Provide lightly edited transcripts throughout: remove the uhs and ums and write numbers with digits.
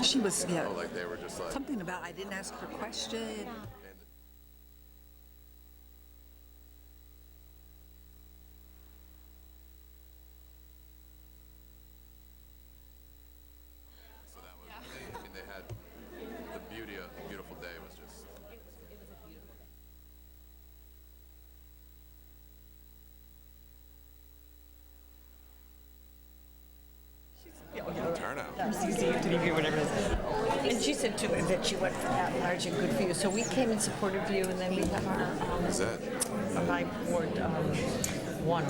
She was, yeah. Oh, like they were just like. Something about I didn't ask her question. So that was, I mean, they had the beauty of the beautiful day was just. Turnout. And she said too that she went for at large and good for you. So we came in support of you, and then we have our Is that? my ward one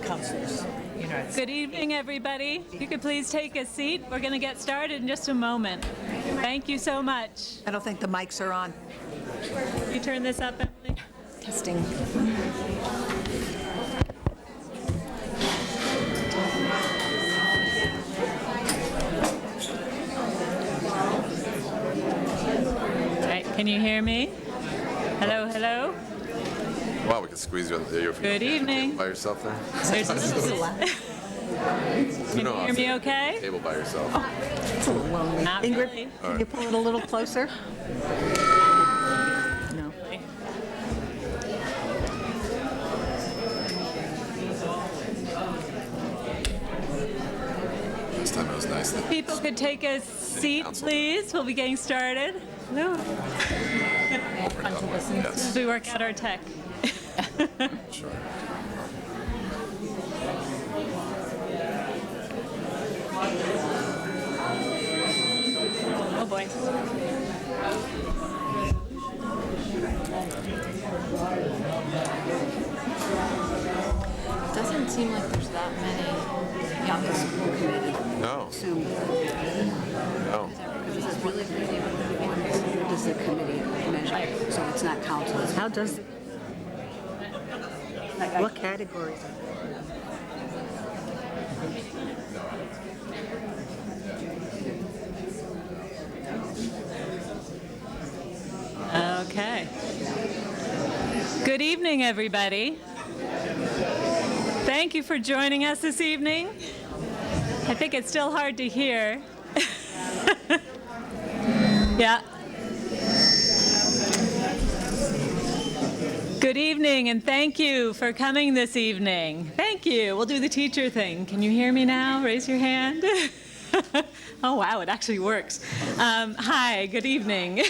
counselors. You know. Good evening, everybody. If you could please take a seat. We're going to get started in just a moment. Thank you so much. I don't think the mics are on. You turn this up, Emily? Testing. All right, can you hear me? Hello, hello. Wow, we could squeeze you on the ear. Good evening. By yourself there? There's Can you hear me okay? Table by yourself. It's a little lonely. Not Ingrid, really. can you pull it a little closer? No. This time it was nice. People could take a seat, please. We'll be getting started. No. Yes. As we work out our tech. Sure. Oh boy. Doesn't seem like there's that many young school committee. No. Zoom. No. This is really crazy. What does the committee measure? So it's not council. How does it? What categories? Okay. Good evening, everybody. Thank you for joining us this evening. I think it's still hard to hear. Yeah. Good evening, and thank you for coming this evening. Thank you. We'll do the teacher thing. Can you hear me now? Raise your hand. Oh, wow, it actually works. Hi, good evening.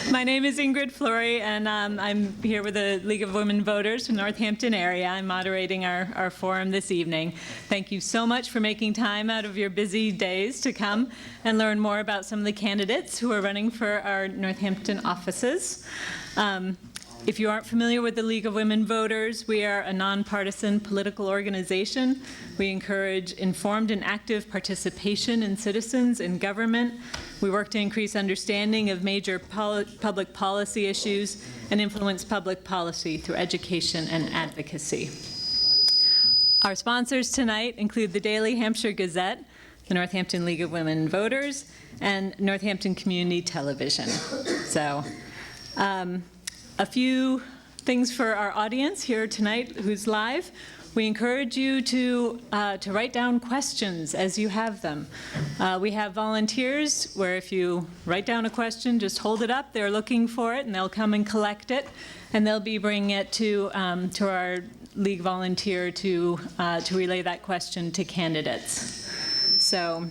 My name is Ingrid Flory, and I'm here with the League of Women Voters in Northampton area. I'm moderating our forum this evening. Thank you so much for making time out of your busy days to come and learn more about some of the candidates who are running for our Northampton offices. If you aren't familiar with the League of Women Voters, we are a nonpartisan political organization. We encourage informed and active participation in citizens in government. We work to increase understanding of major public policy issues and influence public policy through education and advocacy. Our sponsors tonight include the Daily Hampshire Gazette, the Northampton League of Women Voters, and Northampton Community Television. So, a few things for our audience here tonight who's live. We encourage you to write down questions as you have them. We have volunteers where if you write down a question, just hold it up. They're looking for it, and they'll come and collect it, and they'll be bringing it to our league volunteer to relay that question to candidates. So.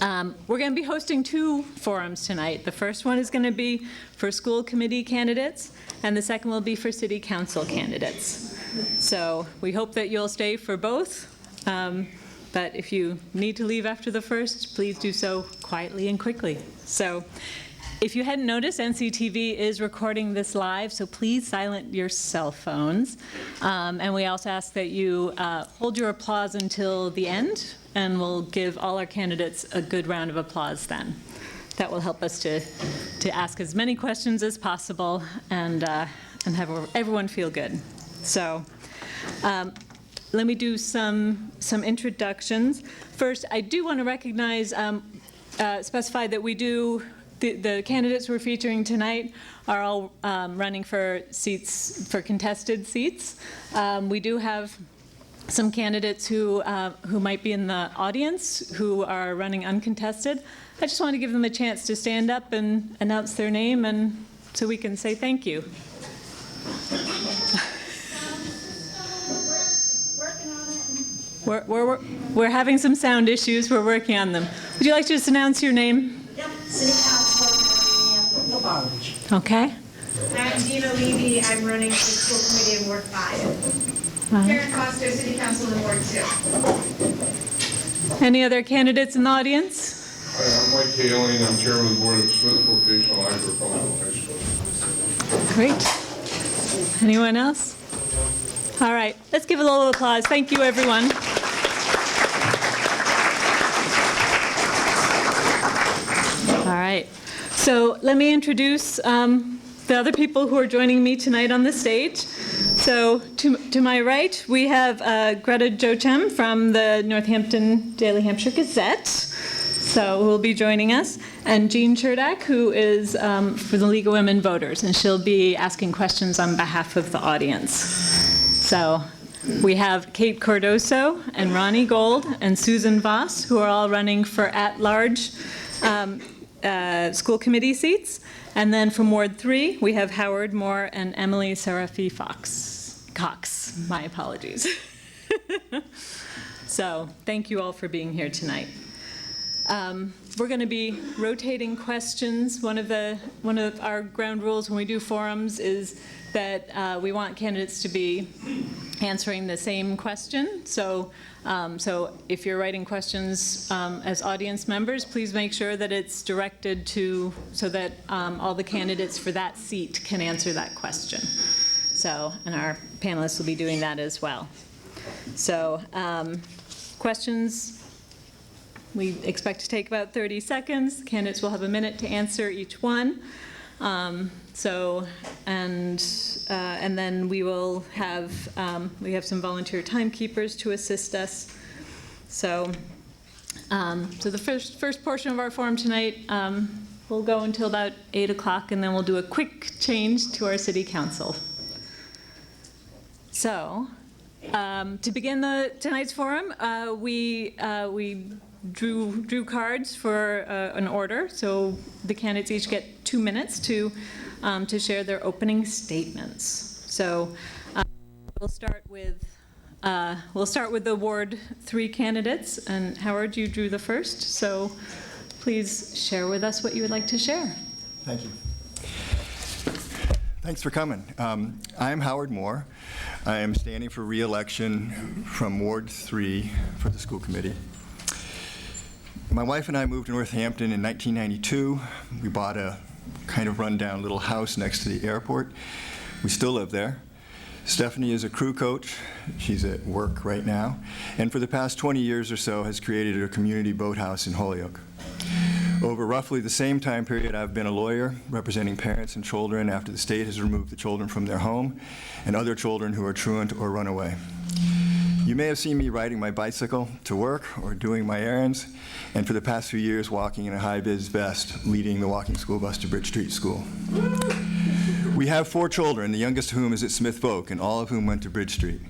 We're going to be hosting two forums tonight. The first one is going to be for school committee candidates, and the second will be for city council candidates. So we hope that you'll stay for both, but if you need to leave after the first, please do so quietly and quickly. So if you hadn't noticed, NCTV is recording this live, so please silence your cell phones. And we also ask that you hold your applause until the end, and we'll give all our candidates a good round of applause then. That will help us to ask as many questions as possible and have everyone feel good. So let me do some introductions. First, I do want to recognize, specify that we do, the candidates we're featuring tonight are all running for seats, for contested seats. We do have some candidates who might be in the audience who are running uncontested. I just want to give them a chance to stand up and announce their name, and so we can say thank you. We're having some sound issues. We're working on them. Would you like to just announce your name? Yep, City Councilor Labarge. Okay. I'm Dina Levy. I'm running for the school committee in Ward 5. Karen Foster, City Council in Ward 2. Any other candidates in the audience? Hi, I'm Mike Kaling. I'm chairman of the board of Smith Vocational Agricultural High School. Great. Anyone else? All right, let's give a little applause. Thank you, everyone. All right, so let me introduce the other people who are joining me tonight on the stage. So to my right, we have Greta Jochem from the Northampton Daily Hampshire Gazette, so who will be joining us, and Jean Cherdak, who is for the League of Women Voters, and she'll be asking questions on behalf of the audience. So we have Kate Cordoso and Ronnie Gold and Susan Voss, who are all running for at-large school committee seats. And then from Ward 3, we have Howard Moore and Emily Serafi Cox. My apologies. So thank you all for being here tonight. We're going to be rotating questions. One of our ground rules when we do forums is that we want candidates to be answering the same question. So if you're writing questions as audience members, please make sure that it's directed to, so that all the candidates for that seat can answer that question. So, and our panelists will be doing that as well. So questions, we expect to take about 30 seconds. The candidates will have a minute to answer each one. And then we will have some volunteer timekeepers to assist us. So the first portion of our forum tonight will go until about 8 o'clock, and then we'll do a quick change to our city council. So to begin tonight's forum, we drew cards for an order. So the candidates each get 2 minutes to share their opening statements. So we'll start with the Ward 3 candidates, and Howard, you drew the first. So please share with us what you would like to share. Thank you. Thanks for coming. I'm Howard Moore. I am standing for re-election from Ward 3 for the school committee. My wife and I moved to Northampton in 1992. We bought a kind of rundown little house next to the airport. We still live there. Stephanie is a crew coach. She's at work right now. And for the past 20 years or so has created a community boathouse in Holyoke. Over roughly the same time period, I've been a lawyer representing parents and children after the state has removed the children from their home and other children who are truant or run away. You may have seen me riding my bicycle to work or doing my errands, and for the past few years walking in a high-vis vest, leading the walking school bus to Bridge Street School. We have 4 children, the youngest of whom is at Smith Voc, and all of whom went to Bridge Street.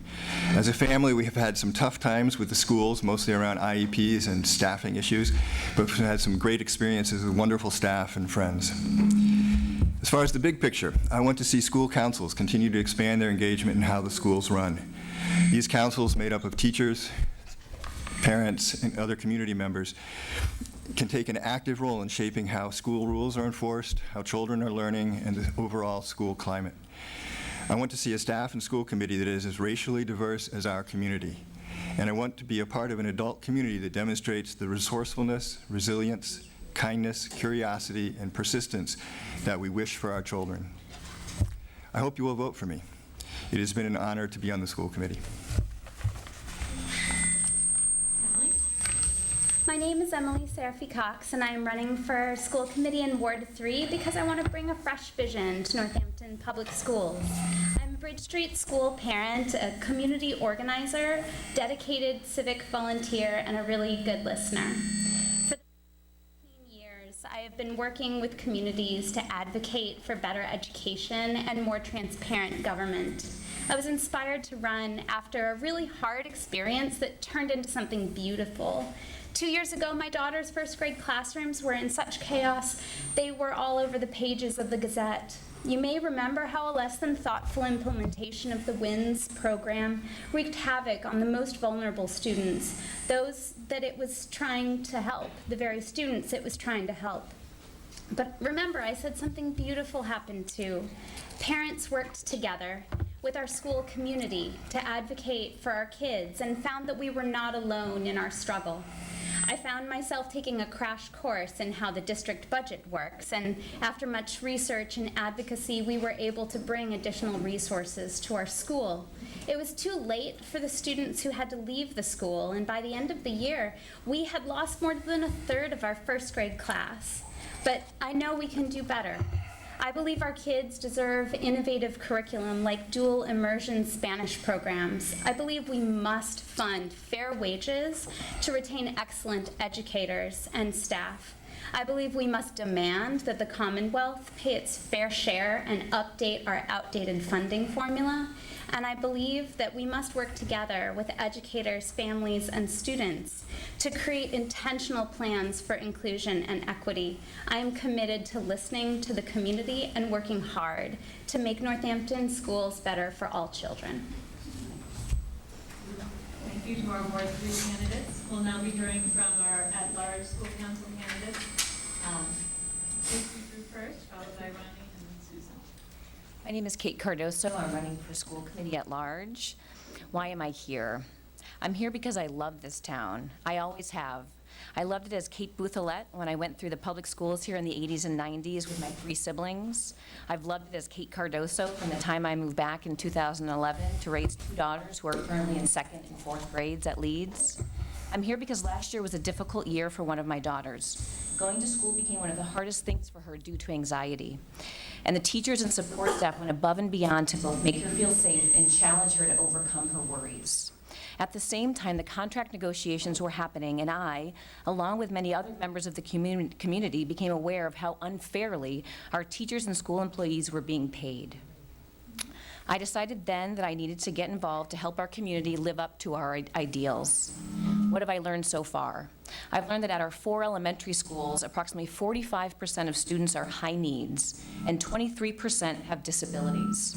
As a family, we have had some tough times with the schools, mostly around IEPs and staffing issues, but we've had some great experiences with wonderful staff and friends. As far as the big picture, I want to see school councils continue to expand their engagement in how the schools run. These councils, made up of teachers, parents, and other community members, can take an active role in shaping how school rules are enforced, how children are learning, and the overall school climate. I want to see a staff and school committee that is as racially diverse as our community. And I want to be a part of an adult community that demonstrates the resourcefulness, resilience, kindness, curiosity, and persistence that we wish for our children. I hope you will vote for me. It has been an honor to be on the school committee. My name is Emily Serafi Cox, and I'm running for school committee in Ward 3 because I want to bring a fresh vision to Northampton Public Schools. I'm a Bridge Street school parent, a community organizer, dedicated civic volunteer, and a really good listener. For the past 15 years, I have been working with communities to advocate for better education and more transparent government. I was inspired to run after a really hard experience that turned into something beautiful. 2 years ago, my daughter's first grade classrooms were in such chaos, they were all over the pages of the Gazette. You may remember how a less than thoughtful implementation of the WINS program wreaked havoc on the most vulnerable students, those that it was trying to help, the very students it was trying to help. But remember, I said something beautiful happened too. Parents worked together with our school community to advocate for our kids and found that we were not alone in our struggle. I found myself taking a crash course in how the district budget works, and after much research and advocacy, we were able to bring additional resources to our school. It was too late for the students who had to leave the school, and by the end of the year, we had lost more than a third of our first grade class. But I know we can do better. I believe our kids deserve innovative curriculum like dual immersion Spanish programs. I believe we must fund fair wages to retain excellent educators and staff. I believe we must demand that the Commonwealth pay its fair share and update our outdated funding formula. And I believe that we must work together with educators, families, and students to create intentional plans for inclusion and equity. I am committed to listening to the community and working hard to make Northampton schools better for all children. Thank you to our Ward 3 candidates. We'll now be hearing from our at-large school council candidates. Please be through first, followed by Ronnie and then Susan. My name is Kate Cardoso. I'm running for school committee at large. Why am I here? I'm here because I love this town. I always have. I loved it as Kate Bouthelette when I went through the public schools here in the 80s and 90s with my 3 siblings. I've loved it as Kate Cardoso from the time I moved back in 2011 to raise 2 daughters who are currently in 2nd and 4th grades at Leeds. I'm here because last year was a difficult year for one of my daughters. Going to school became one of the hardest things for her due to anxiety. And the teachers and support staff went above and beyond to both make her feel safe and challenge her to overcome her worries. At the same time, the contract negotiations were happening, and I, along with many other members of the community, became aware of how unfairly our teachers and school employees were being paid. I decided then that I needed to get involved to help our community live up to our ideals. What have I learned so far? I've learned that at our 4 elementary schools, approximately 45% of students are high needs, and 23% have disabilities.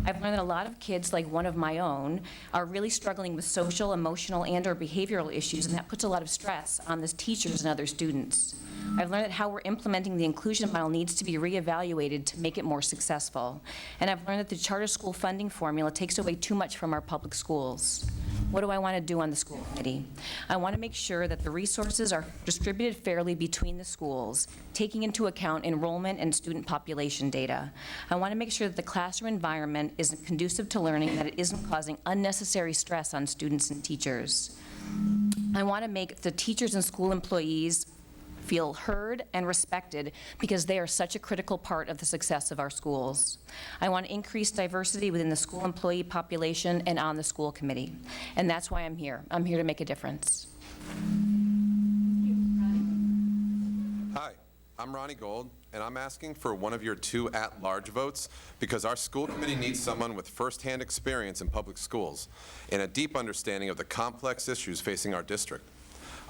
I've learned that a lot of kids, like one of my own, are really struggling with social, emotional, and/or behavioral issues, and that puts a lot of stress on the teachers and other students. I've learned that how we're implementing the inclusion model needs to be reevaluated to make it more successful. And I've learned that the charter school funding formula takes away too much from our public schools. What do I want to do on the school committee? I want to make sure that the resources are distributed fairly between the schools, taking into account enrollment and student population data. I want to make sure that the classroom environment is conducive to learning, that it isn't causing unnecessary stress on students and teachers. I want to make the teachers and school employees feel heard and respected because they are such a critical part of the success of our schools. I want to increase diversity within the school employee population and on the school committee. And that's why I'm here. I'm here to make a difference. Hi, I'm Ronnie Gold, and I'm asking for one of your 2 at-large votes because our school committee needs someone with firsthand experience in public schools and a deep understanding of the complex issues facing our district.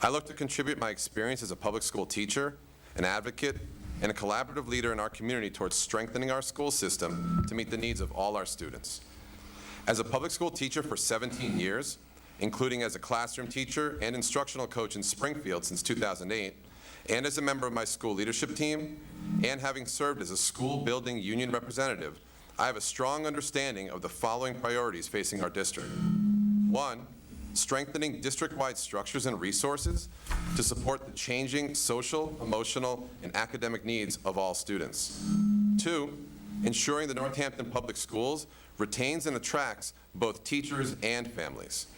I look to contribute my experience as a public school teacher, an advocate, and a collaborative leader in our community towards strengthening our school system to meet the needs of all our students. As a public school teacher for 17 years, including as a classroom teacher and instructional coach in Springfield since 2008, and as a member of my school leadership team, and having served as a school building union representative, I have a strong understanding of the following priorities facing our district. 1, strengthening district-wide structures and resources to support the changing social, emotional, and academic needs of all students. 2, ensuring the Northampton Public Schools retains and attracts both teachers and families.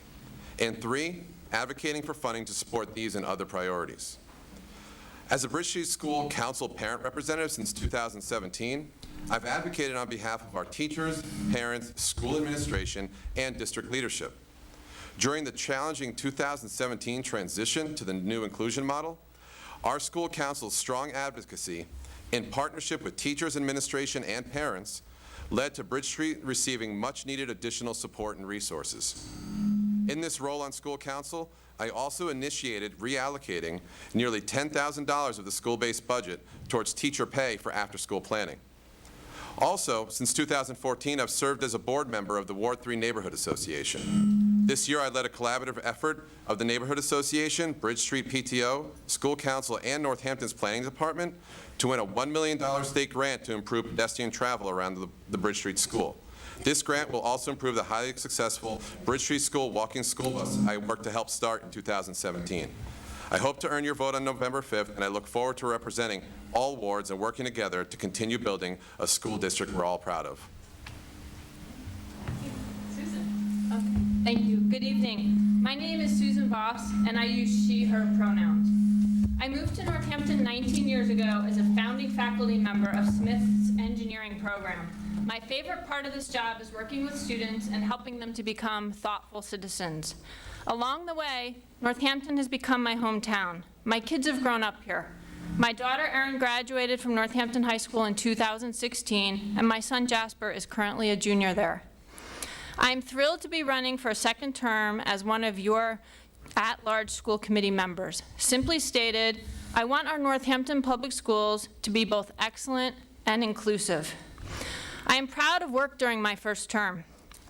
And 3, advocating for funding to support these and other priorities. As a British School Council parent representative since 2017, I've advocated on behalf of our teachers, parents, school administration, and district leadership. During the challenging 2017 transition to the new inclusion model, our school council's strong advocacy, in partnership with teachers, administration, and parents, led to Bridge Street receiving much-needed additional support and resources. In this role on school council, I also initiated reallocating nearly $10,000 of the school-based budget towards teacher pay for after-school planning. Also, since 2014, I've served as a board member of the Ward 3 Neighborhood Association. This year, I led a collaborative effort of the Neighborhood Association, Bridge Street PTO, School Council, and Northampton's Planning Department to win a $1 million state grant to improve pedestrian travel around the Bridge Street School. This grant will also improve the highly successful Bridge Street School walking school bus I worked to help start in 2017. I hope to earn your vote on November 5th, and I look forward to representing all wards and working together to continue building a school district we're all proud of. Susan. Okay. Thank you. Good evening. My name is Susan Voss, and I use she, her pronouns. I moved to Northampton 19 years ago as a founding faculty member of Smith's engineering program. My favorite part of this job is working with students and helping them to become thoughtful citizens. Along the way, Northampton has become my hometown. My kids have grown up here. My daughter Erin graduated from Northampton High School in 2016, and my son Jasper is currently a junior there. I'm thrilled to be running for a second term as one of your at-large school committee members. Simply stated, I want our Northampton public schools to be both excellent and inclusive. I am proud of work during my first term.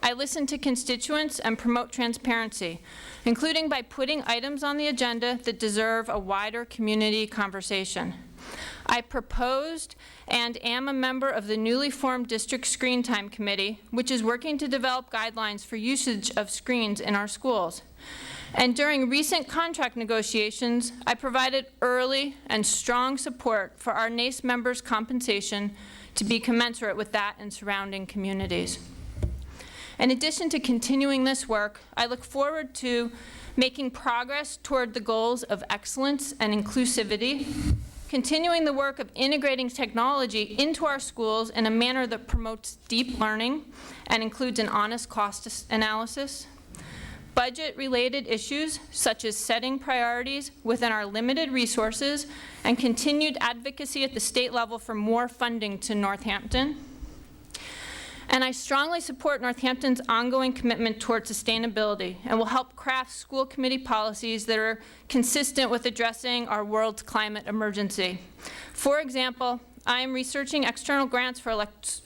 I listen to constituents and promote transparency, including by putting items on the agenda that deserve a wider community conversation. I proposed and am a member of the newly formed District Screen Time Committee, which is working to develop guidelines for usage of screens in our schools. And during recent contract negotiations, I provided early and strong support for our NACE members' compensation to be commensurate with that in surrounding communities. In addition to continuing this work, I look forward to making progress toward the goals of excellence and inclusivity, continuing the work of integrating technology into our schools in a manner that promotes deep learning and includes an honest cost analysis, budget-related issues such as setting priorities within our limited resources and continued advocacy at the state level for more funding to Northampton. And I strongly support Northampton's ongoing commitment toward sustainability and will help craft school committee policies that are consistent with addressing our world's climate emergency. For example, I am researching external grants for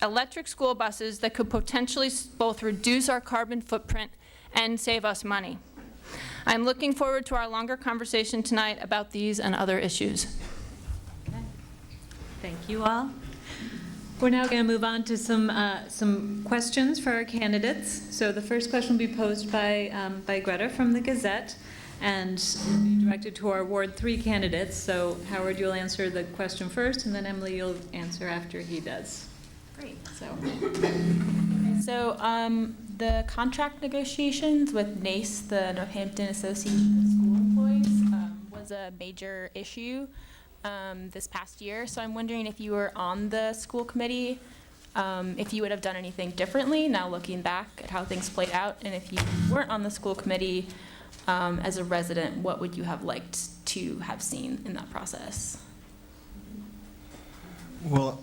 electric school buses that could potentially both reduce our carbon footprint and save us money. I'm looking forward to our longer conversation tonight about these and other issues. Okay. Thank you all. We're now going to move on to some questions for our candidates. So the first question will be posed by Greta from the Gazette and will be directed to our Ward 3 candidates. So Howard, you'll answer the question first, and then Emily, you'll answer after he does. Great. So the contract negotiations with NACE, the Northampton Association of School Employees, was a major issue this past year. So I'm wondering if you were on the school committee, if you would have done anything differently now looking back at how things played out, and if you weren't on the school committee as a resident, what would you have liked to have seen in that process? Well,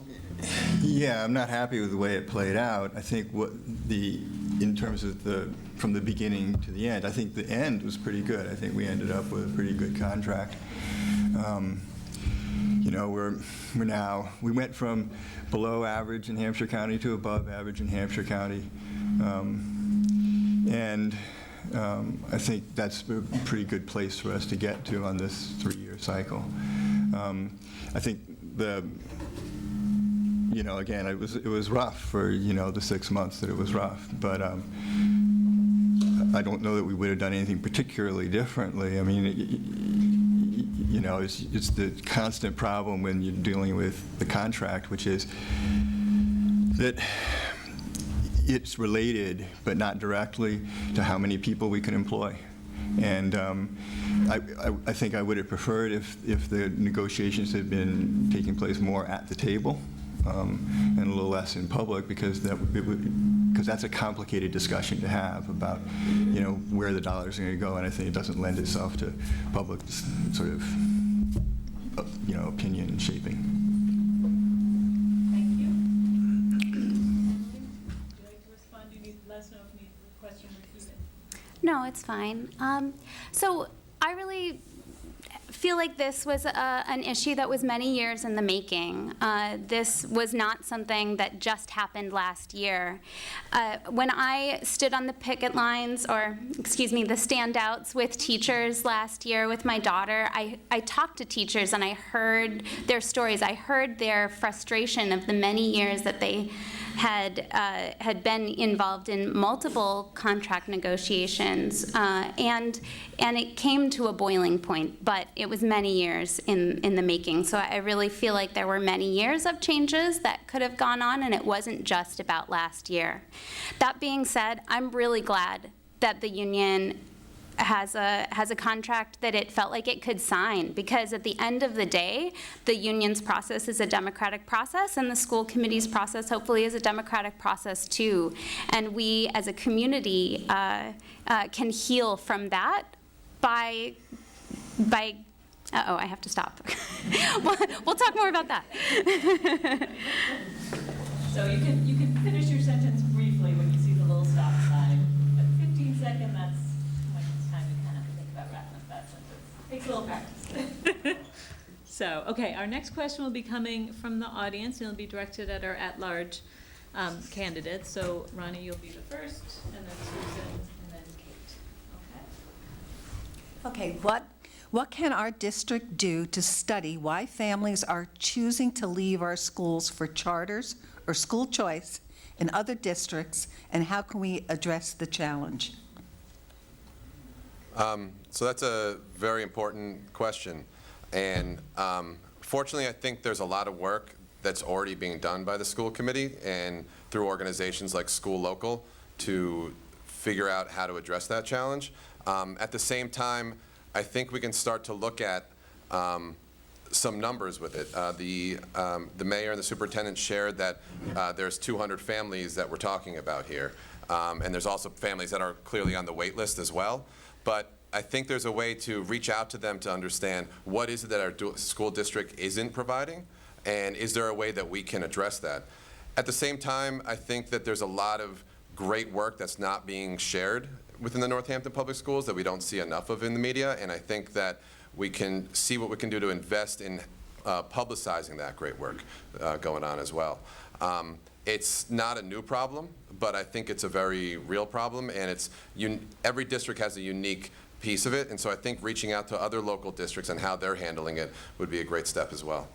yeah, I'm not happy with the way it played out. I think in terms of from the beginning to the end, I think the end was pretty good. I think we ended up with a pretty good contract. You know, we went from below average in Hampshire County to above average in Hampshire County. And I think that's a pretty good place for us to get to on this 3-year cycle. I think again, it was rough for, the 6 months that it was rough, but I don't know that we would have done anything particularly differently. I mean, it's the constant problem when you're dealing with the contract, which is that it's related, but not directly, to how many people we can employ. And I think I would have preferred if the negotiations had been taking place more at the table and a little less in public, because that's a complicated discussion to have about, where the dollars are going to go, and I think it doesn't lend itself to public sort of, opinion shaping. Thank you. No, it's fine. So I really feel like this was an issue that was many years in the making. This was not something that just happened last year. When I stood on the picket lines, or excuse me, the standouts with teachers last year with my daughter, I talked to teachers and I heard their stories. I heard their frustration of the many years that they had been involved in multiple contract negotiations, and it came to a boiling point, but it was many years in the making. So I really feel like there were many years of changes that could have gone on, and it wasn't just about last year. That being said, I'm really glad that the union has a contract that it felt like it could sign, because at the end of the day, the union's process is a democratic process, and the school committee's process hopefully is a democratic process too. And we as a community can heal from that by uh-oh, I have to stop. We'll talk more about that. So you can finish your sentence briefly when you see the little stop sign. At 15 seconds, that's when it's time to kind of think about wrapping up that sentence. Takes a little practice. So, okay, our next question will be coming from the audience, and it'll be directed at our at-large candidates. So, Ronnie, you'll be the first, and then Susan, and then Kate. Okay, what can our district do to study why families are choosing to leave our schools for charters or school choice in other districts, and how can we address the challenge? So that's a very important question. And fortunately, I think there's a lot of work that's already being done by the school committee and through organizations like School Local to figure out how to address that challenge. At the same time, I think we can start to look at some numbers with it. The mayor and the superintendent shared that there's 200 families that we're talking about here. And there's also families that are clearly on the wait list as well. But I think there's a way to reach out to them to understand what is it that our school district isn't providing, and is there a way that we can address that. At the same time, I think that there's a lot of great work that's not being shared within the Northampton Public Schools that we don't see enough of in the media, and I think that we can see what we can do to invest in publicizing that great work going on as well. It's not a new problem, but I think it's a very real problem, and it's every district has a unique piece of it, and so I think reaching out to other local districts and how they're handling it would be a great step as well.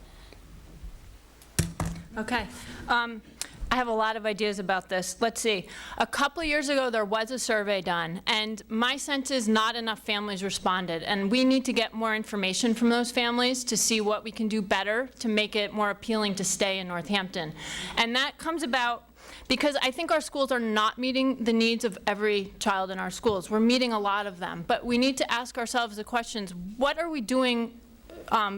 Okay. I have a lot of ideas about this. Let's see. A couple of years ago, there was a survey done, and my sense is not enough families responded, and we need to get more information from those families to see what we can do better to make it more appealing to stay in Northampton. And that comes about because I think our schools are not meeting the needs of every child in our schools. We're meeting a lot of them, but we need to ask ourselves the questions: what are we doing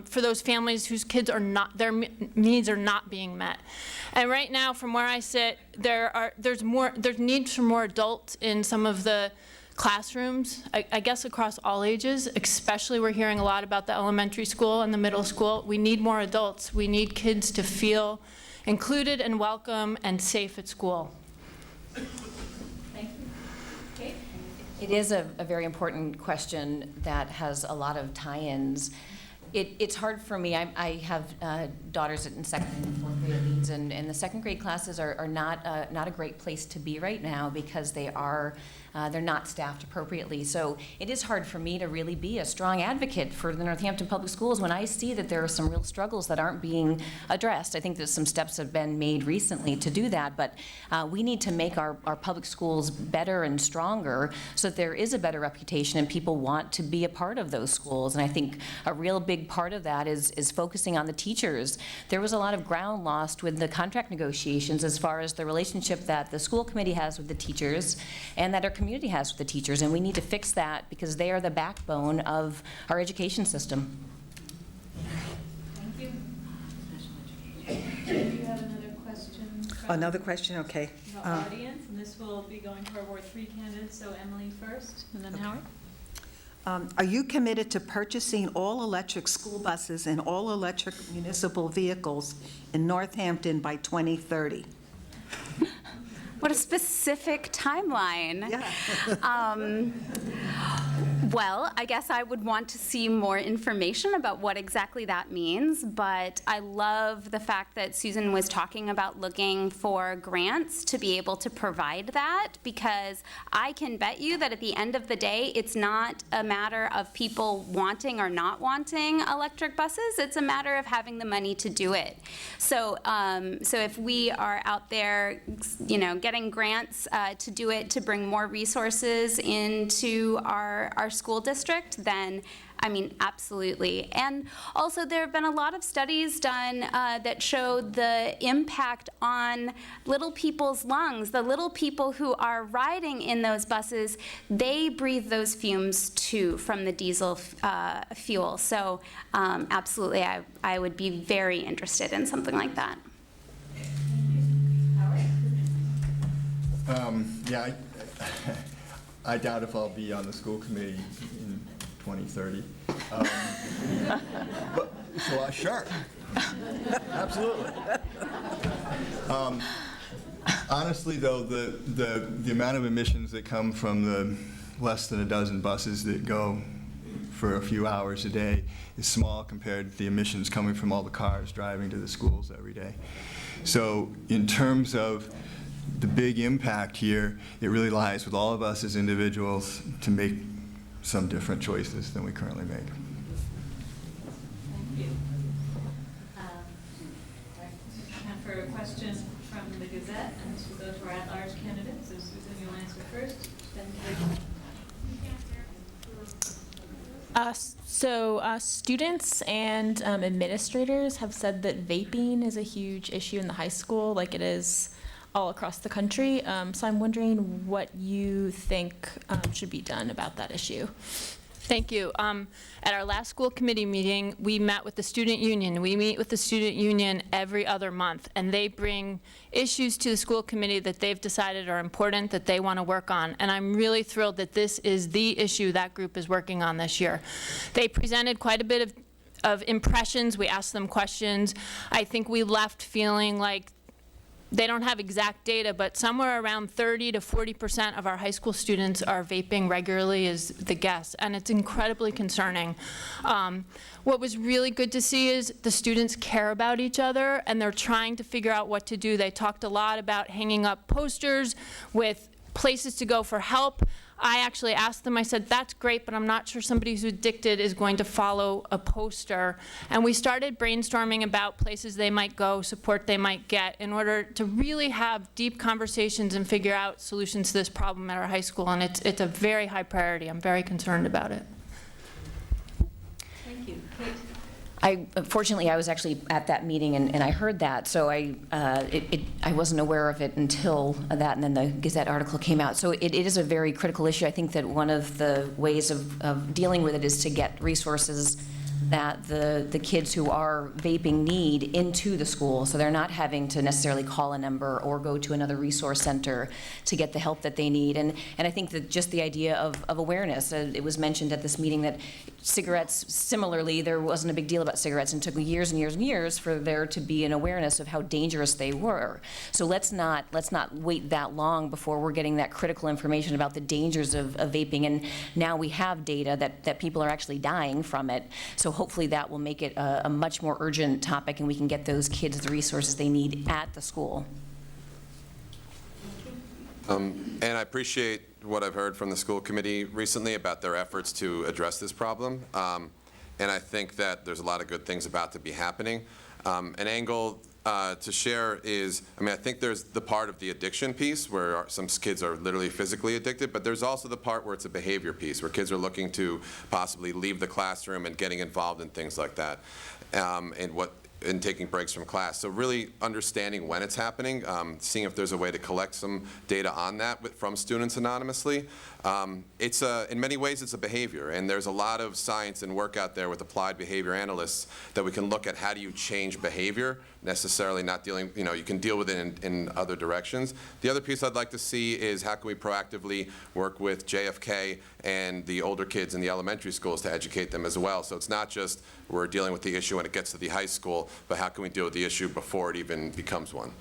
for those families whose kids are not, their needs are not being met? And right now, from where I sit, there's needs for more adults in some of the classrooms, I guess across all ages, especially we're hearing a lot about the elementary school and the middle school. We need more adults. We need kids to feel included and welcome and safe at school. Thank you. Kate? It is a very important question that has a lot of tie-ins. It's hard for me. I have daughters in second and fourth grade leads, and the second grade classes are not a great place to be right now because they're not staffed appropriately. So it is hard for me to really be a strong advocate for the Northampton Public Schools when I see that there are some real struggles that aren't being addressed. I think that some steps have been made recently to do that, but we need to make our public schools better and stronger so that there is a better reputation and people want to be a part of those schools. And I think a real big part of that is focusing on the teachers. There was a lot of ground lost with the contract negotiations as far as the relationship that the school committee has with the teachers and that our community has with the teachers, and we need to fix that because they are the backbone of our education system. Thank you. Do you have another question? Another question, okay. The audience, and this will be going to our Ward 3 candidates, so Emily first, and then Howard. Are you committed to purchasing all-electric school buses and all-electric municipal vehicles in Northampton by 2030? What a specific timeline. Well, I guess I would want to see more information about what exactly that means, but I love the fact that Susan was talking about looking for grants to be able to provide that, because I can bet you that at the end of the day, it's not a matter of people wanting or not wanting electric buses, it's a matter of having the money to do it. So, so if we are out there, you know, getting grants to do it, to bring more resources into our school district, then I mean, absolutely. And also there have been a lot of studies done that show the impact on little people's lungs. The little people who are riding in those buses, they breathe those fumes too from the diesel fuel. So absolutely, I would be very interested in something like that. Yeah, I doubt if I'll be on the school committee in 2030. But, so sure, absolutely. Honestly, though, the amount of emissions that come from the less than a dozen buses that go for a few hours a day is small compared to the emissions coming from all the cars driving to the schools every day. So in terms of the big impact here, it really lies with all of us as individuals to make some different choices than we currently make. Thank you. Time for a question from the Gazette, and this will go to our at-large candidates. So Susan, you'll answer first, then students and administrators have said that vaping is a huge issue in the high school, like it is all across the country. So I'm wondering what you think should be done about that issue. Thank you. At our last school committee meeting, we met with the student union. We meet with the student union every other month, and they bring issues to the school committee that they've decided are important, that they want to work on. And I'm really thrilled that this is the issue that group is working on this year. They presented quite a bit of impressions. We asked them questions. I think we left feeling like they don't have exact data, but somewhere around 30 to 40% of our high school students are vaping regularly is the guess, and it's incredibly concerning. What was really good to see is the students care about each other, and they're trying to figure out what to do. They talked a lot about hanging up posters with places to go for help. I actually asked them, I said, that's great, but I'm not sure somebody who's addicted is going to follow a poster. And we started brainstorming about places they might go, support they might get, in order to really have deep conversations and figure out solutions to this problem at our high school. And it's a very high priority. I'm very concerned about it. Thank you. Kate? Fortunately, I was actually at that meeting and I heard that, so I wasn't aware of it until that, and then the Gazette article came out. So it is a very critical issue. I think that one of the ways of dealing with it is to get resources that the kids who are vaping need into the school, so they're not having to necessarily call a number or go to another resource center to get the help that they need. And I think that just the idea of awareness, it was mentioned at this meeting that cigarettes, similarly, there wasn't a big deal about cigarettes, and it took years and years and years for there to be an awareness of how dangerous they were. So let's not wait that long before we're getting that critical information about the dangers of vaping. And now we have data that people are actually dying from it. So hopefully that will make it a much more urgent topic, and we can get those kids the resources they need at the school. And I appreciate what I've heard from the school committee recently about their efforts to address this problem. And I think that there's a lot of good things about to be happening. An angle to share is, I think there's the part of the addiction piece where some kids are literally physically addicted, but there's also the part where it's a behavior piece, where kids are looking to possibly leave the classroom and getting involved in things like that, and taking breaks from class. So really understanding when it's happening, seeing if there's a way to collect some data on that from students anonymously. In many ways it's a behavior, and there's a lot of science and work out there with applied behavior analysts that we can look at how do you change behavior, necessarily not dealing, you can deal with it in other directions. The other piece I'd like to see is how can we proactively work with JFK and the older kids in the elementary schools to educate them as well. So it's not just we're dealing with the issue when it gets to the high school, but how can we deal with the issue before it even becomes one?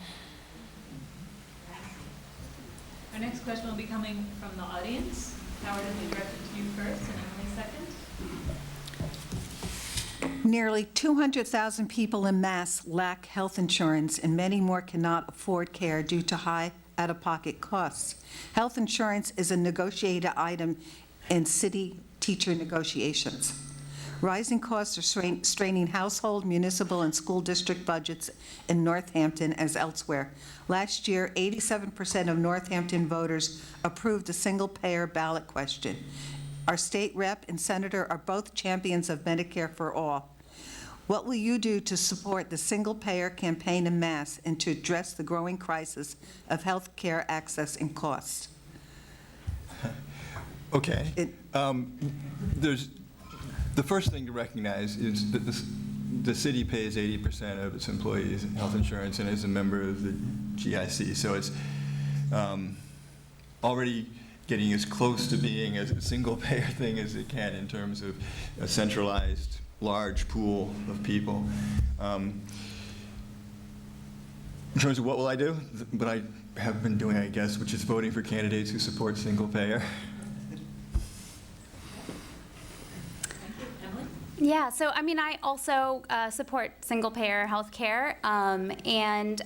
Our next question will be coming from the audience. Howard, will be directed to you first, and Emily second. Nearly 200,000 people in Mass lack health insurance, and many more cannot afford care due to high out-of-pocket costs. Health insurance is a negotiated item in city teacher negotiations. Rising costs are straining household, municipal, and school district budgets in Northampton as elsewhere. Last year, 87% of Northampton voters approved a single-payer ballot question. Our state rep and senator are both champions of Medicare for all. What will you do to support the single-payer campaign in Mass and to address the growing crisis of health care access and cost? Okay. There's the first thing to recognize is that the city pays 80% of its employees health insurance and is a member of the GIC. So it's already getting as close to being a single-payer thing as it can in terms of a centralized, large pool of people. In terms of what will I do? What I have been doing, I guess, which is voting for candidates who support single-payer. Yeah, so I mean, I also support single-payer health care, and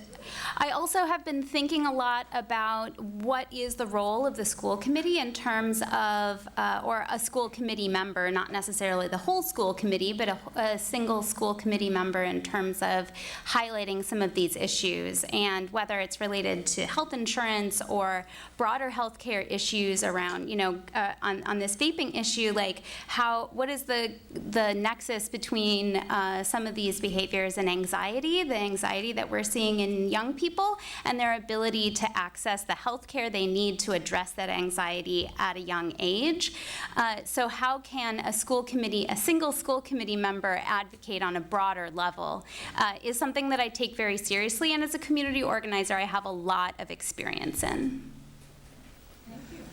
I also have been thinking a lot about what is the role of the school committee in terms of, or a school committee member, not necessarily the whole school committee, but a single school committee member in terms of highlighting some of these issues, and whether it's related to health insurance or broader health care issues around, you know, on this vaping issue, like what is the nexus between some of these behaviors and anxiety, the anxiety that we're seeing in young people, and their ability to access the health care they need to address that anxiety at a young age. So how can a single school committee member advocate on a broader level is something that I take very seriously, and as a community organizer, I have a lot of experience in. Thank you.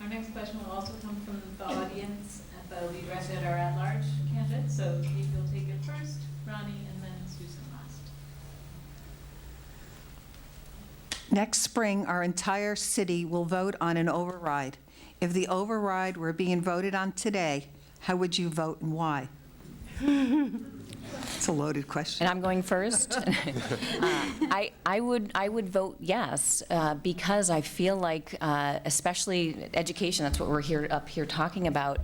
Our next question will also come from the audience, but will be directed at our at-large candidate. So Kate, you'll take it first, Ronnie, and then Susan last. Next spring, our entire city will vote on an override. If the override were being voted on today, how would you vote and why? It's a loaded question. And I'm going first. I would vote yes, because I feel like, especially education, that's what we're up here talking about.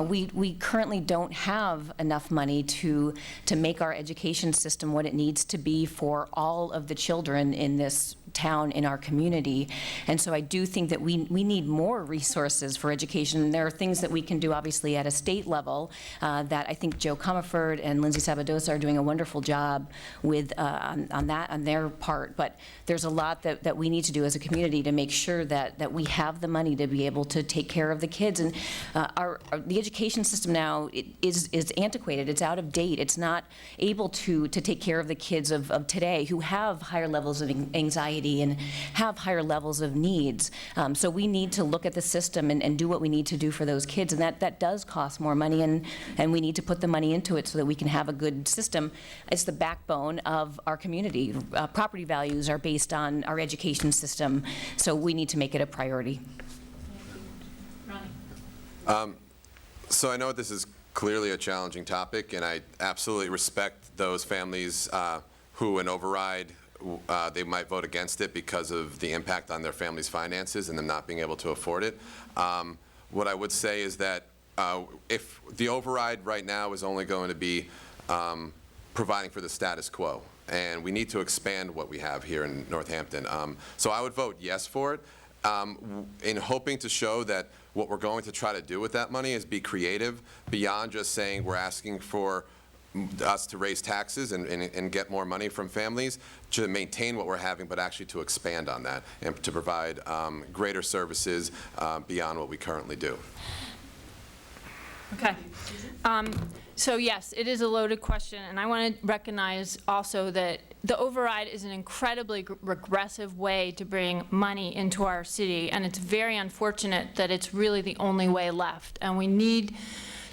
We currently don't have enough money to make our education system what it needs to be for all of the children in this town, in our community. And so I do think that we need more resources for education. There are things that we can do, obviously, at a state level that I think Joe Comerford and Lindsay Sabadosa are doing a wonderful job with on their part. But there's a lot that we need to do as a community to make sure that we have the money to be able to take care of the kids. And the education system now is antiquated. It's out of date. It's not able to take care of the kids of today who have higher levels of anxiety and have higher levels of needs. So we need to look at the system and do what we need to do for those kids, and that does cost more money, and we need to put the money into it so that we can have a good system. It's the backbone of our community. Property values are based on our education system, so we need to make it a priority. Ronnie. So I know this is clearly a challenging topic, and I absolutely respect those families who an override, they might vote against it because of the impact on their family's finances and them not being able to afford it. What I would say is that if the override right now is only going to be providing for the status quo, and we need to expand what we have here in Northampton. So I would vote yes for it, in hoping to show that what we're going to try to do with that money is be creative beyond just saying we're asking for us to raise taxes and get more money from families, to maintain what we're having, but actually to expand on that and to provide greater services beyond what we currently do. Okay. So yes, it is a loaded question, and I want to recognize also that the override is an incredibly regressive way to bring money into our city, and it's very unfortunate that it's really the only way left. And we need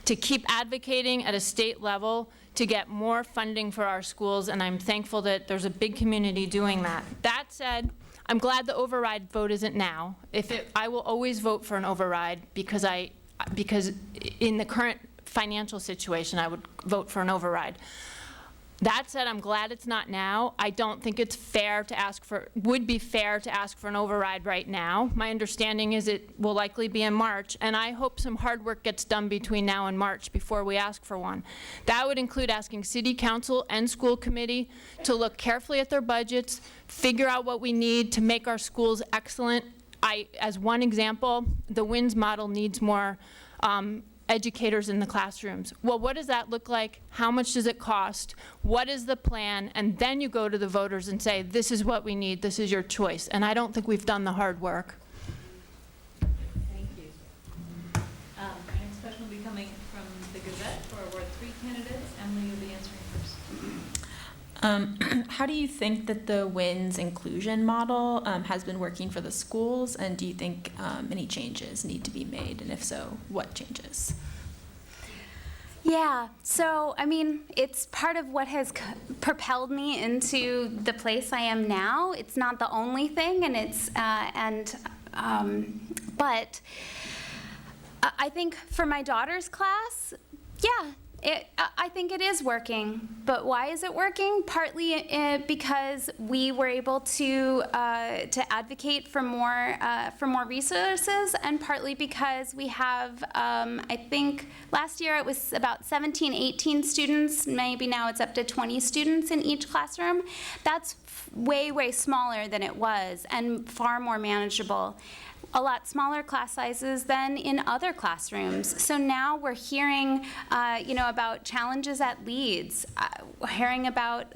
to keep advocating at a state level to get more funding for our schools, and I'm thankful that there's a big community doing that. That said, I'm glad the override vote isn't now. I will always vote for an override because in the current financial situation, I would vote for an override. That said, I'm glad it's not now. I don't think it's would be fair to ask for an override right now. My understanding is it will likely be in March, and I hope some hard work gets done between now and March before we ask for one. That would include asking City Council and school committee to look carefully at their budgets, figure out what we need to make our schools excellent. As one example, the WINS model needs more educators in the classrooms. Well, what does that look like? How much does it cost? What is the plan? And then you go to the voters and say, this is what we need, this is your choice. And I don't think we've done the hard work. Thank you. Our next question will be coming from the Gazette for Ward 3 candidates. Emily, you'll be answering first. How do you think that the WINS inclusion model has been working for the schools, and do you think any changes need to be made, and if so, what changes? Yeah, so I mean, it's part of what has propelled me into the place I am now. It's not the only thing, and but I think for my daughter's class, yeah, I think it is working. But why is it working? Partly because we were able to advocate for more resources, and partly because we have, I think last year it was about 17, 18 students. Maybe now it's up to 20 students in each classroom. That's way, way smaller than it was, and far more manageable. A lot smaller class sizes than in other classrooms. So now we're hearing, about challenges at Leeds. Hearing about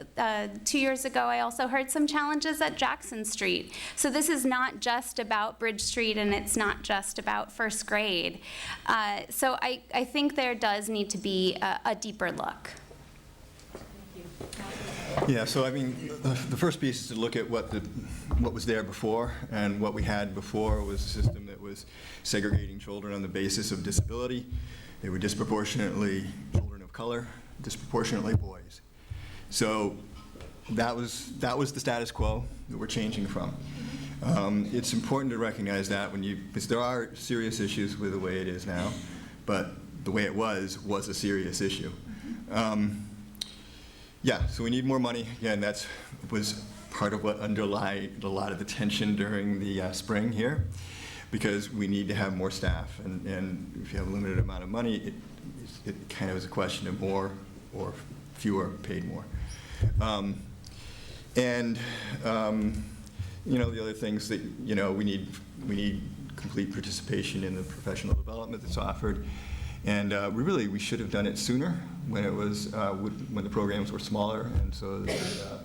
2 years ago, I also heard some challenges at Jackson Street. So this is not just about Bridge Street, and it's not just about first grade. So I think there does need to be a deeper look. Yeah, so I mean, the first piece is to look at what was there before, and what we had before was a system that was segregating children on the basis of disability. They were disproportionately children of color, disproportionately boys. So that was the status quo that we're changing from. It's important to recognize that because there are serious issues with the way it is now, but the way it was a serious issue. Yeah, so we need more money. Again, that was part of what underlied a lot of the tension during the spring here, because we need to have more staff. And if you have a limited amount of money, it kind of is a question of more or fewer paid more. The other things that, we need complete participation in the professional development that's offered. And we should have done it sooner when it was when the programs were smaller, and so that,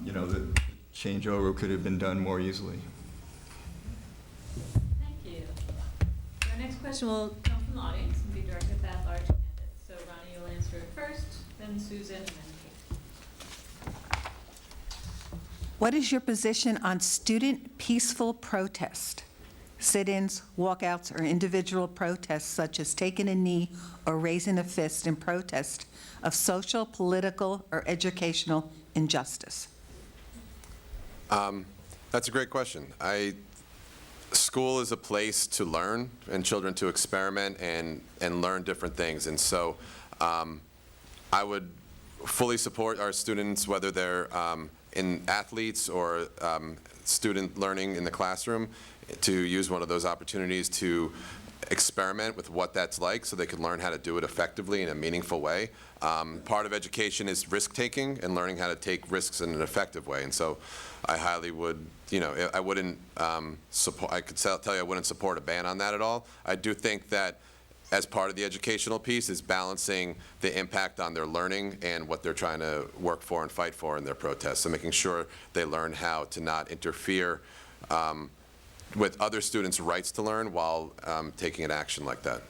the changeover could have been done more easily. Thank you. Our next question will come from the audience and be directed at at-large candidates. So Ronnie, you'll answer it first, then Susan, and then Kate. What is your position on student peaceful protest? Sit-ins, walkouts, or individual protests such as taking a knee or raising a fist in protest of social, political, or educational injustice? That's a great question. School is a place to learn and children to experiment and learn different things. And so I would fully support our students, whether they're in athletes or student learning in the classroom, to use one of those opportunities to experiment with what that's like so they can learn how to do it effectively in a meaningful way. Part of education is risk-taking and learning how to take risks in an effective way. And so I highly would, I wouldn't support, I could tell you I wouldn't support a ban on that at all. I do think that as part of the educational piece is balancing the impact on their learning and what they're trying to work for and fight for in their protests. So making sure they learn how to not interfere with other students' rights to learn while taking an action like that.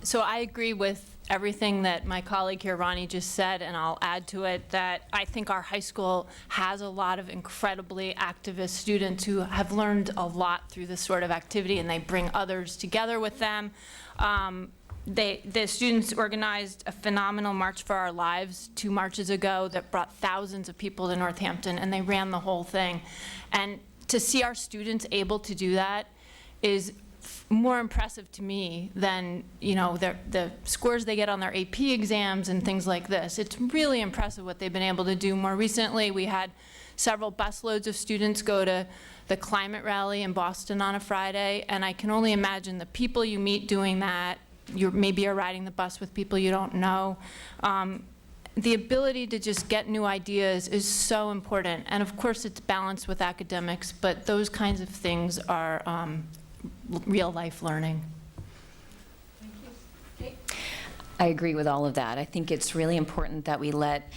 So I agree with everything that my colleague here, Ronnie, just said, and I'll add to it that I think our high school has a lot of incredibly activist students who have learned a lot through this sort of activity, and they bring others together with them. the students organized a phenomenal March for Our Lives 2 marches ago that brought thousands of people to Northampton, and they ran the whole thing. And to see our students able to do that is more impressive to me than, you know, the scores they get on their AP exams and things like this. It's really impressive what they've been able to do. More recently, we had several busloads of students go to the climate rally in Boston on a Friday, and I can only imagine the people you meet doing that. Maybe you're riding the bus with people you don't know. The ability to just get new ideas is so important, and of course it's balanced with academics, but those kinds of things are real life learning. I agree with all of that. I think it's really important that we let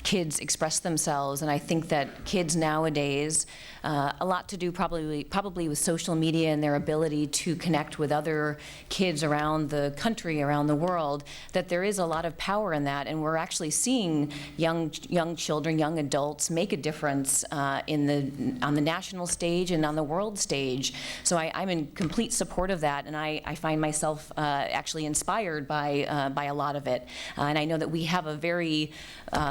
kids express themselves, and I think that kids nowadays, a lot to do probably with social media and their ability to connect with other kids around the country, around the world, that there is a lot of power in that, and we're actually seeing young children, young adults make a difference on the national stage and on the world stage. So I'm in complete support of that, and I find myself actually inspired by a lot of it. And I know that we have a very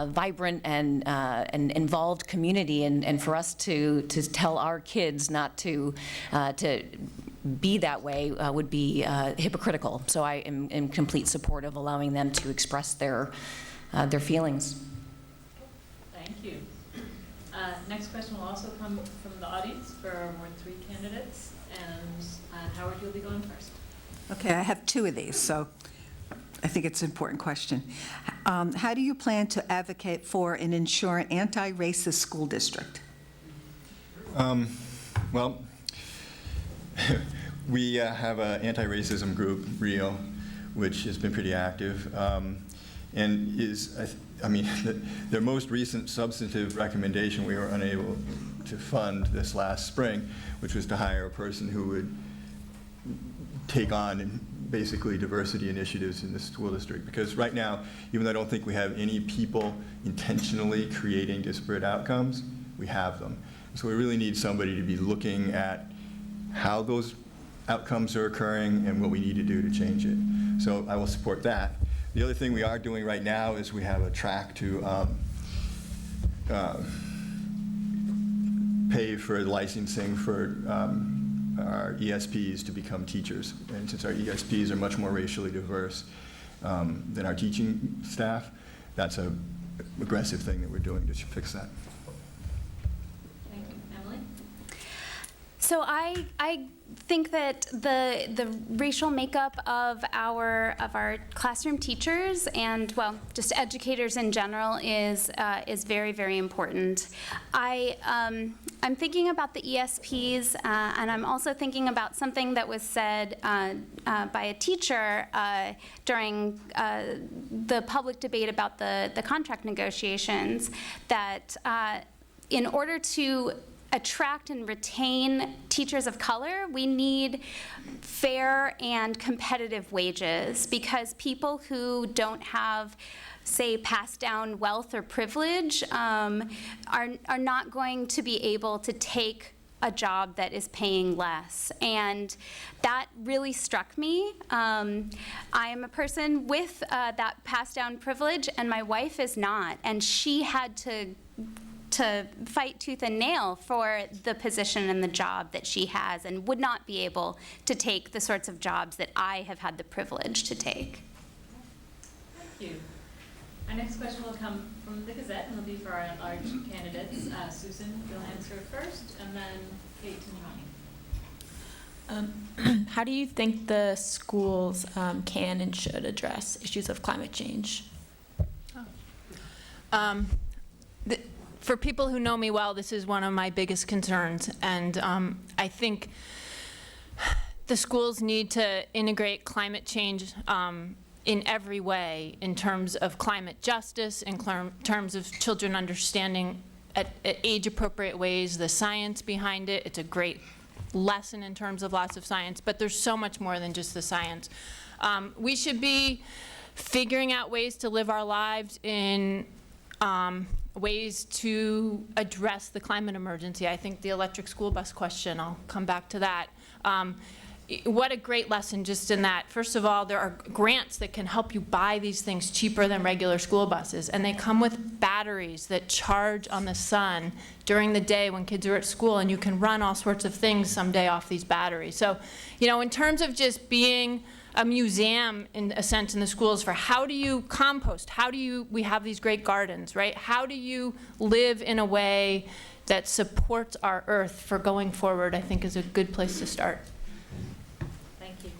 vibrant and involved community, and for us to tell our kids not to be that way would be hypocritical. So I am in complete support of allowing them to express their feelings. Thank you. Next question will also come from the audience for our Ward 3 candidates, and Howard, you'll be going first. Okay, I have 2 of these, so I think it's an important question. How do you plan to advocate for and ensure an anti-racist school district? Well, we have an anti-racism group, REAL, which has been pretty active, and is, I mean, their most recent substantive recommendation we were unable to fund this last spring, which was to hire a person who would take on basically diversity initiatives in the school district. Because right now, even though I don't think we have any people intentionally creating disparate outcomes, we have them. So we really need somebody to be looking at how those outcomes are occurring and what we need to do to change it. So I will support that. The other thing we are doing right now is we have a track to pay for licensing for our ESPs to become teachers. And since our ESPs are much more racially diverse than our teaching staff, that's an aggressive thing that we're doing to fix that. Thank you. Emily? So I think that the racial makeup of our classroom teachers and, well, just educators in general is very, very important. I'm thinking about the ESPs, and I'm also thinking about something that was said by a teacher during the public debate about the contract negotiations, that in order to attract and retain teachers of color, we need fair and competitive wages, because people who don't have, say, passed down wealth or privilege are not going to be able to take a job that is paying less. And that really struck me. I am a person with that passed down privilege, and my wife is not, and she had to fight tooth and nail for the position and the job that she has, and would not be able to take the sorts of jobs that I have had the privilege to take. Thank you. Our next question will come from the Gazette, and it'll be for our at-large candidates. Susan, you'll answer first, and then Kate and Ronnie. How do you think the schools can and should address issues of climate change? For people who know me well, this is one of my biggest concerns, and I think the schools need to integrate climate change in every way, in terms of climate justice, in terms of children understanding at age-appropriate ways the science behind it. It's a great lesson in terms of lots of science, but there's so much more than just the science. We should be figuring out ways to live our lives in ways to address the climate emergency. I think the electric school bus question, I'll come back to that. what a great lesson just in that. First of all, there are grants that can help you buy these things cheaper than regular school buses, and they come with batteries that charge on the sun during the day when kids are at school, and you can run all sorts of things someday off these batteries. So, you know, in terms of just being a museum, in a sense, in the schools for how do you compost, we have these great gardens, right? How do you live in a way that supports our earth for going forward, I think is a good place to start. Thank you.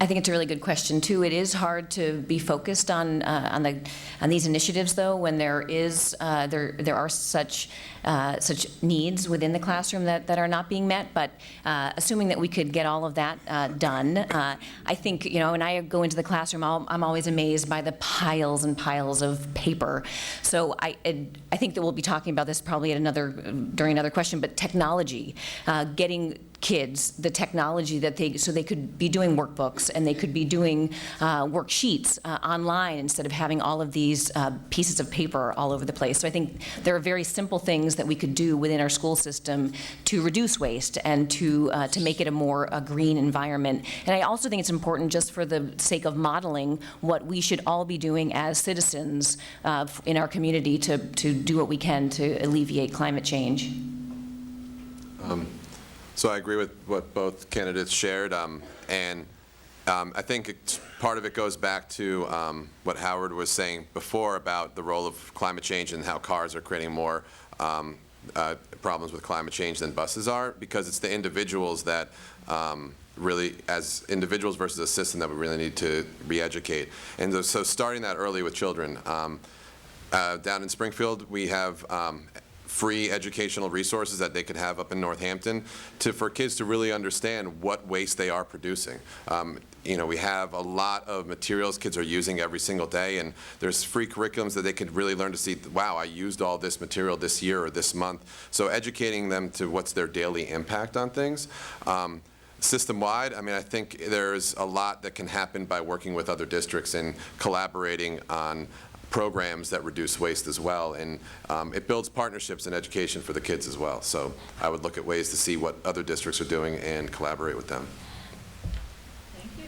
I think it's a really good question too. It is hard to be focused on these initiatives, though, when there are such needs within the classroom that are not being met. But assuming that we could get all of that done, I think, you know, when I go into the classroom, I'm always amazed by the piles and piles of paper. So I think that we'll be talking about this probably at during another question. But technology, getting kids the technology that they could be doing workbooks and they could be doing worksheets online instead of having all of these pieces of paper all over the place. So I think there are very simple things that we could do within our school system to reduce waste and to make it a more green environment. And I also think it's important, just for the sake of modeling, what we should all be doing as citizens in our community to do what we can to alleviate climate change. So I agree with what both candidates shared, and I think part of it goes back to what Howard was saying before about the role of climate change and how cars are creating more problems with climate change than buses are, because it's the individuals that really, as individuals versus a system, that we really need to re-educate. And so starting that early with children. Down in Springfield, we have free educational resources that they could have up in Northampton for kids to really understand what waste they are producing. You know, we have a lot of materials kids are using every single day, and there's free curriculums that they could really learn to see, wow, I used all this material this year or this month. So educating them to what's their daily impact on things. System-wide, I mean, I think there's a lot that can happen by working with other districts and collaborating on programs that reduce waste as well, and it builds partnerships in education for the kids as well. So I would look at ways to see what other districts are doing and collaborate with them. Thank you.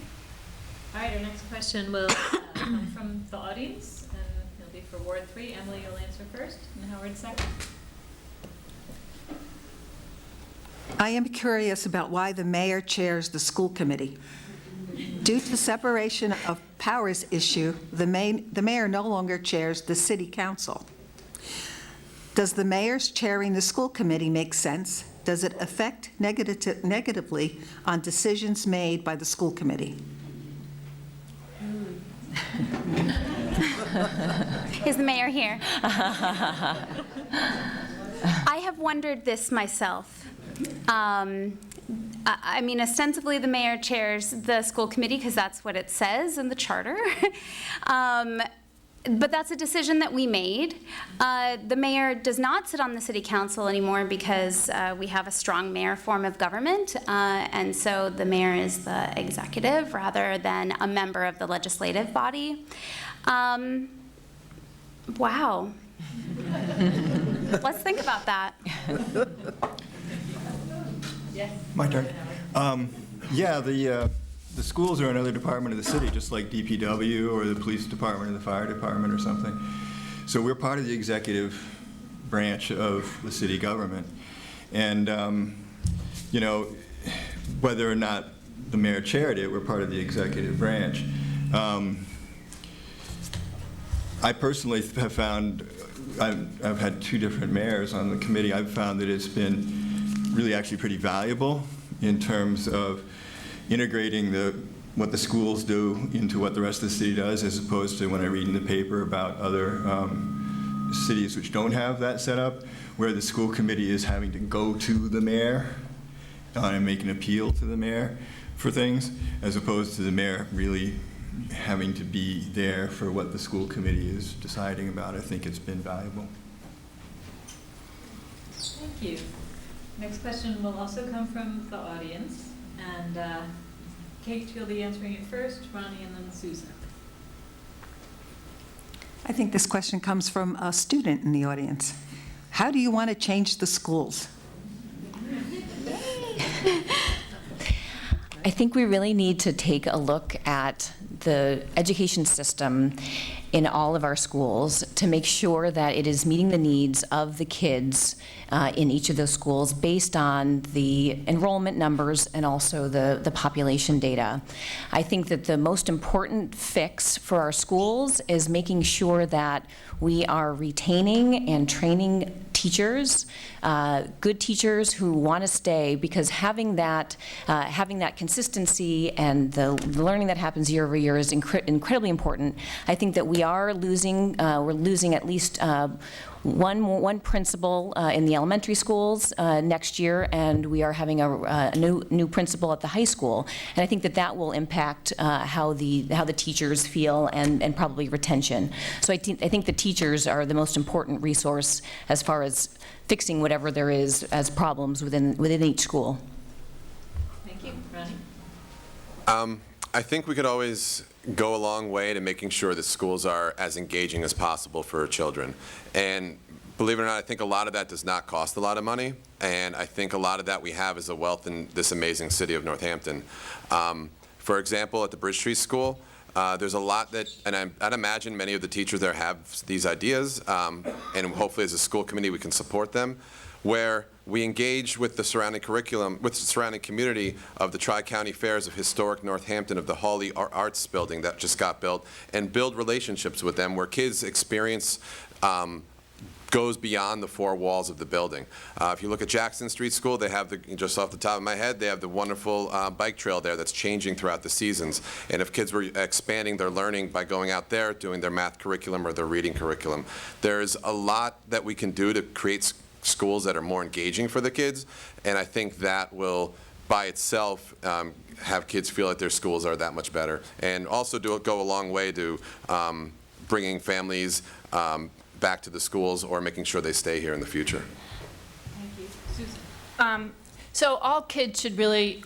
All right, our next question will come from the audience, and it'll be for Ward 3. Emily, you'll answer first, and Howard second. I am curious about why the mayor chairs the school committee. Due to the separation of powers issue, the mayor no longer chairs the city council. Does the mayor's chairing the school committee make sense? Does it affect negatively on decisions made by the school committee? Is the mayor here? I have wondered this myself. I mean, ostensibly the mayor chairs the school committee because that's what it says in the charter. But that's a decision that we made. The mayor does not sit on the city council anymore because we have a strong mayor form of government. And so the mayor is the executive rather than a member of the legislative body. Wow. Let's think about that. Yes. My turn. Yeah, the schools are another department of the city, just like DPW or the police department or the fire department or something. So we're part of the executive branch of the city government. And, you know, whether or not the mayor chaired it, we're part of the executive branch. I personally have found, I've had 2 different mayors on the committee. I've found that it's been really actually pretty valuable in terms of integrating what the schools do into what the rest of the city does, as opposed to when I read in the paper about other cities which don't have that set up, where the school committee is having to go to the mayor and make an appeal to the mayor for things, as opposed to the mayor really having to be there for what the school committee is deciding about. I think it's been valuable. Thank you. Next question will also come from the audience, and Kate, you'll be answering it first, Ronnie, and then Susan. I think this question comes from a student in the audience. How do you want to change the schools? think we really need to take a look at the education system in all of our schools to make sure that it is meeting the needs of the kids in each of those schools based on the enrollment numbers and also the population data. I think that the most important fix for our schools is making sure that we are retaining and training teachers, good teachers who want to stay, because having that consistency and the learning that happens year over year is incredibly important. I think that we're losing at least one principal in the elementary schools next year, and we are having a new principal at the high school. And I think that will impact how the teachers feel and probably retention. So I think the teachers are the most important resource as far as fixing whatever there is as problems within each school. Thank you. Ronnie? I think we could always go a long way to making sure that schools are as engaging as possible for children. And believe it or not, I think a lot of that does not cost a lot of money. And I think a lot of that we have is a wealth in this amazing city of Northampton. For example, at the Bridge Street School, there's a lot that, and I'd imagine many of the teachers there have these ideas, and hopefully as a school committee we can support them, where we engage with the surrounding curriculum, with the surrounding community of the Tri-County Fairs of historic Northampton, of the Hawley Arts building that just got built, and build relationships with them where kids experience goes beyond the four walls of the building. If you look at Jackson Street School, they have just off the top of my head, they have the wonderful bike trail there that's changing throughout the seasons. And if kids were expanding their learning by going out there, doing their math curriculum or their reading curriculum, there's a lot that we can do to create schools that are more engaging for the kids, and I think that will by itself have kids feel that their schools are that much better, and also go a long way to bringing families back to the schools or making sure they stay here in the future. Thank you. Susan? So all kids should really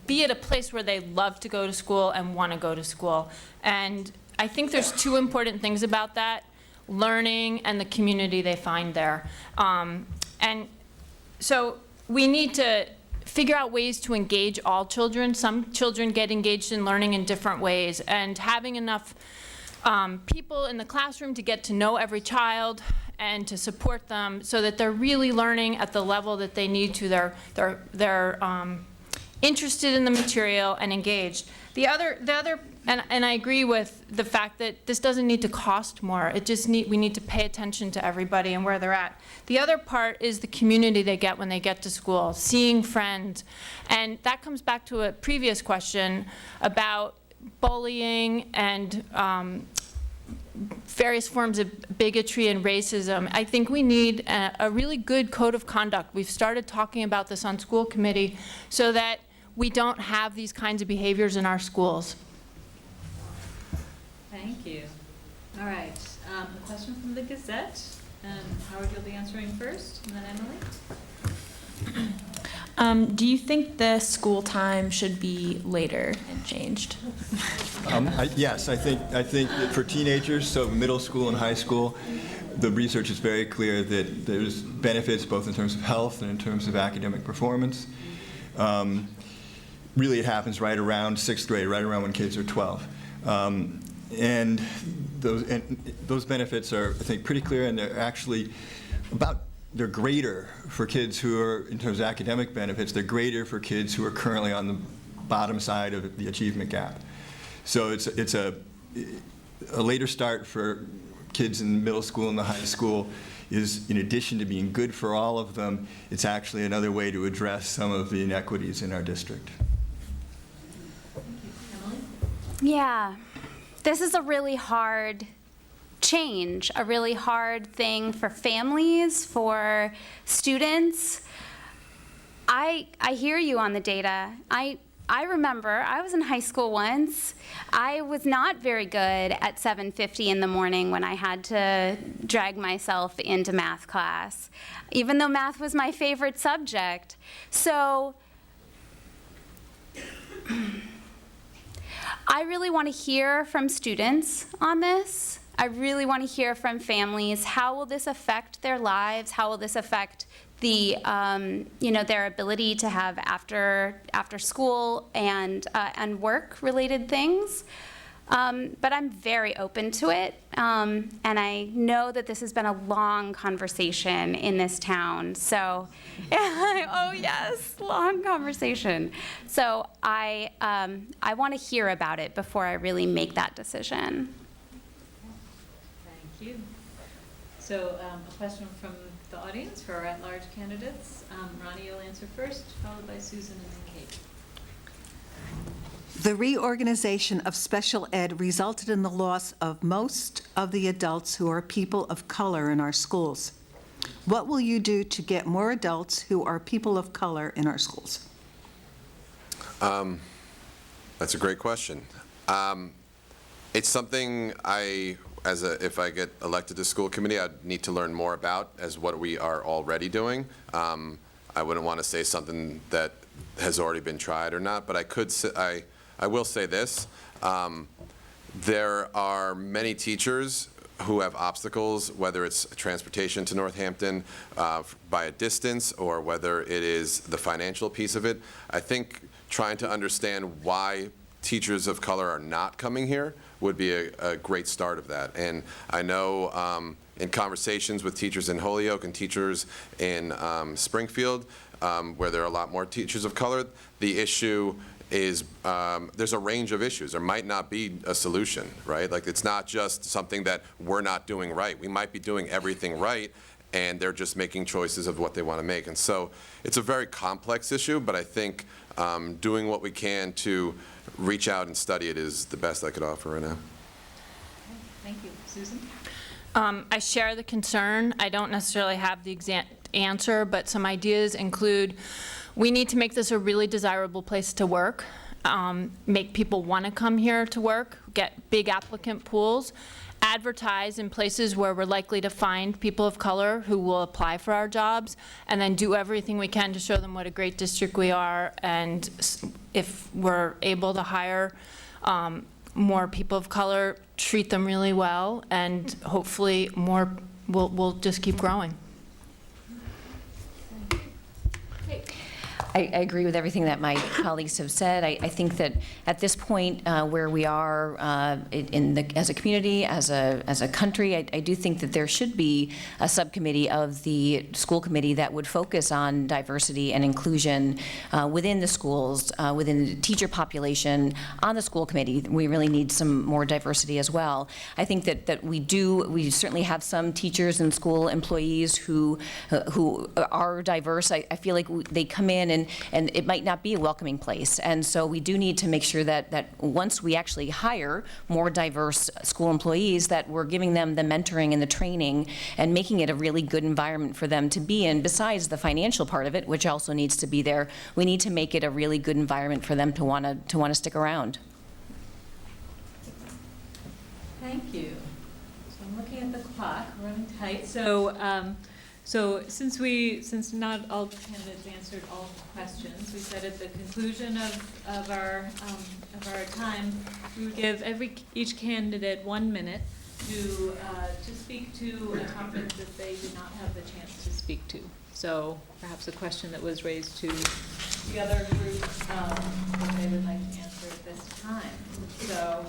be at a place where they love to go to school and want to go to school, and I think there's two important things about that: learning and the community they find there. And so we need to figure out ways to engage all children. Some children get engaged in learning in different ways, and having enough people in the classroom to get to know every child and to support them so that they're really learning at the level that they need to. They're interested in the material and engaged. The other, and I agree with the fact that this doesn't need to cost more. We need to pay attention to everybody and where they're at. The other part is the community they get when they get to school, seeing friends. And that comes back to a previous question about bullying and various forms of bigotry and racism. I think we need a really good code of conduct. We've started talking about this on school committee so that we don't have these kinds of behaviors in our schools. Thank you. All right. A question from the Gazette. Howard, you'll be answering first, and then Emily. Do you think the school time should be later and changed? Yes, I think that for teenagers, so middle school and high school, the research is very clear that there's benefits both in terms of health and in terms of academic performance. Really, it happens right around 6th grade, right around when kids are 12. And those benefits are, I think, pretty clear, and they're greater for kids who are, in terms of academic benefits, they're greater for kids who are currently on the bottom side of the achievement gap. So it's a later start for kids in middle school and the high school is, in addition to being good for all of them, it's actually another way to address some of the inequities in our district. Yeah, this is a really hard change, a really hard thing for families, for students. I hear you on the data. I remember I was in high school once. I was not very good at 7:50 in the morning when I had to drag myself into math class, even though math was my favorite subject. So I really want to hear from students on this. I really want to hear from families. How will this affect their lives? How will this affect the their ability to have after school and work related things. But I'm very open to it, and I know that this has been a long conversation in this town. So, oh yes, long conversation. So I want to hear about it before I really make that decision. Thank you. So a question from the audience for our at-large candidates. Ronnie, you'll answer first, followed by Susan and then Kate. The reorganization of special ed resulted in the loss of most of the adults who are people of color in our schools. What will you do to get more adults who are people of color in our schools? That's a great question. It's something if I get elected to school committee, I'd need to learn more about as what we are already doing. I wouldn't want to say something that has already been tried or not, but I will say this. There are many teachers who have obstacles, whether it's transportation to Northampton by a distance or whether it is the financial piece of it. I think trying to understand why teachers of color are not coming here would be a great start of that. And I know in conversations with teachers in Holyoke and teachers in Springfield, where there are a lot more teachers of color, the issue is there's a range of issues. There might not be a solution, right? Like, it's not just something that we're not doing right. We might be doing everything right, and they're just making choices of what they want to make. And so it's a very complex issue, but I think doing what we can to reach out and study it is the best I could offer right now. Okay, thank you. Susan? I share the concern. I don't necessarily have the exact answer, but some ideas include we need to make this a really desirable place to work, make people want to come here to work, get big applicant pools, advertise in places where we're likely to find people of color who will apply for our jobs, and then do everything we can to show them what a great district we are, and if we're able to hire more people of color, treat them really well, and hopefully more will just keep growing. I agree with everything that my colleagues have said. I think that at this point where we are as a community, as a country, I do think that there should be a subcommittee of the school committee that would focus on diversity and inclusion within the schools, within the teacher population, on the school committee. We really need some more diversity as well. I think that we certainly have some teachers and school employees who are diverse. I feel like they come in and it might not be a welcoming place. And so we do need to make sure that once we actually hire more diverse school employees, that we're giving them the mentoring and the training and making it a really good environment for them to be in. Besides the financial part of it, which also needs to be there, we need to make it a really good environment for them to want to stick around. Thank you. So I'm looking at the clock, we're running tight. So since not all candidates answered all questions, we said at the conclusion of our time, we would give each candidate 1 minute to speak to a topic that they did not have the chance to speak to. So perhaps a question that was raised to the other group that they would like to answer at this time. So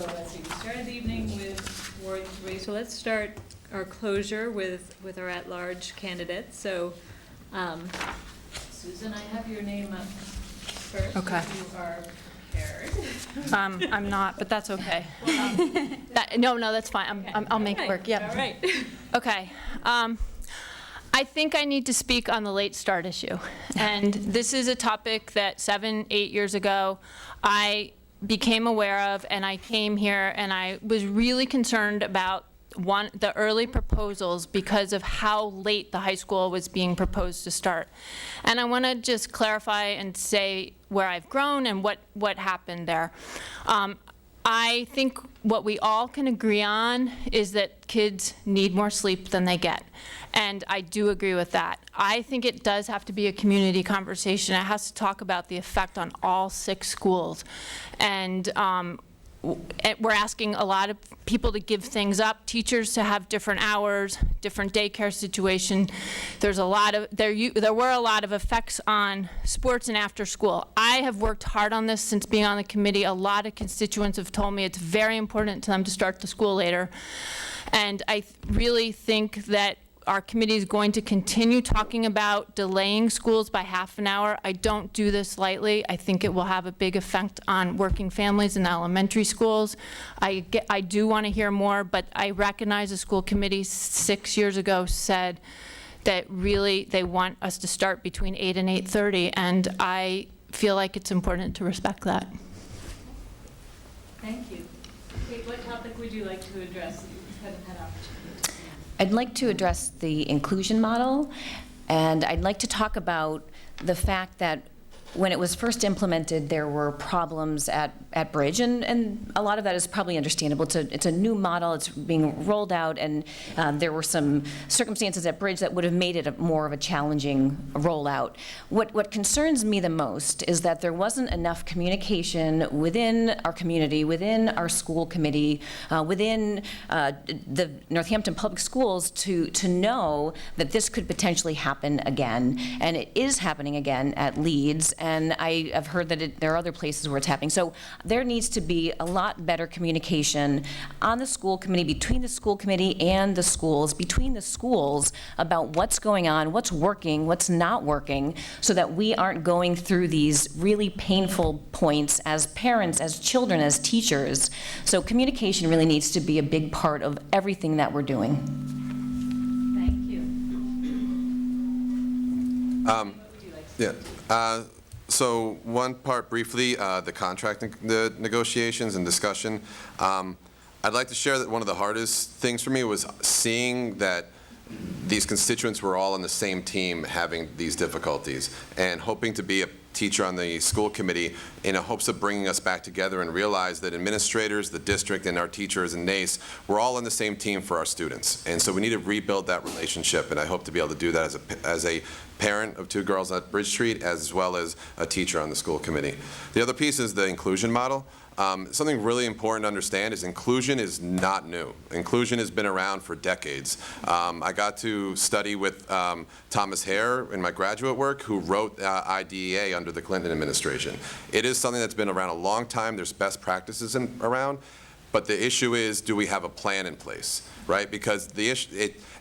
let's see, we started the evening with Ward 3. So let's start our closure with our at-large candidates. So, Susan, I have your name up first. Okay. If you are prepared. I'm not, but that's okay. No, that's fine. I'll make it work. Yep. All right. Okay. I think I need to speak on the late start issue. And this is a topic that 7-8 years ago I became aware of, and I came here and I was really concerned about the early proposals because of how late the high school was being proposed to start. And I want to just clarify and say where I've grown and what happened there. I think what we all can agree on is that kids need more sleep than they get. And I do agree with that. I think it does have to be a community conversation. It has to talk about the effect on all 6 schools. And we're asking a lot of people to give things up, teachers to have different hours, different daycare situation. There were a lot of effects on sports and after school. I have worked hard on this since being on the committee. A lot of constituents have told me it's very important to them to start the school later. And I really think that our committee is going to continue talking about delaying schools by half an hour. I don't do this lightly. I think it will have a big effect on working families in elementary schools. I do want to hear more, but I recognize the school committee 6 years ago said that really they want us to start between 8 and 8:30, and I feel like it's important to respect that. Thank you. Kate, what topic would you like to address that you haven't had opportunity? I'd like to address the inclusion model, and I'd like to talk about the fact that when it was first implemented, there were problems at Bridge, and a lot of that is probably understandable. It's a new model, it's being rolled out, and there were some circumstances at Bridge that would have made it more of a challenging rollout. What concerns me the most is that there wasn't enough communication within our community, within our school committee, within the Northampton Public Schools to know that this could potentially happen again, and it is happening again at Leeds. And I have heard that there are other places where it's happening. So there needs to be a lot better communication on the school committee, between the school committee and the schools, between the schools about what's going on, what's working, what's not working, so that we aren't going through these really painful points as parents, as children, as teachers. So communication really needs to be a big part of everything that we're doing. Thank you. What would you like to say? Yeah. So one part briefly, the contract the negotiations and discussion. I'd like to share that one of the hardest things for me was seeing that these constituents were all on the same team having these difficulties, and hoping to be a teacher on the school committee in hopes of bringing us back together and realize that administrators, the district, and our teachers and NACE, we're all on the same team for our students. And so we need to rebuild that relationship, and I hope to be able to do that as a parent of 2 girls at Bridge Street, as well as a teacher on the school committee. The other piece is the inclusion model. Something really important to understand is inclusion is not new. Inclusion has been around for decades. I got to study with Thomas Hare in my graduate work, who wrote IDEA under the Clinton administration. It is something that's been around a long time. There's best practices around. But the issue is, do we have a plan in place, right? Because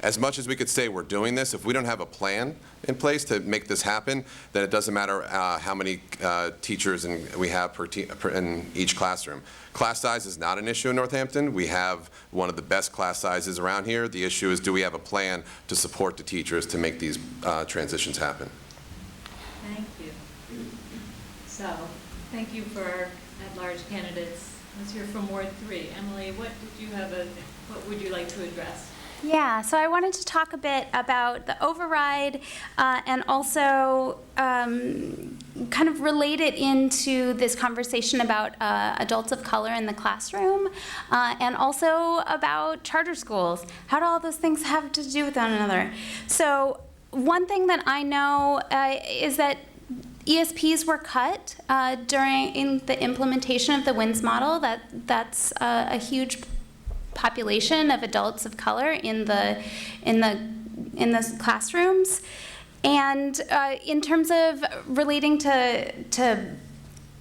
as much as we could say we're doing this, if we don't have a plan in place to make this happen, then it doesn't matter how many teachers we have in each classroom. Class size is not an issue in Northampton. We have one of the best class sizes around here. The issue is, do we have a plan to support the teachers to make these transitions happen? Thank you. So, thank you for our at-large candidates. Let's hear from Ward 3. Emily, what would you like to address? Yeah, so I wanted to talk a bit about the override and also kind of relate it into this conversation about adults of color in the classroom and also about charter schools. How do all those things have to do with one another? So one thing that I know is that ESPs were cut during the implementation of the WINS model. That's a huge population of adults of color in the classrooms. And in terms of relating to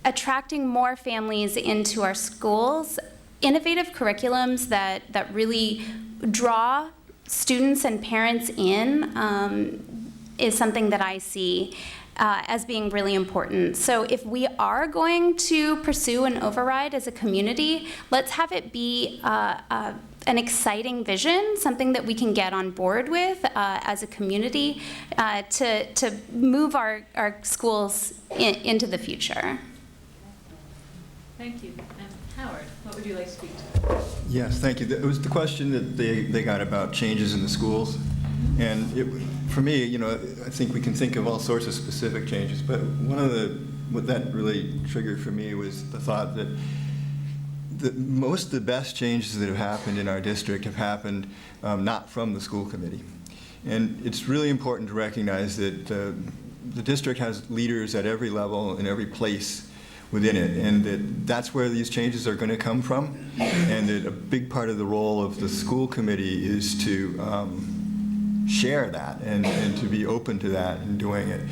attracting more families into our schools, innovative curriculums that really draw students and parents in is something that I see as being really important. So if we are going to pursue an override as a community, let's have it be an exciting vision, something that we can get on board with as a community to move our schools into the future. Thank you. And Howard, what would you like to speak to? Yes, thank you. It was the question that they got about changes in the schools. And for me, I think we can think of all sorts of specific changes, but what that really triggered for me was the thought that most of the best changes that have happened in our district have happened not from the school committee. And it's really important to recognize that the district has leaders at every level in every place within it, and that's where these changes are going to come from, and that a big part of the role of the school committee is to share that and to be open to that and doing it.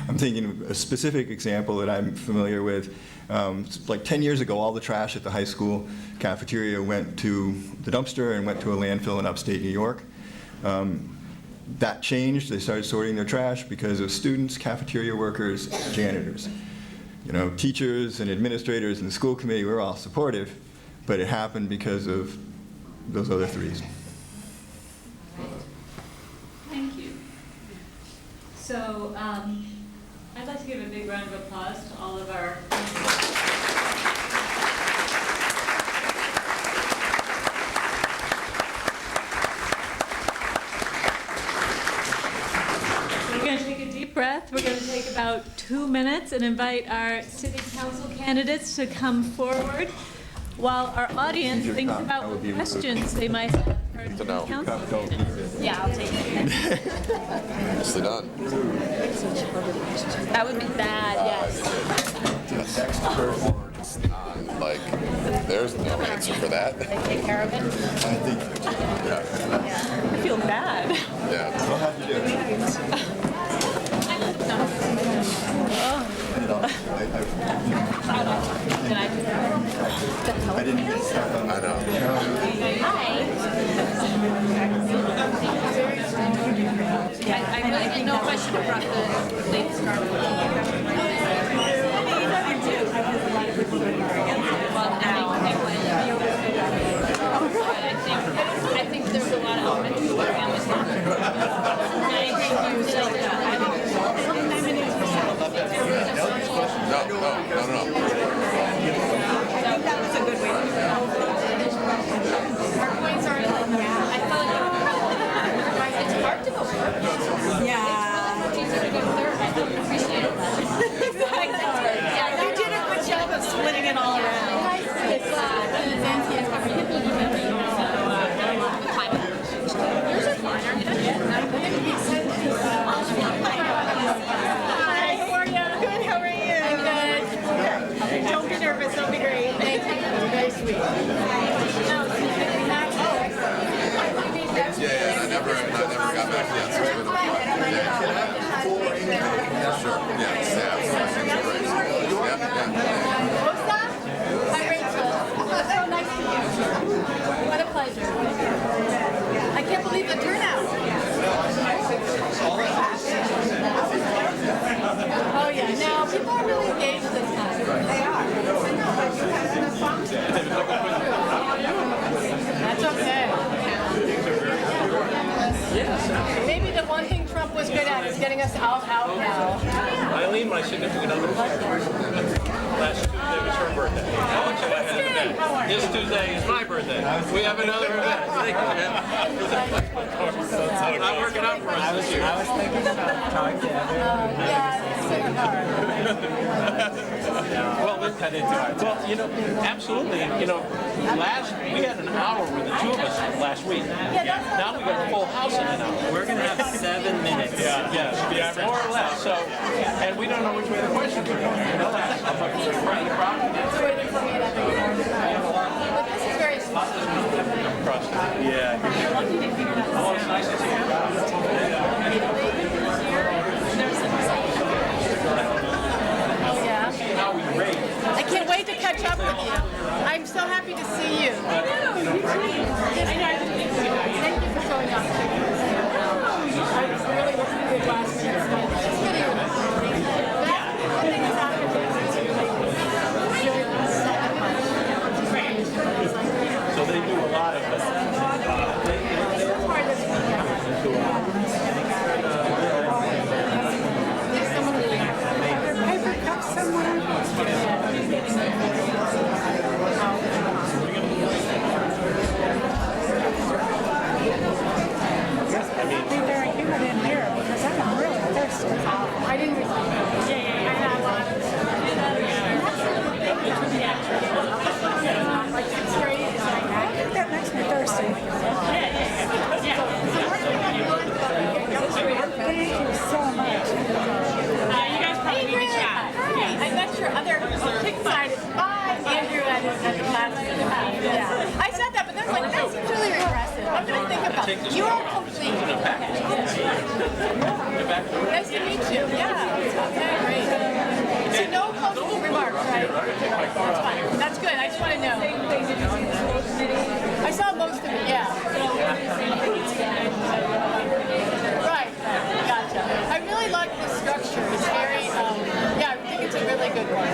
I'm thinking of a specific example that I'm familiar with. Like 10 years ago, all the trash at the high school cafeteria went to the dumpster and went to a landfill in upstate New York. That changed. They started sorting their trash because of students, cafeteria workers, janitors. You know, teachers and administrators and the school committee were all supportive, but it happened because of those other threes. Thank you. So I'd like to give a big round of applause to all of our We're going to take a deep breath. We're going to take about 2 minutes and invite our city council candidates to come forward while our audience thinks about what questions they might have for the council candidates. Yeah, I'll take it. Nicely done. That would be bad, yes. Like, there's no answer for that. They take care of it? I think, I feel bad. Yeah. we'll have to do it. I didn't get stuck on I know. I really think no question about the late start. I think there's a lot of elementary school families not. And I think you said that. No. That was a good way to go. Our points are, I felt like it's hard to go first. Yeah. It's really easy to go third. I don't appreciate that. Yeah, you did a good job of splitting it all around. It's fancy and covered. Yours are fine, aren't they? Hi, how are you? Good, how are you? I'm good. Don't be nervous, don't be great. Thank you. Very sweet. Yeah, I never got back to that. Sure. What's that? Hi, Rachel. So nice to meet you. What a pleasure. I can't believe the turnout. Oh, yeah. No, people are really engaged this time. They are. That's okay. Maybe the one thing Trump was good at is getting us out now. Eileen, my significant other, last Tuesday was her birthday. Actually, I had an event. This Tuesday is my birthday. We have another event. Thank you, man. Not working out for us this year. I was thinking about talking to Well, we're cut into it. Well, you know, absolutely. You know, we had an hour with the two of us last week. Now we got a full house in an hour. We're going to have 7 minutes. Yeah, more or less. So, and we don't know which way the questions are going. You know, that's the problem. But this is very smart. Yeah. Oh, it's nice to see you. I can't wait to catch up with you. I'm so happy to see you. I know, you too. Thank you for showing up. I was really looking good last year. One thing is after this is really So they do a lot of this. Be very humid in here because I'm really thirsty. I didn't receive it. I had a lot. Like 6th grade. I think that makes me thirsty. Thank you so much. You guys probably need to chat. I met your other kick It's really regressive. I'm going to think about it. You are complete. Nice to meet you. Yeah. Okay, great. So no closing remarks, right? That's fine. That's good. I just want to know. I saw most of it, yeah. Right. Gotcha. I really like the structure. It's very, yeah, I think it's a really good one.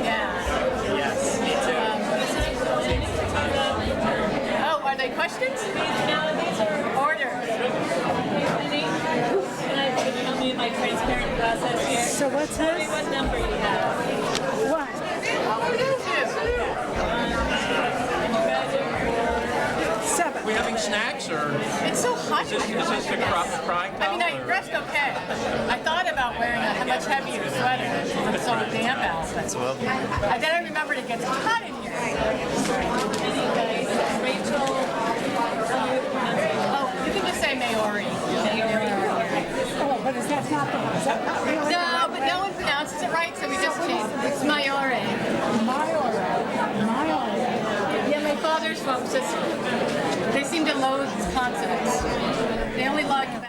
Yeah. Yes, me too. Oh, are they questions? Order. Can I tell me my transparent process here? So what's Tell me this? what number you have. What? Seven. Are we having snacks or? It's so hot. Is this the crying I mean, I dressed okay. I thought about wearing a much heavier sweater because it's so damp out. But then I remembered it gets hot in here. Rachel. Oh, you can just say Maori. Oh, but that's not really No, but no one pronounces it right, so we just changed it. It's Maori. Yeah, my father's folks, they seem to loathe consonants. They only like about.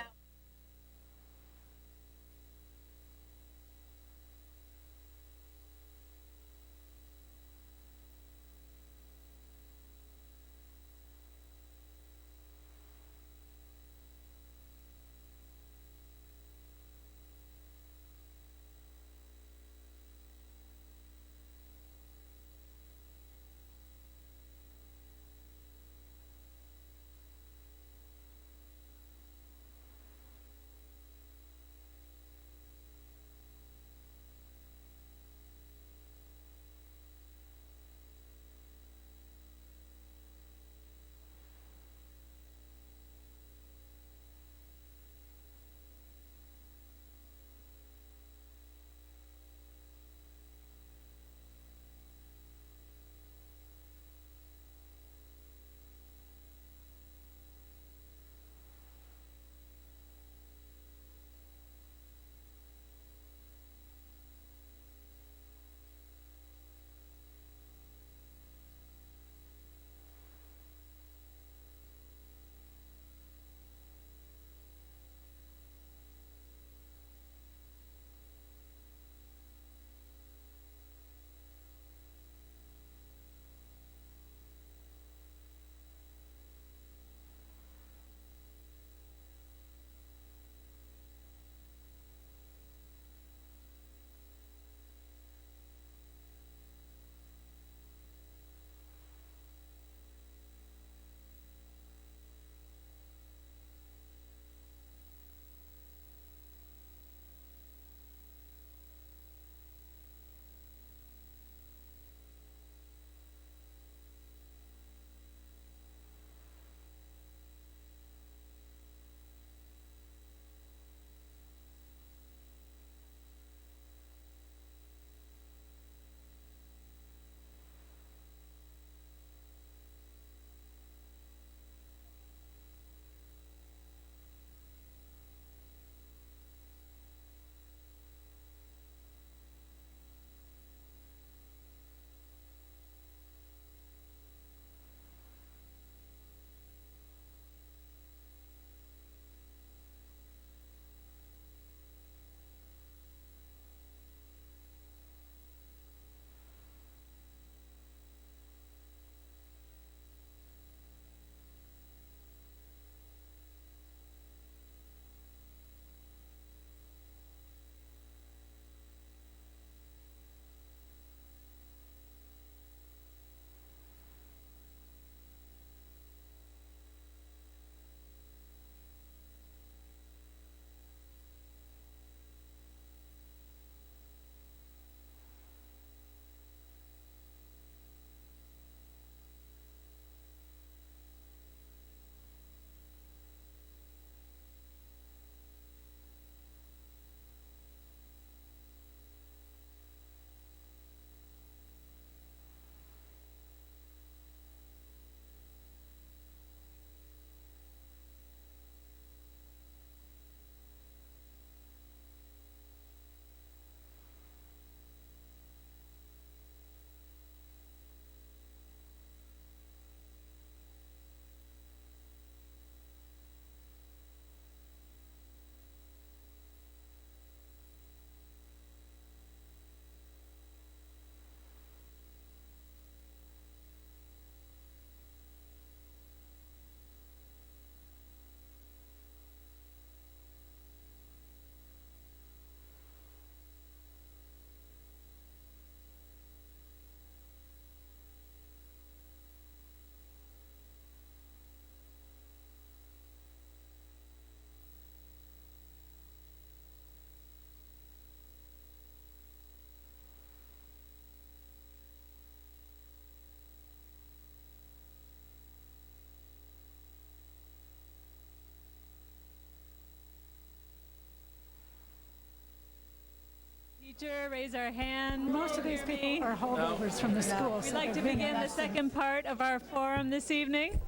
teacher, raise our hand. Most of these people are holdovers from the school. We'd like to begin the second part of our forum this evening.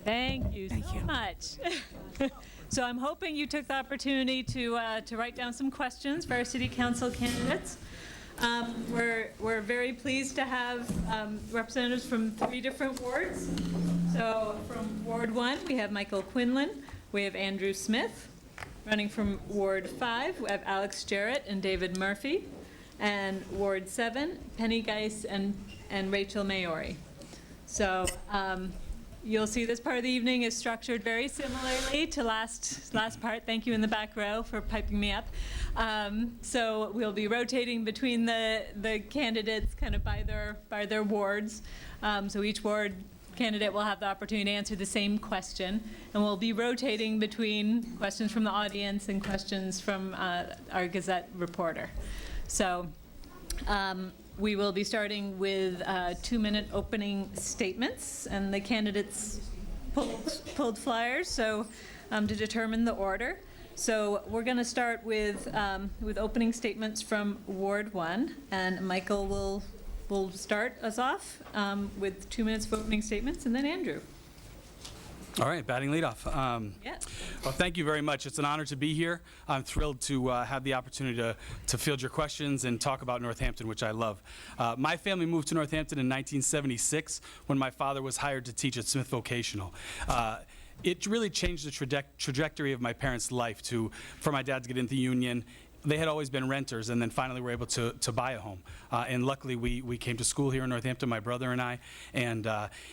Thank you so much. So I'm hoping you took the opportunity to write down some questions for our city council candidates. We're very pleased to have representatives from 3 different wards. So from Ward 1, we have Michael Quinlan, we have Andrew Smith. Running from Ward 5, we have Alex Jarrett and David Murphy. And Ward 7, Penny Geis and Rachel Maori. So you'll see this part of the evening is structured very similarly to last part. Thank you in the back row for piping me up. So we'll be rotating between the candidates kind of by their wards. So each ward candidate will have the opportunity to answer the same question, and we'll be rotating between questions from the audience and questions from our Gazette reporter. So we will be starting with 2-minute opening statements, and the candidates pulled flyers so to determine the order. So we're going to start with opening statements from Ward 1, and Michael will start us off with 2 minutes of opening statements, and then Andrew. All right, batting leadoff. Yeah. Well, thank you very much. It's an honor to be here. I'm thrilled to have the opportunity to field your questions and talk about Northampton, which I love. My family moved to Northampton in 1976 when my father was hired to teach at Smith Vocational. It really changed the trajectory of my parents' life for my dad to get into the union. They had always been renters, and then finally were able to buy a home. And luckily, we came to school here in Northampton, my brother and I, and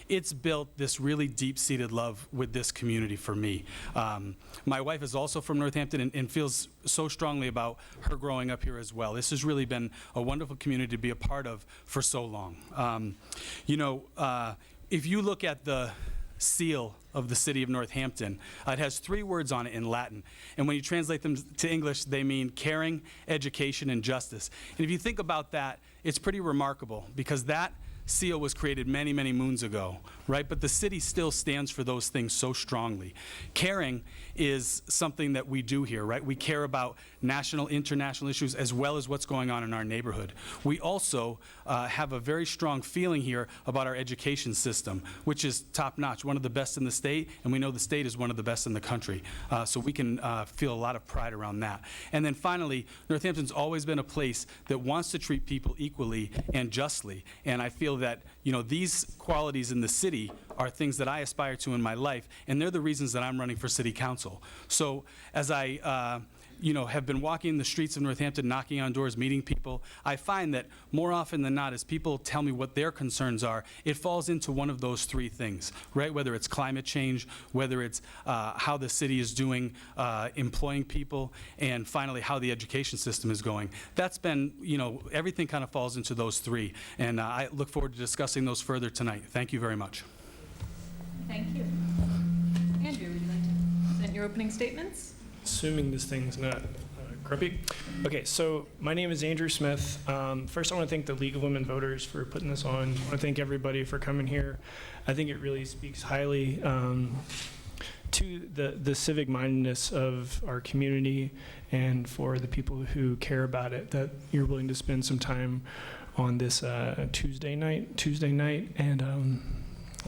it's built this really deep-seated love with this community for me. My wife is also from Northampton and feels so strongly about her growing up here as well. This has really been a wonderful community to be a part of for so long. If you look at the seal of the city of Northampton. It has 3 words on it in Latin, and when you translate them to English, they mean caring, education, and justice. And if you think about that, it's pretty remarkable, because that seal was created many, many moons ago, right? But the city still stands for those things so strongly. Caring is something that we do here, right? We care about national, international issues as well as what's going on in our neighborhood. We also have a very strong feeling here about our education system, which is top-notch, one of the best in the state, and we know the state is one of the best in the country. So we can feel a lot of pride around that. And then finally, Northampton's always been a place that wants to treat people equally and justly, and I feel that these qualities in the city are things that I aspire to in my life, and they're the reasons that I'm running for city council. So as I have been walking the streets of Northampton, knocking on doors, meeting people, I find that more often than not, as people tell me what their concerns are, it falls into one of those 3 things, right? Whether it's climate change, whether it's how the city is doing employing people, and finally how the education system is going. That's been, everything kind of falls into those 3, and I look forward to discussing those further tonight. Thank you very much. Thank you. Andrew, would you like to present your opening statements? Assuming this thing's not grumpy. Okay, so my name is Andrew Smith. First, I want to thank the League of Women Voters for putting this on. I want to thank everybody for coming here. I think it really speaks highly to the civic mindedness of our community and for the people who care about it, that you're willing to spend some time on this Tuesday night and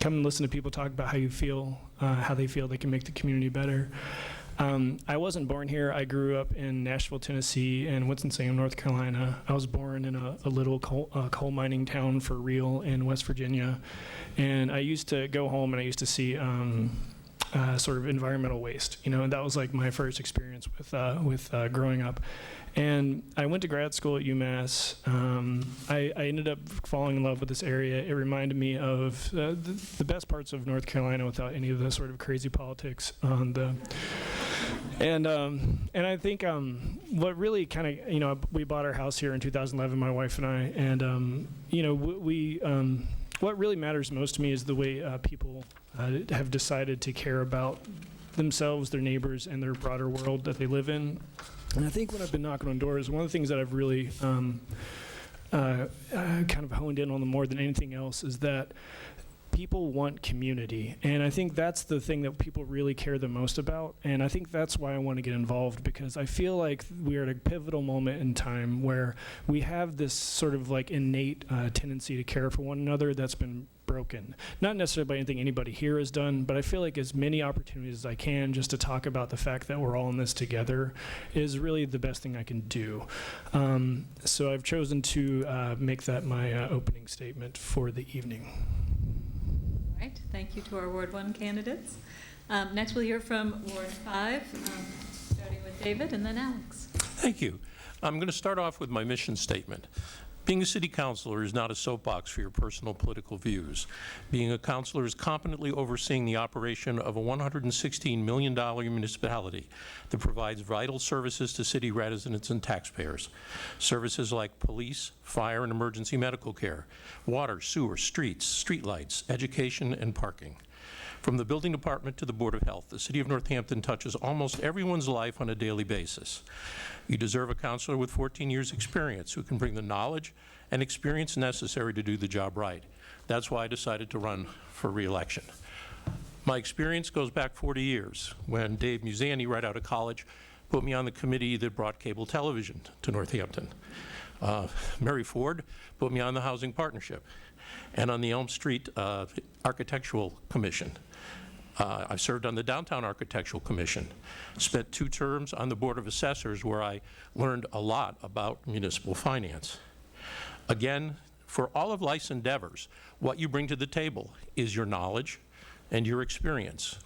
come and listen to people talk about how you feel, how they feel they can make the community better. I wasn't born here. I grew up in Nashville, Tennessee, and Winston-Salem, North Carolina. I was born in a little coal mining town for real in West Virginia. And I used to go home and I used to see sort of environmental waste, and that was like my first experience with growing up. And I went to grad school at UMass. I ended up falling in love with this area. It reminded me of the best parts of North Carolina without any of the sort of crazy politics on the. And I think what really kind of, we bought our house here in 2011, my wife and I, and what really matters most to me is the way people have decided to care about themselves, their neighbors, and their broader world that they live in. And I think when I've been knocking on doors, one of the things that I've really kind of honed in on more than anything else is that people want community. And I think that's the thing that people really care the most about. And I think that's why I want to get involved, because I feel like we're at a pivotal moment in time where we have this sort of like innate tendency to care for one another that's been broken. Not necessarily by anything anybody here has done, but I feel like as many opportunities as I can just to talk about the fact that we're all in this together is really the best thing I can do. So I've chosen to make that my opening statement for the evening. All right, thank you to our Ward 1 candidates. Next we'll hear from Ward 5, starting with David and then Alex. Thank you. I'm going to start off with my mission statement. Being a city councilor is not a soapbox for your personal political views. Being a councilor is competently overseeing the operation of a $116 million municipality that provides vital services to city residents and taxpayers. Services like police, fire, and emergency medical care, water, sewer, streets, streetlights, education, and parking. From the building department to the Board of Health, the City of Northampton touches almost everyone's life on a daily basis. You deserve a counselor with 14 years' experience who can bring the knowledge and experience necessary to do the job right. That's why I decided to run for re-election. My experience goes back 40 years when Dave Musani, right out of college, put me on the committee that brought cable television to Northampton. Mary Ford put me on the Housing Partnership and on the Elm Street Architectural Commission. I served on the Downtown Architectural Commission, spent 2 terms on the Board of Assessors where I learned a lot about municipal finance. Again, for all of life's endeavors, what you bring to the table is your knowledge and your experience.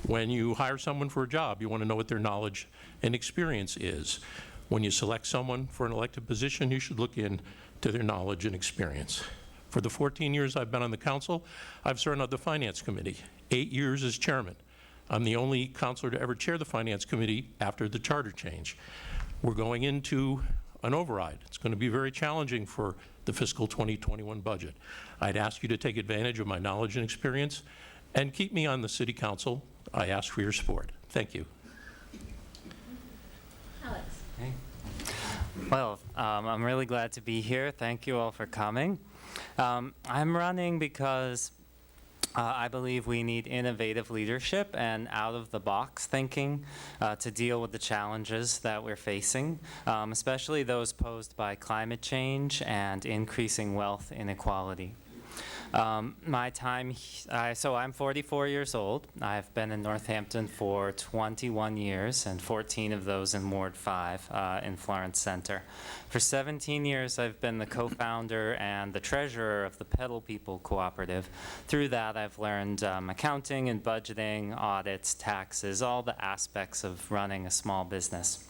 When you hire someone for a job, you want to know what their knowledge and experience is. When you select someone for an elected position, you should look into their knowledge and experience. For the 14 years I've been on the council, I've served on the Finance Committee, 8 years as chairman. I'm the only councilor to ever chair the Finance Committee after the charter change. We're going into an override. It's going to be very challenging for the fiscal 2021 budget. I'd ask you to take advantage of my knowledge and experience and keep me on the City Council. I ask for your support. Thank you. Alex. Okay. Well, I'm really glad to be here. Thank you all for coming. I'm running because I believe we need innovative leadership and out-of-the-box thinking to deal with the challenges that we're facing, especially those posed by climate change and increasing wealth inequality. My time, so I'm 44 years old. I've been in Northampton for 21 years, and 14 of those in Ward 5 in Florence Center. For 17 years, I've been the co-founder and the treasurer of the Pedal People Cooperative. Through that, I've learned accounting and budgeting, audits, taxes, all the aspects of running a small business.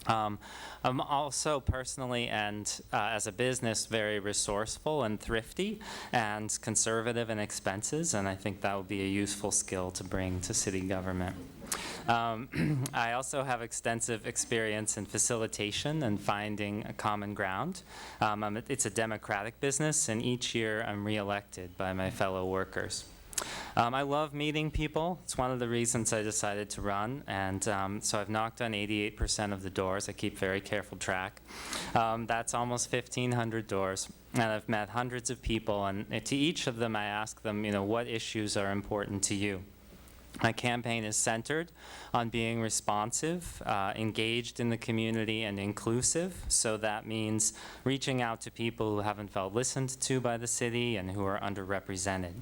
I'm also personally and as a business very resourceful and thrifty and conservative in expenses, and I think that would be a useful skill to bring to city government. I also have extensive experience in facilitation and finding a common ground. It's a democratic business, and each year I'm re-elected by my fellow workers. I love meeting people. It's one of the reasons I decided to run, and so I've knocked on 88% of the doors. I keep very careful track. That's almost 1,500 doors, and I've met hundreds of people, and to each of them I ask them, what issues are important to you? My campaign is centered on being responsive, engaged in the community, and inclusive. So that means reaching out to people who haven't felt listened to by the city and who are underrepresented.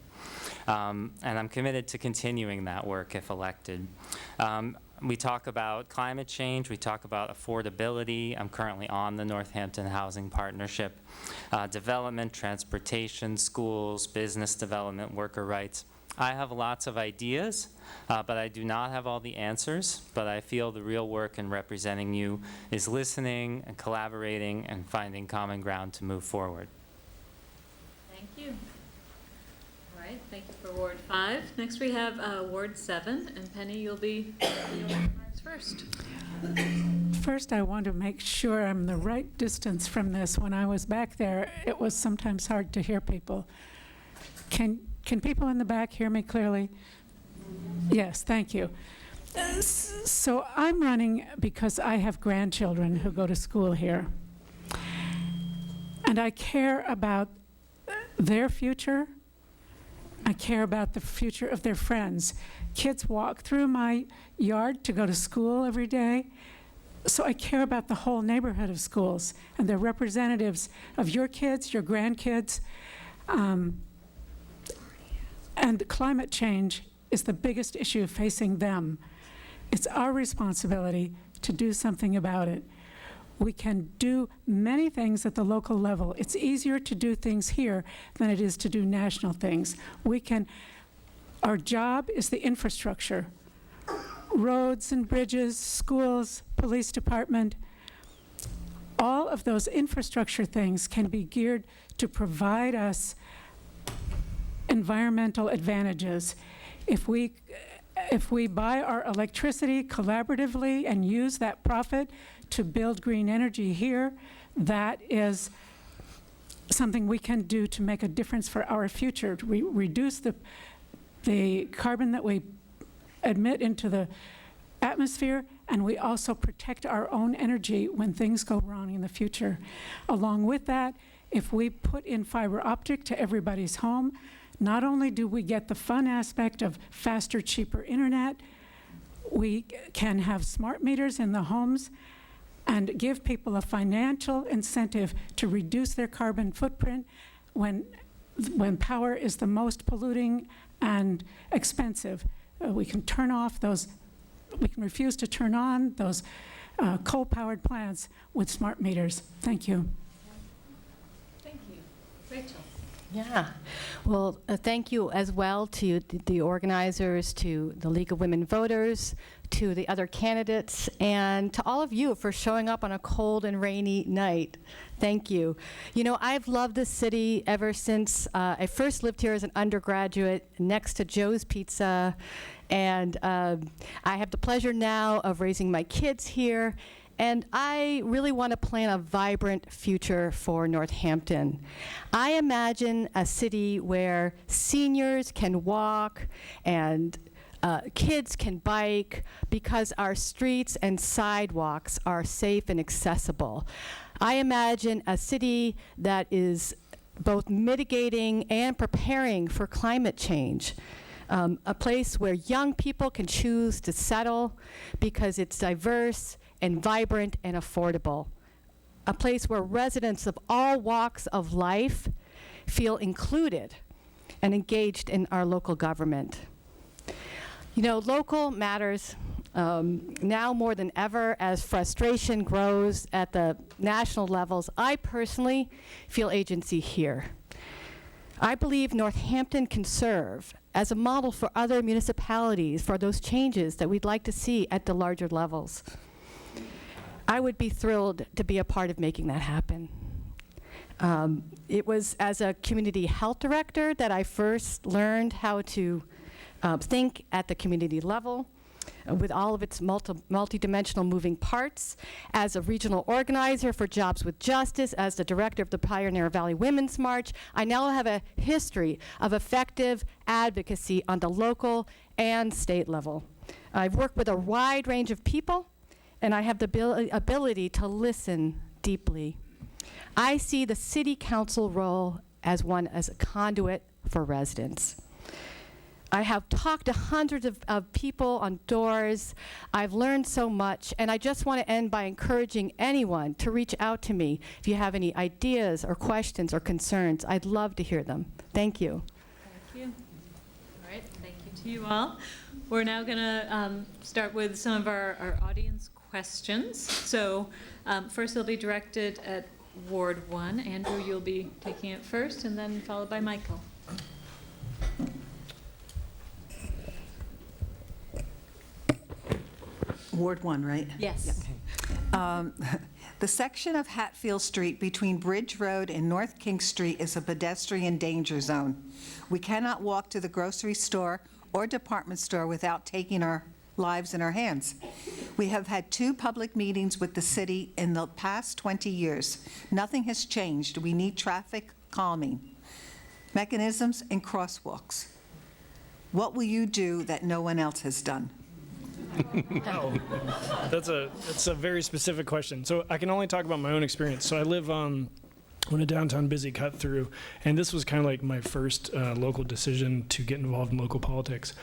And I'm committed to continuing that work if elected. We talk about climate change, we talk about affordability. I'm currently on the Northampton Housing Partnership. Development, transportation, schools, business development, worker rights. I have lots of ideas, but I do not have all the answers. But I feel the real work in representing you is listening and collaborating and finding common ground to move forward. Thank you. All right, thank you for Ward 5. Next we have Ward 7, and Penny, you'll be remarks first. First, I want to make sure I'm the right distance from this. When I was back there, it was sometimes hard to hear people. Can people in the back hear me clearly? Yes, thank you. So I'm running because I have grandchildren who go to school here. And I care about their future I care about the future of their friends. Kids walk through my yard to go to school every day, so I care about the whole neighborhood of schools, and they're representatives of your kids, your grandkids. And climate change is the biggest issue facing them. It's our responsibility to do something about it. We can do many things at the local level. It's easier to do things here than it is to do national things. Our job is the infrastructure. Roads and bridges, schools, police department, all of those infrastructure things can be geared to provide us environmental advantages. If we buy our electricity collaboratively and use that profit to build green energy here, that is something we can do to make a difference for our future. We reduce the carbon that we emit into the atmosphere, and we also protect our own energy when things go wrong in the future. Along with that, if we put in fiber optic to everybody's home, not only do we get the fun aspect of faster, cheaper internet, we can have smart meters in the homes and give people a financial incentive to reduce their carbon footprint when power is the most polluting and expensive. We can refuse to turn on those coal-powered plants with smart meters. Thank you. Thank you. Rachel. Yeah, well, thank you as well to the organizers, to the League of Women Voters, to the other candidates, and to all of you for showing up on a cold and rainy night. Thank you. You know, I've loved this city ever since I first lived here as an undergraduate next to Joe's Pizza, and I have the pleasure now of raising my kids here. And I really want to plan a vibrant future for Northampton. I imagine a city where seniors can walk and kids can bike because our streets and sidewalks are safe and accessible. I imagine a city that is both mitigating and preparing for climate change. A place where young people can choose to settle because it's diverse and vibrant and affordable. A place where residents of all walks of life feel included and engaged in our local government. You know, local matters now more than ever as frustration grows at the national levels. I personally feel agency here. I believe Northampton can serve as a model for other municipalities for those changes that we'd like to see at the larger levels. I would be thrilled to be a part of making that happen. It was as a community health director that I first learned how to think at the community level with all of its multidimensional moving parts. As a regional organizer for Jobs with Justice, as the director of the Pioneer Valley Women's March, I now have a history of effective advocacy on the local and state level. I've worked with a wide range of people, and I have the ability to listen deeply. I see the city council role as a conduit for residents. I have talked to hundreds of people on doors. I've learned so much, and I just want to end by encouraging anyone to reach out to me if you have any ideas or questions or concerns. I'd love to hear them. Thank you. Thank you. All right, thank you to you all. We're now going to start with some of our audience questions. So first they'll be directed at Ward 1. Andrew, you'll be taking it first, and then followed by Michael. Ward 1, right? Yes. The section of Hatfield Street between Bridge Road and North King Street is a pedestrian danger zone. We cannot walk to the grocery store or department store without taking our lives in our hands. We have had 2 public meetings with the city in the past 20 years. Nothing has changed. We need traffic calming mechanisms and crosswalks. What will you do that no one else has done? Wow, that's a very specific question. So I can only talk about my own experience. So I live on a downtown busy cut through, and this was kind of like my first local decision to get involved in local politics.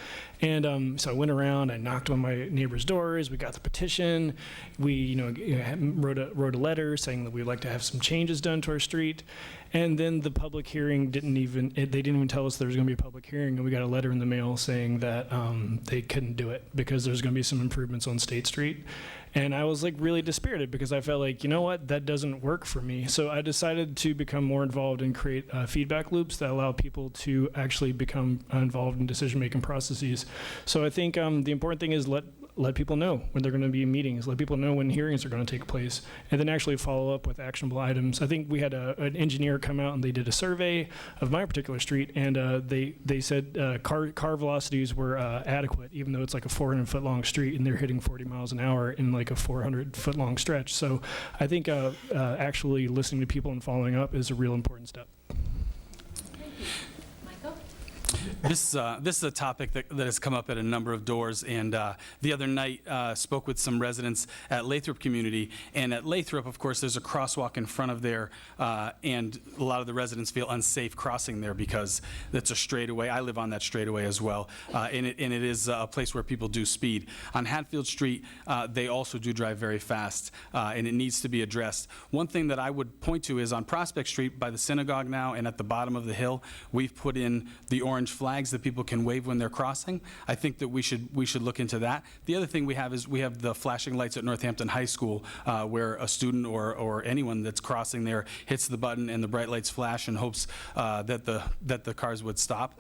And so I went around, I knocked on my neighbors' doors, we got the petition, we wrote a letter saying that we'd like to have some changes done to our street, and then the public hearing they didn't even tell us there was going to be a public hearing, and we got a letter in the mail saying that they couldn't do it because there's going to be some improvements on State Street. And I was like really dispirited because I felt like, you know what, that doesn't work for me. So I decided to become more involved and create feedback loops that allow people to actually become involved in decision-making processes. So I think the important thing is let people know when they're going to be in meetings, let people know when hearings are going to take place, and then actually follow up with actionable items. I think we had an engineer come out and they did a survey of my particular street, and they said car velocities were adequate, even though it's like a 400-foot long street and they're hitting 40 miles an hour in like a 400-foot long stretch. So I think actually listening to people and following up is a real important step. This is a topic that has come up at a number of doors, and the other night spoke with some residents at Lathrop Community. And at Lathrop, of course, there's a crosswalk in front of there, and a lot of the residents feel unsafe crossing there because it's a straightaway. I live on that straightaway as well, and it is a place where people do speed. On Hatfield Street, they also do drive very fast, and it needs to be addressed. One thing that I would point to is on Prospect Street by the synagogue now, and at the bottom of the hill, we've put in the orange flags that people can wave when they're crossing. I think that we should look into that. The other thing we have is we have the flashing lights at Northampton High School, where a student or anyone that's crossing there hits the button and the bright lights flash and hopes that the cars would stop.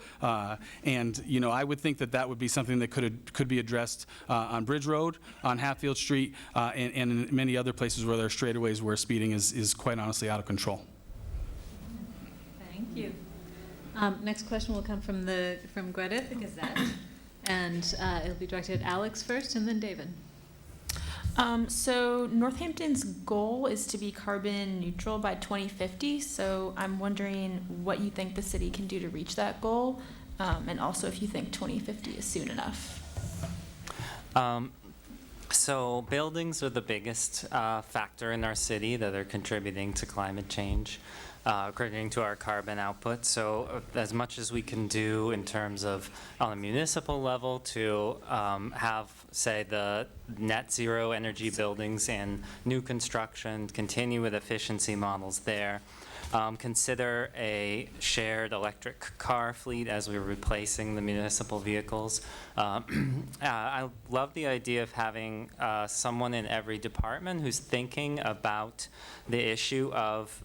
And I would think that would be something that could be addressed on Bridge Road, on Hatfield Street, and in many other places where there are straightaways where speeding is quite honestly out of control. Thank you. Next question will come from Greta, the Gazette, and it'll be directed at Alex first, and then David. So Northampton's goal is to be carbon neutral by 2050. So I'm wondering what you think the city can do to reach that goal, and also if you think 2050 is soon enough. So buildings are the biggest factor in our city that are contributing to climate change. According to our carbon output. So as much as we can do in terms of on a municipal level to have, say, the net zero energy buildings and new construction, continue with efficiency models there. Consider a shared electric car fleet as we're replacing the municipal vehicles. I love the idea of having someone in every department who's thinking about the issue of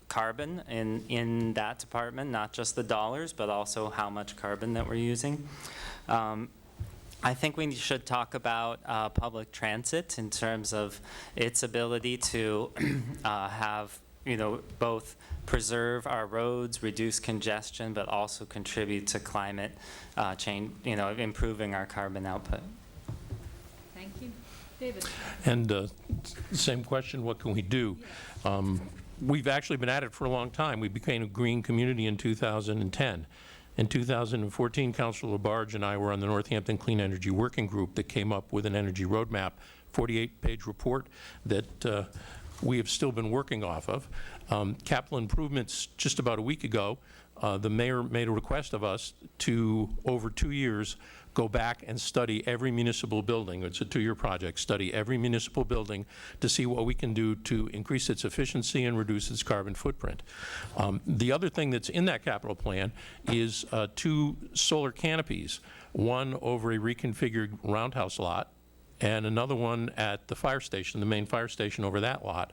carbon in that department, not just the dollars, but also how much carbon that we're using. I think we should talk about public transit in terms of its ability to have, both preserve our roads, reduce congestion, but also contribute to climate change, improving our carbon output. Thank you. David. And same question, what can we do? We've actually been at it for a long time. We became a green community in 2010. In 2014, Councilor Labarge and I were on the Northampton Clean Energy Working Group that came up with an energy roadmap, 48-page report that we have still been working off of. Capital improvements, just about a week ago, the mayor made a request of us to, over 2 years, go back and study every municipal building. It's a 2-year project, study every municipal building to see what we can do to increase its efficiency and reduce its carbon footprint. The other thing that's in that capital plan is 2 solar canopies, one over a reconfigured roundhouse lot and another one at the fire station, the main fire station over that lot.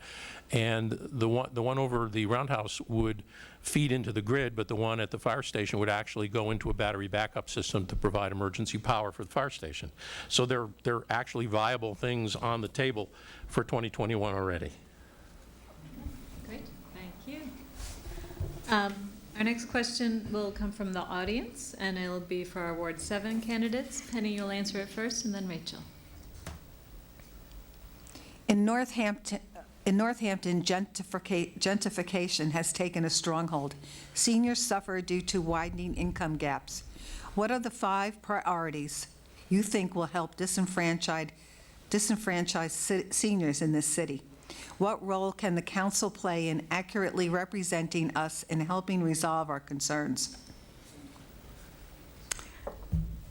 And the one over the roundhouse would feed into the grid, but the one at the fire station would actually go into a battery backup system to provide emergency power for the fire station. So they're actually viable things on the table for 2021 already. Great, thank you. Our next question will come from the audience, and it'll be for our Ward 7 candidates. Penny, you'll answer it first, and then Rachel. In Northampton, gentrification has taken a stronghold. Seniors suffer due to widening income gaps. What are the 5 priorities you think will help disenfranchise seniors in this city? What role can the council play in accurately representing us and helping resolve our concerns?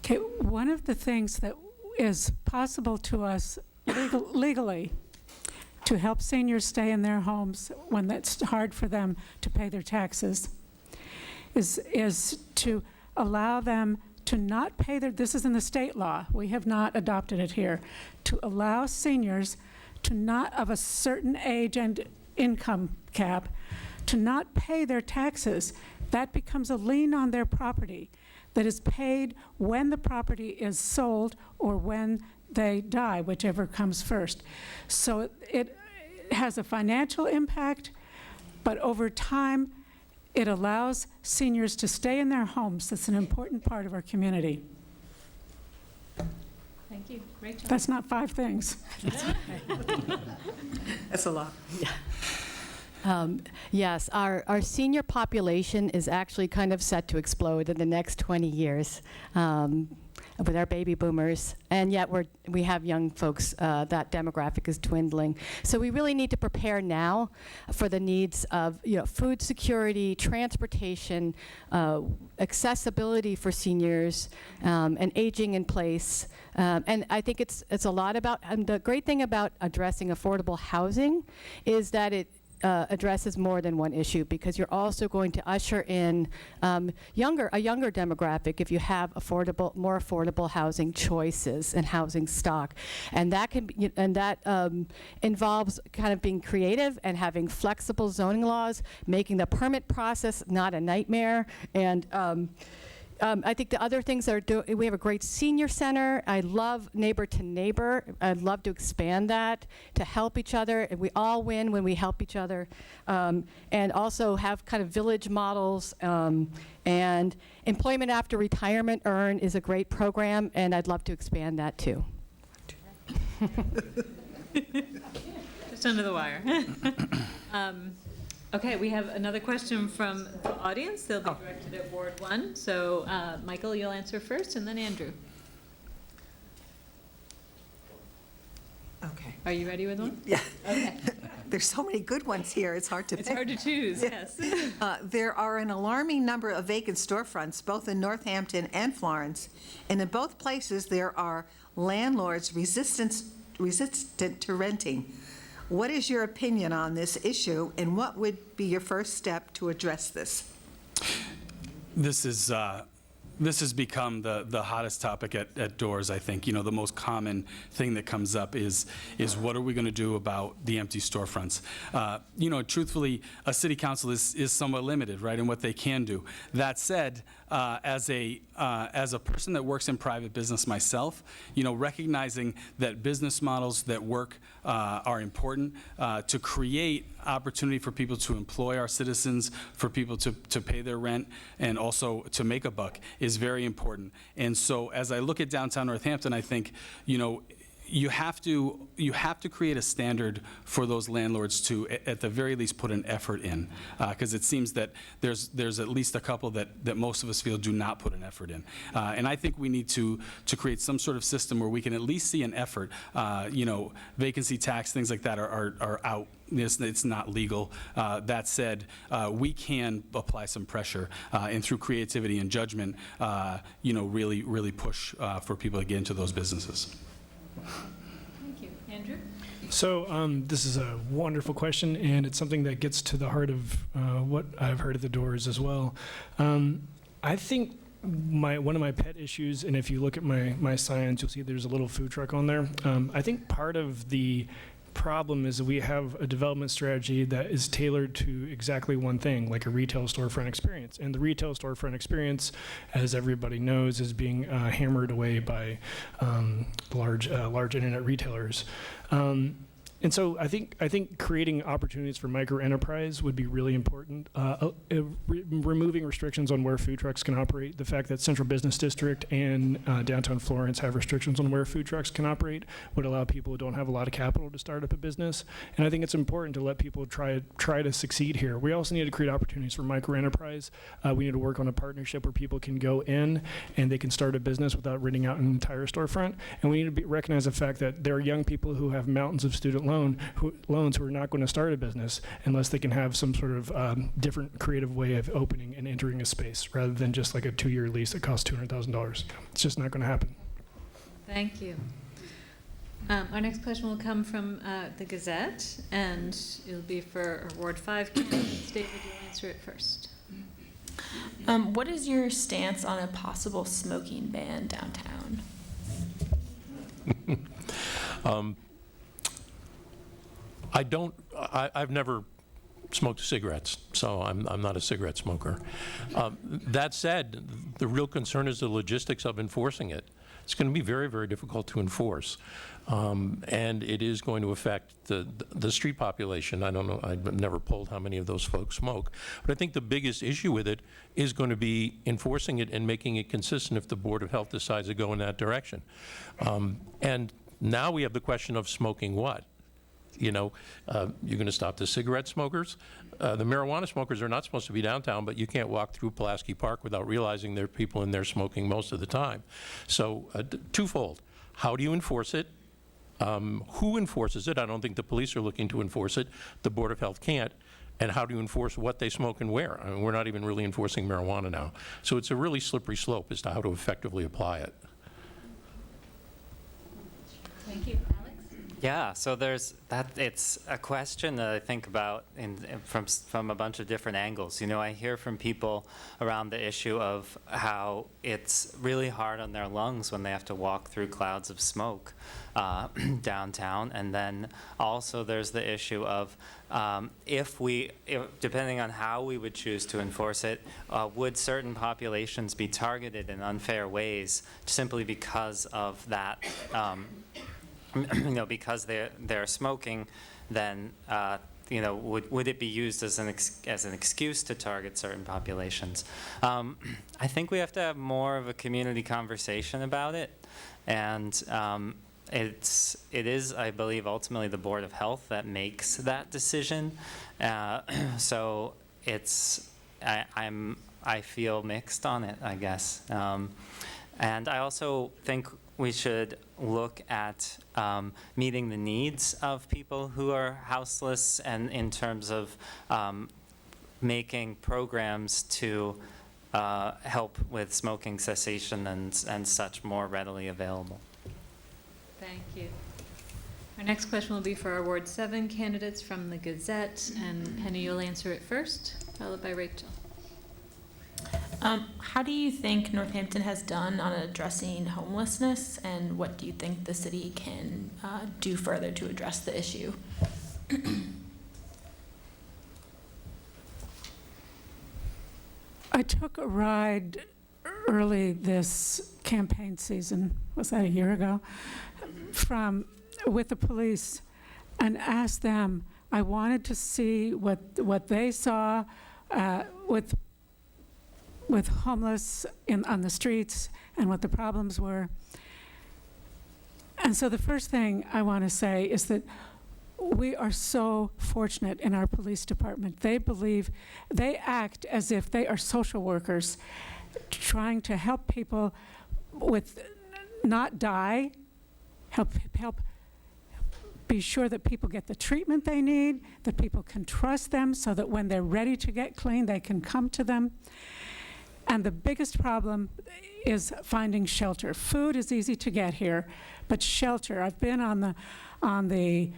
Okay, one of the things that is possible to us legally to help seniors stay in their homes when it's hard for them to pay their taxes is to allow them to not pay their, this is in the state law, we have not adopted it here, to allow seniors to not, of a certain age and income cap, to not pay their taxes. That becomes a lien on their property that is paid when the property is sold or when they die, whichever comes first. So it has a financial impact, but over time, it allows seniors to stay in their homes. That's an important part of our community. Thank you. Rachel? That's not 5 things. That's a lot. Yes, our senior population is actually kind of set to explode in the next 20 years with our baby boomers, and yet we have young folks. That demographic is dwindling. So we really need to prepare now for the needs of food security, transportation, accessibility for seniors, and aging in place. And I think it's a lot about, and the great thing about addressing affordable housing is that it addresses more than one issue, because you're also going to usher in a younger demographic if you have more affordable housing choices and housing stock, and that can be, and that involves kind of being creative and having flexible zoning laws, making the permit process not a nightmare, and I think the other things we have a great senior center. I love neighbor to neighbor. I'd love to expand that to help each other. And we all win when we help each other. And also have kind of village models. And Employment After Retirement Earn is a great program, and I'd love to expand that too. Just under the wire. Okay, we have another question from the audience. They'll be directed at Ward 1. So, Michael, you'll answer first, and then Andrew. Okay. Are you ready with one? Yeah. Okay. There's so many good ones here, it's hard to pick. It's hard to choose, yes. There are an alarming number of vacant storefronts, both in Northampton and Florence, and in both places there are landlords resistant to renting. What is your opinion on this issue, and what would be your first step to address this? This has become the hottest topic at Doors, I think. The most common thing that comes up is what are we going to do about the empty storefronts? Truthfully, a city council is somewhat limited, right, in what they can do. That said, as a person that works in private business myself, recognizing that business models that work are important to create opportunity for people to employ our citizens, for people to pay their rent, and also to make a buck is very important. And so as I look at downtown Northampton, I think, you have to create a standard for those landlords to, at the very least, put an effort in, because it seems that there's at least a couple that most of us feel do not put an effort in, and I think we need to create some sort of system where we can at least see an effort. Vacancy tax, things like that are out. It's not legal. That said, we can apply some pressure, and through creativity and judgment, really push for people to get into those businesses. Thank you. Andrew? So this is a wonderful question, and it's something that gets to the heart of what I've heard at the Doors as well. I think one of my pet issues, and if you look at my signs, you'll see there's a little food truck on there. I think part of the problem is that we have a development strategy that is tailored to exactly one thing, like a retail storefront experience. And the retail storefront experience, as everybody knows, is being hammered away by large internet retailers. And so I think creating opportunities for micro enterprise would be really important. Removing restrictions on where food trucks can operate, the fact that Central Business District and downtown Florence have restrictions on where food trucks can operate would allow people who don't have a lot of capital to start up a business. And I think it's important to let people try to succeed here. We also need to create opportunities for micro enterprise. We need to work on a partnership where people can go in and they can start a business without renting out an entire storefront. And we need to recognize the fact that there are young people who have mountains of student loans loans who are not going to start a business unless they can have some sort of different creative way of opening and entering a space rather than just like a 2-year lease that costs $200,000. It's just not going to happen. Thank you. Our next question will come from the Gazette, and it'll be for Ward 5 candidates. David, you'll answer it first. What is your stance on a possible smoking ban downtown? I've never smoked cigarettes, so I'm not a cigarette smoker. That said, the real concern is the logistics of enforcing it. It's going to be very, very difficult to enforce. And it is going to affect the street population. I don't know, I've never polled how many of those folks smoke. But I think the biggest issue with it is going to be enforcing it and making it consistent if the Board of Health decides to go in that direction. And now we have the question of smoking what? You know, you're going to stop the cigarette smokers? The marijuana smokers are not supposed to be downtown, but you can't walk through Pulaski Park without realizing there are people in there smoking most of the time. So twofold. How do you enforce it? Who enforces it? I don't think the police are looking to enforce it. The Board of Health can't. And how do you enforce what they smoke and where? I mean, we're not even really enforcing marijuana now. So it's a really slippery slope as to how to effectively apply it. Thank you. Yeah, so it's a question that I think about from a bunch of different angles. You know, I hear from people around the issue of how it's really hard on their lungs when they have to walk through clouds of smoke downtown. And then also there's the issue of depending on how we would choose to enforce it, would certain populations be targeted in unfair ways simply because of that? You know, because they're smoking, then you know, would it be used as an excuse to target certain populations? I think we have to have more of a community conversation about it, and it is, I believe, ultimately the Board of Health that makes that decision. So I feel mixed on it, I guess, and I also think we should look at meeting the needs of people who are houseless, and in terms of making programs to help with smoking cessation and such more readily available. Thank you. Our next question will be for our Ward 7 candidates from the Gazette, and Penny, you'll answer it first, followed by Rachel. How do you think Northampton has done on addressing homelessness, and what do you think the city can do further to address the issue? I took a ride early this campaign season, was that a year ago, with the police, and asked them, I wanted to see what they saw with homeless on the streets and what the problems were. And so the first thing I want to say is that we are so fortunate in our police department. They act as if they are social workers trying to help people not die, help be sure that people get the treatment they need, that people can trust them so that when they're ready to get clean, they can come to them. And the biggest problem is finding shelter. Food is easy to get here, but shelter. I've been on the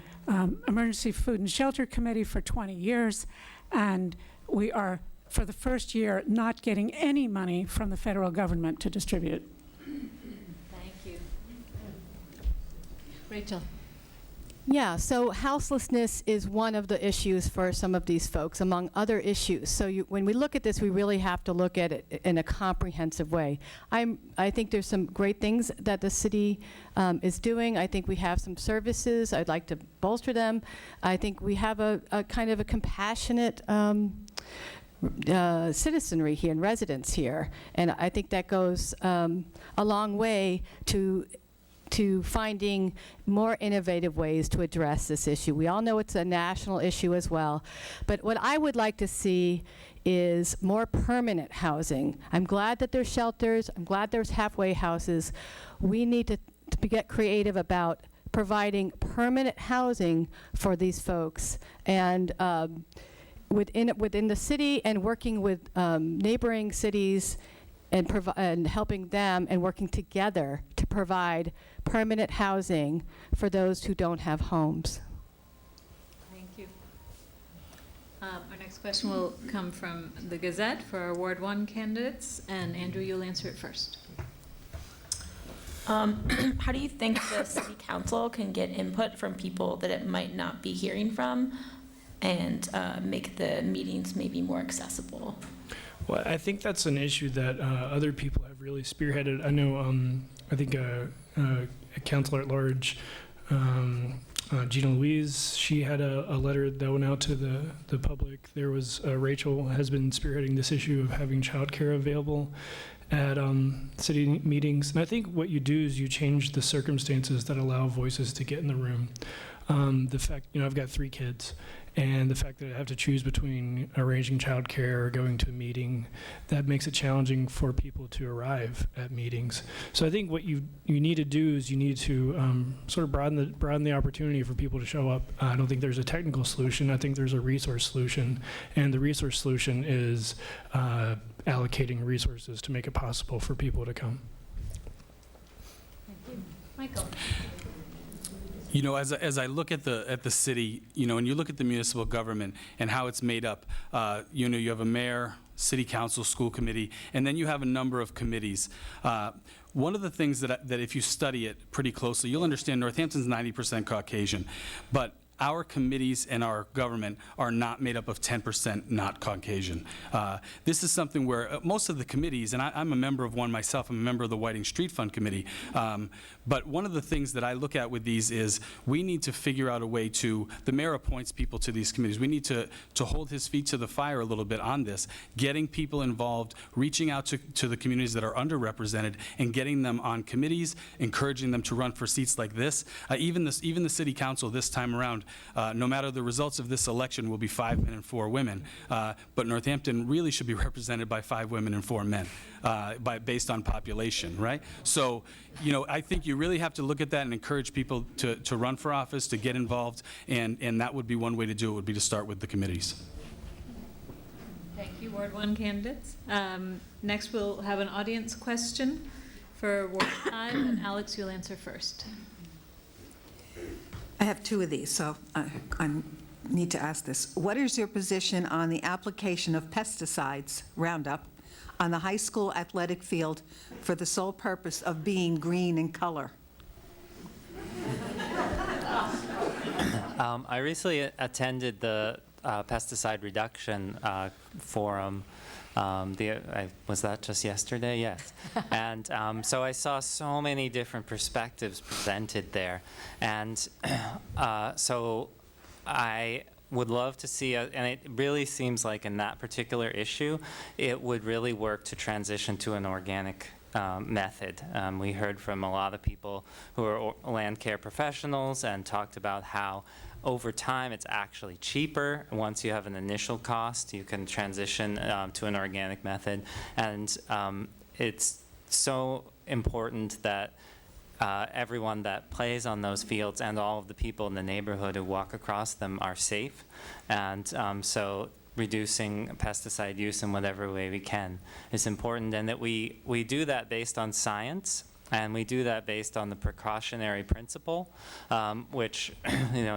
Emergency Food and Shelter Committee for 20 years, and we are, for the first year, not getting any money from the federal government to distribute. Thank you. Rachel. Yeah, so houselessness is one of the issues for some of these folks, among other issues. So when we look at this, we really have to look at it in a comprehensive way. I think there's some great things that the city is doing. I think we have some services. I'd like to bolster them. I think we have a kind of a compassionate citizenry here and residents here. And I think that goes a long way to finding more innovative ways to address this issue. We all know it's a national issue as well, but what I would like to see is more permanent housing. I'm glad that there's shelters. I'm glad there's halfway houses. We need to get creative about providing permanent housing for these folks, and within the city, and working with neighboring cities, and helping them and working together to provide permanent housing for those who don't have homes. Thank you. Our next question will come from the Gazette for our Ward 1 candidates, and Andrew, you'll answer it first. How do you think the city council can get input from people that it might not be hearing from, and make the meetings maybe more accessible? Well, I think that's an issue that other people have really spearheaded. I know, I think a councilor at large, Gina Louise, she had a letter that went out to the public. There was, Rachel has been spearheading this issue of having childcare available at city meetings. And I think what you do is you change the circumstances that allow voices to get in the room. The fact, I've got 3 kids, and the fact that I have to choose between arranging childcare or going to a meeting, that makes it challenging for people to arrive at meetings. So I think what you need to do is you need to sort of broaden the opportunity for people to show up. I don't think there's a technical solution. I think there's a resource solution, and the resource solution is allocating resources to make it possible for people to come. Thank you. Michael. As I look at the city, and you look at the municipal government and how it's made up, you have a mayor, city council, school committee, and then you have a number of committees. One of the things that if you study it pretty closely, you'll understand Northampton's 90% Caucasian, but our committees and our government are not made up of 10% not Caucasian. This is something where most of the committees, and I'm a member of one myself, I'm a member of the Whiting Street Fund Committee, but one of the things that I look at with these is we need to figure out a way to, the mayor appoints people to these committees, we need to hold his feet to the fire a little bit on this, getting people involved, reaching out to the communities that are underrepresented, and getting them on committees, encouraging them to run for seats like this. Even the city council this time around, no matter the results of this election, will be 5 men and 4 women. But Northampton really should be represented by 5 women and 4 men, based on population, right? So, I think you really have to look at that and encourage people to run for office, to get involved, and that would be one way to do it, would be to start with the committees. Thank you, Ward 1 candidates. Next, we'll have an audience question for Ward 5, and Alex, you'll answer first. I have 2 of these, so I need to ask this. What is your position on the application of pesticides, Roundup, on the high school athletic field for the sole purpose of being green in color? I recently attended the pesticide reduction forum. Was that just yesterday? Yes. And so I saw so many different perspectives presented there. And so I would love to see, and it really seems like in that particular issue, it would really work to transition to an organic method. We heard from a lot of people who are land care professionals and talked about how over time it's actually cheaper. Once you have an initial cost, you can transition to an organic method. And it's so important that everyone that plays on those fields and all of the people in the neighborhood who walk across them are safe. And so reducing pesticide use in whatever way we can is important, and that we do that based on science, and we do that based on the precautionary principle, which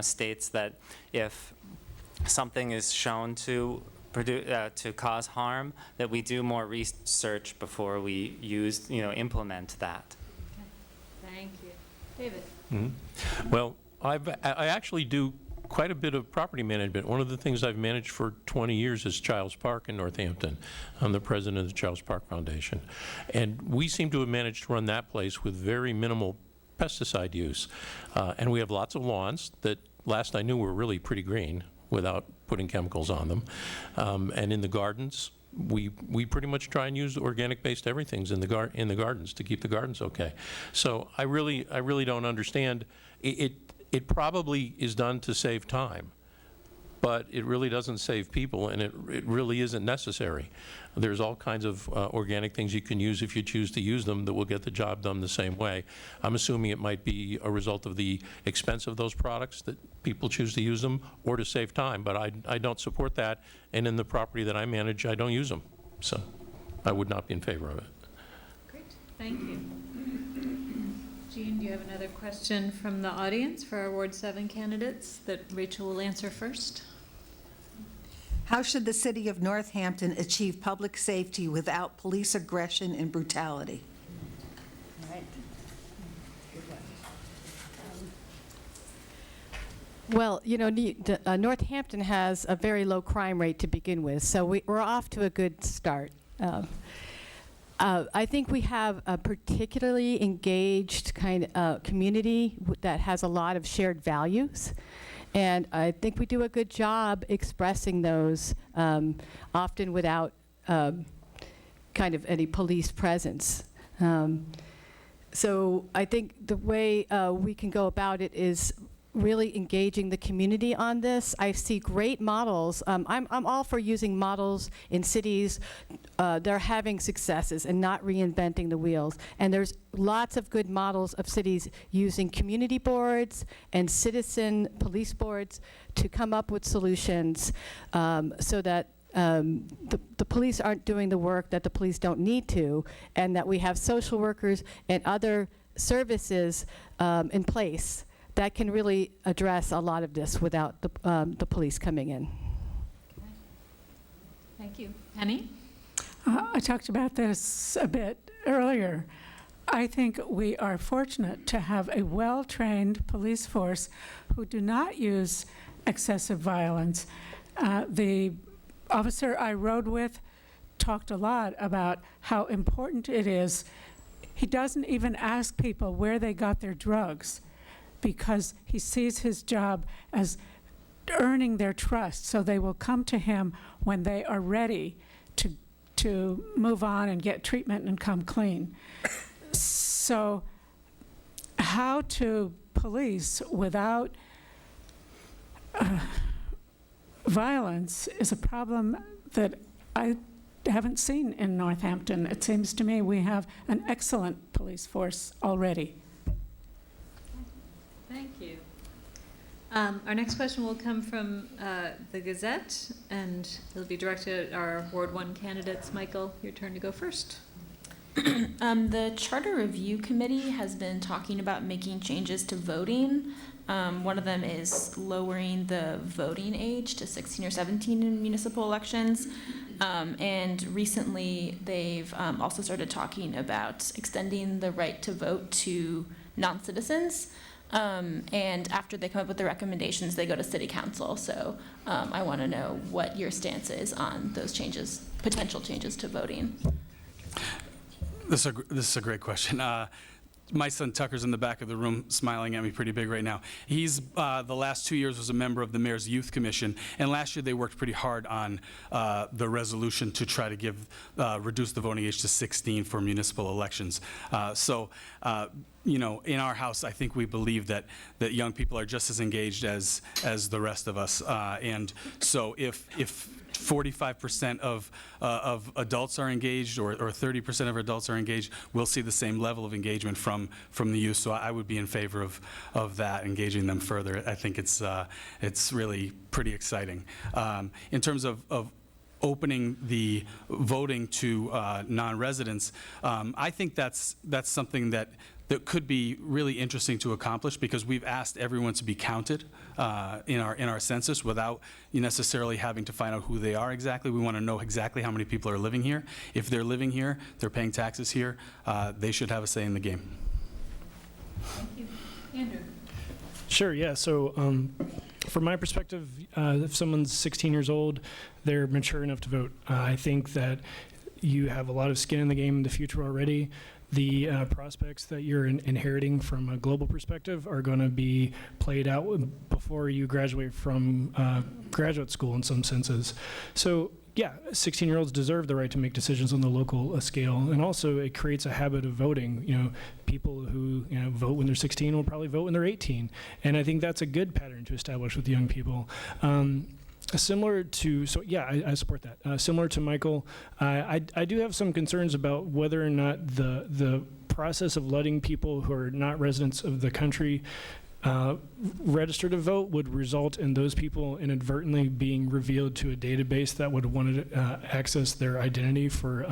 states that if something is shown to cause harm, that we do more research before we implement that. Thank you. David. Mm-hmm. Well, I actually do quite a bit of property management. One of the things I've managed for 20 years is Childs Park in Northampton. I'm the president of the Childs Park Foundation. And we seem to have managed to run that place with very minimal pesticide use. And we have lots of lawns that, last I knew, were really pretty green without putting chemicals on them. And in the gardens, we pretty much try and use organic-based everythings in the gardens to keep the gardens okay. So I really don't understand. It probably is done to save time, but it really doesn't save people, and it really isn't necessary. There's all kinds of organic things you can use if you choose to use them that will get the job done the same way. I'm assuming it might be a result of the expense of those products that people choose to use them, or to save time, but I don't support that, and in the property that I manage, I don't use them. So I would not be in favor of it. Great, thank you. Jean, do you have another question from the audience for our Ward 7 candidates that Rachel will answer first? How should the city of Northampton achieve public safety without police aggression and brutality? All right. Good one. Well, you know, Northampton has a very low crime rate to begin with, so we're off to a good start. I think we have a particularly engaged kind of community that has a lot of shared values. And I think we do a good job expressing those, often without kind of any police presence. So I think the way we can go about it is really engaging the community on this. I see great models. I'm all for using models in cities that are having successes and not reinventing the wheels. And there's lots of good models of cities using community boards and citizen police boards to come up with solutions so that the police aren't doing the work that the police don't need to, and that we have social workers and other services in place that can really address a lot of this without the police coming in. Thank you. Penny? I talked about this a bit earlier. I think we are fortunate to have a well-trained police force who do not use excessive violence. The officer I rode with talked a lot about how important it is. He doesn't even ask people where they got their drugs, because he sees his job as earning their trust, so they will come to him when they are ready to move on and get treatment and come clean. So how to police without violence is a problem that I haven't seen in Northampton. It seems to me we have an excellent police force already. Thank you. Our next question will come from the Gazette, and it'll be directed at our Ward 1 candidates. Michael, your turn to go first. The Charter Review Committee has been talking about making changes to voting. One of them is lowering the voting age to 16 or 17 in municipal elections. And recently, they've also started talking about extending the right to vote to non-citizens. And after they come up with the recommendations, they go to City Council. So I want to know what your stance is on those changes, potential changes to voting. This is a great question. My son Tucker's in the back of the room smiling at me pretty big right now. He's, the last 2 years was a member of the Mayor's Youth Commission, and last year they worked pretty hard on the resolution to try to reduce the voting age to 16 for municipal elections. You know, in our house, I think we believe that young people are just as engaged as the rest of us. And so if 45% of adults are engaged, or 30% of adults are engaged, we'll see the same level of engagement from the youth. So I would be in favor of that, engaging them further. I think it's really pretty exciting. In terms of opening the voting to non-residents, I think that's something that could be really interesting to accomplish, because we've asked everyone to be counted in our census without necessarily having to find out who they are exactly. We want to know exactly how many people are living here. If they're living here, they're paying taxes here, they should have a say in the game. Thank you. Andrew? Sure, yeah. So from my perspective, if someone's 16 years old, they're mature enough to vote. I think that you have a lot of skin in the game in the future already. The prospects that you're inheriting from a global perspective are going to be played out before you graduate from graduate school in some senses. So yeah, 16-year-olds deserve the right to make decisions on the local scale, and also it creates a habit of voting. You know, people who vote when they're 16 will probably vote when they're 18, and I think that's a good pattern to establish with young people. Similar to, so yeah, I support that. Similar to Michael, I do have some concerns about whether or not the process of letting people who are not residents of the country register to vote would result in those people inadvertently being revealed to a database that would want to access their identity for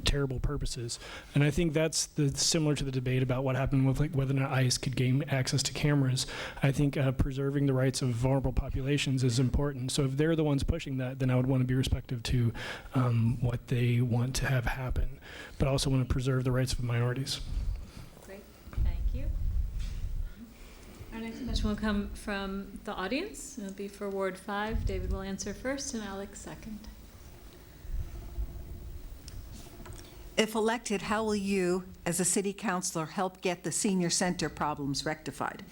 terrible purposes. And I think that's similar to the debate about what happened with whether or not ICE could gain access to cameras. I think preserving the rights of vulnerable populations is important. So if they're the ones pushing that, then I would want to be respectful to what they want to have happen, but I also want to preserve the rights of minorities. Great, thank you. Our next question will come from the audience. It'll be for Ward 5. David will answer first and Alex second. If elected, how will you, as a city councilor, help get the senior center problems rectified?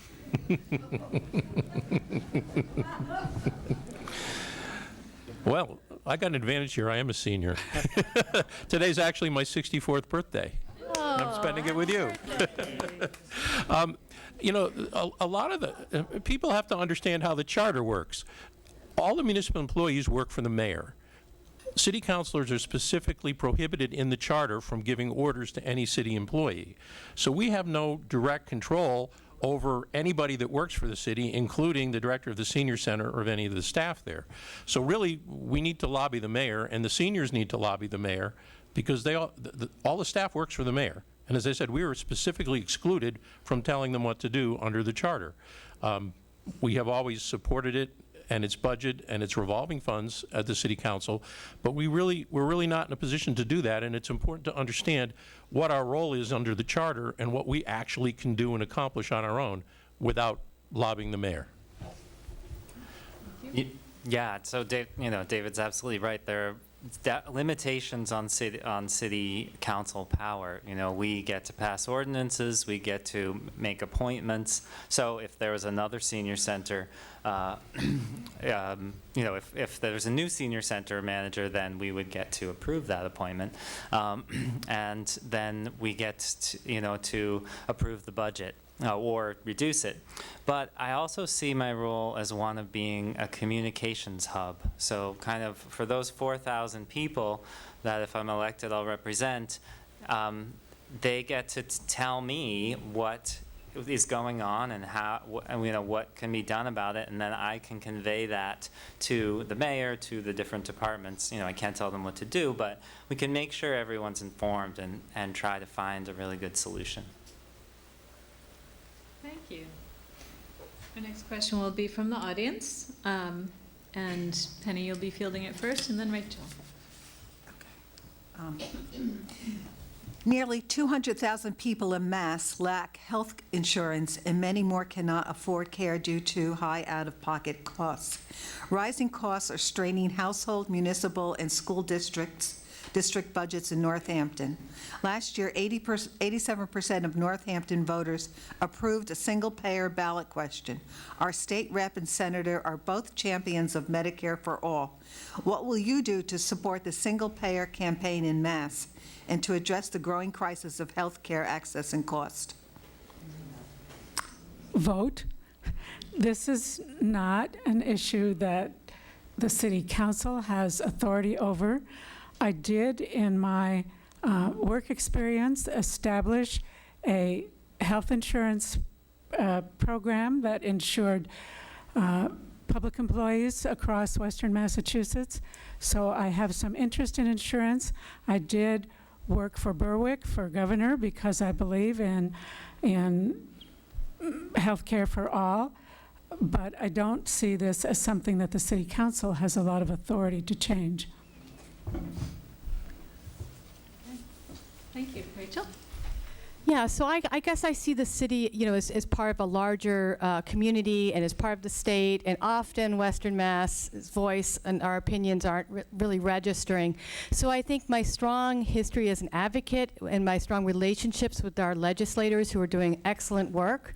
Well, I got an advantage here. I am a senior. Today's actually my 64th birthday. I'm spending it with you. You know, a lot of the people have to understand how the charter works. All the municipal employees work for the mayor. City councilors are specifically prohibited in the charter from giving orders to any city employee. So we have no direct control over anybody that works for the city, including the director of the senior center or of any of the staff there. So really, we need to lobby the mayor, and the seniors need to lobby the mayor, because they all the staff works for the mayor. And as I said, we were specifically excluded from telling them what to do under the charter. We have always supported it and its budget and its revolving funds at the city council, but we're really not in a position to do that, and it's important to understand what our role is under the charter and what we actually can do and accomplish on our own without lobbying the mayor. Yeah, so David's absolutely right. There are limitations on city council power. You know, we get to pass ordinances, we get to make appointments. So if there was another senior center, you know, if there's a new senior center manager, then we would get to approve that appointment, and then we get to approve the budget. Or reduce it. But I also see my role as one of being a communications hub. So kind of for those 4,000 people that if I'm elected I'll represent, they get to tell me what is going on and how, what can be done about it, and then I can convey that to the mayor, to the different departments. You know, I can't tell them what to do, but we can make sure everyone's informed and try to find a really good solution. Thank you. Our next question will be from the audience. And Penny, you'll be fielding it first, and then Rachel. Nearly 200,000 people in Mass lack health insurance, and many more cannot afford care due to high out-of-pocket costs. Rising costs are straining household, municipal, and school district budgets in Northampton. Last year, 87% of Northampton voters approved a single-payer ballot question. Our state rep and senator are both champions of Medicare for all. What will you do to support the single-payer campaign in Mass and to address the growing crisis of health care access and cost? Vote. This is not an issue that the City Council has authority over. I did, in my work experience, establish a health insurance program that insured public employees across Western Massachusetts. So I have some interest in insurance. I did work for Berwick for governor because I believe in health care for all. But I don't see this as something that the City Council has a lot of authority to change. Thank you. Rachel? Yeah, so I guess I see the city, as part of a larger community and as part of the state, and often Western Mass's voice and our opinions aren't really registering. So I think my strong history as an advocate and my strong relationships with our legislators who are doing excellent work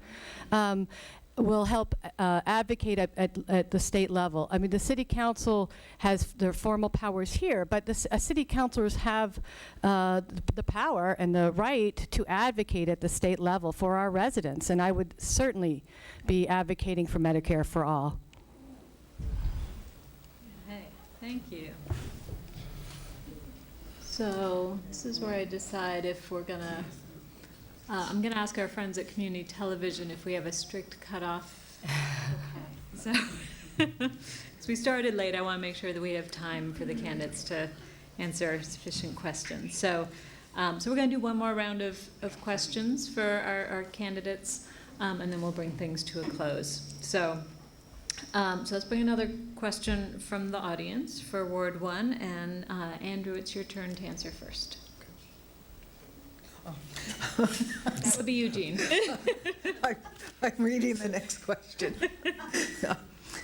will help advocate at the state level. I mean, the city council has their formal powers here, but city councilors have the power and the right to advocate at the state level for our residents, and I would certainly be advocating for Medicare for all. Thank you. So this is where I decide if we're gonna, I'm gonna ask our friends at Community Television if we have a strict cutoff. Okay. So, as we started late, I want to make sure that we have time for the candidates to answer sufficient questions. So, so we're going to do one more round of questions for our candidates, and then we'll bring things to a close. So, so let's bring another question from the audience for Ward 1, and Andrew, it's your turn to answer first. That would be Eugene. I'm reading the next question.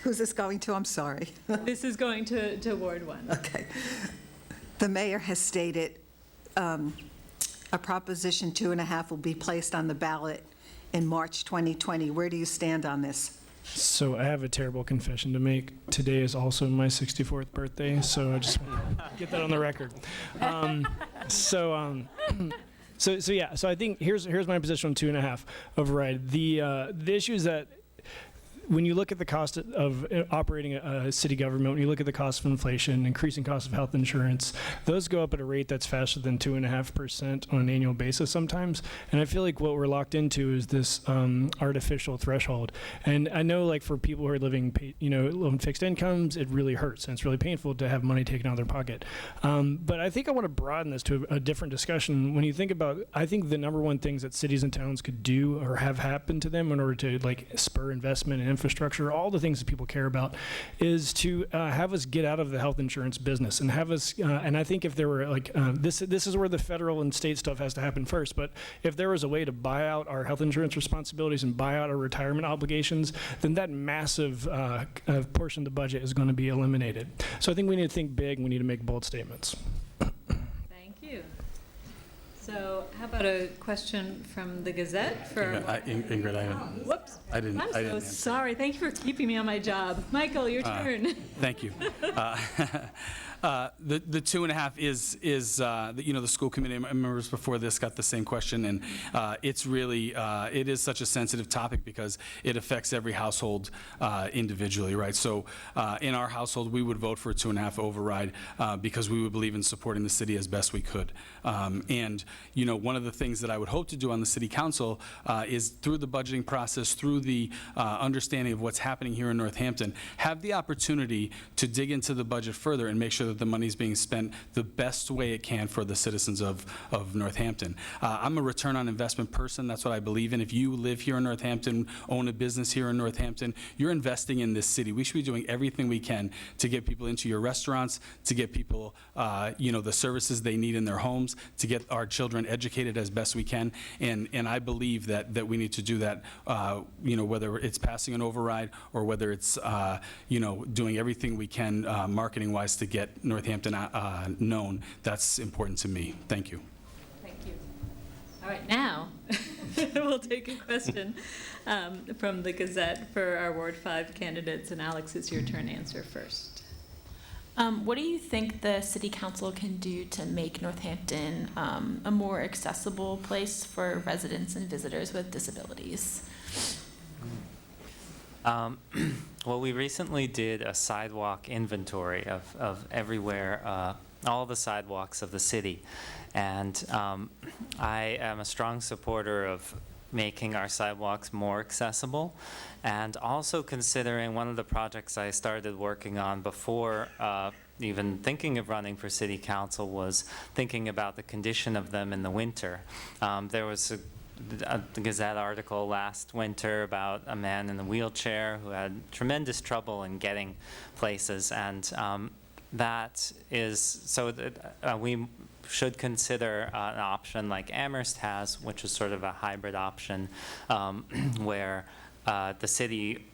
Who's this going to? I'm sorry. This is going to Ward 1. Okay. The mayor has stated a Proposition 2.5 will be placed on the ballot in March 2020. Where do you stand on this? So I have a terrible confession to make. Today is also my 64th birthday, so I just want to get that on the record. So yeah, so I think here's my position on 2.5 override. The issue is that when you look at the cost of operating a city government, when you look at the cost of inflation, increasing cost of health insurance, those go up at a rate that's faster than 2.5% on an annual basis sometimes. And I feel like what we're locked into is this artificial threshold. And I know, like, for people who are living, on fixed incomes, it really hurts and it's really painful to have money taken out of their pocket. But I think I want to broaden this to a different discussion. When you think about, I think the number one things that cities and towns could do or have happened to them in order to, like, spur investment and infrastructure, all the things that people care about, is to have us get out of the health insurance business and have us, and I think if there were, like, this is where the federal and state stuff has to happen first, but if there was a way to buy out our health insurance responsibilities and buy out our retirement obligations, then that massive portion of the budget is going to be eliminated. So I think we need to think big and we need to make bold statements. Thank you. So how about a question from the Gazette for Ingrid, I whoops. didn't. I'm so sorry. Thank you for keeping me on my job. Michael, your turn. Thank you. The 2.5 is the school committee members before this got the same question, and it's really it is such a sensitive topic because it affects every household individually, right? So in our household, we would vote for a 2.5 override because we would believe in supporting the city as best we could. And one of the things that I would hope to do on the city council is through the budgeting process, through the understanding of what's happening here in Northampton, have the opportunity to dig into the budget further and make sure that the money is being spent the best way it can for the citizens of Northampton. I'm a return on investment person. That's what I believe in. If you live here in Northampton, own a business here in Northampton, you're investing in this city. We should be doing everything we can to get people into your restaurants, to get people the services they need in their homes, to get our children educated as best we can. And I believe that we need to do that, whether it's passing an override or whether it's doing everything we can marketing-wise to get Northampton known. That's important to me. Thank you. Thank you. All right, now we'll take a question from the Gazette for our Ward 5 candidates, and Alex, it's your turn to answer first. What do you think the city council can do to make Northampton a more accessible place for residents and visitors with disabilities? Well, we recently did a sidewalk inventory of everywhere, all the sidewalks of the city. And I am a strong supporter of making our sidewalks more accessible, and also considering one of the projects I started working on before even thinking of running for city council was thinking about the condition of them in the winter. There was a Gazette article last winter about a man in a wheelchair who had tremendous trouble in getting places, and that is so that we should consider an option like Amherst has, which is sort of a hybrid option where the city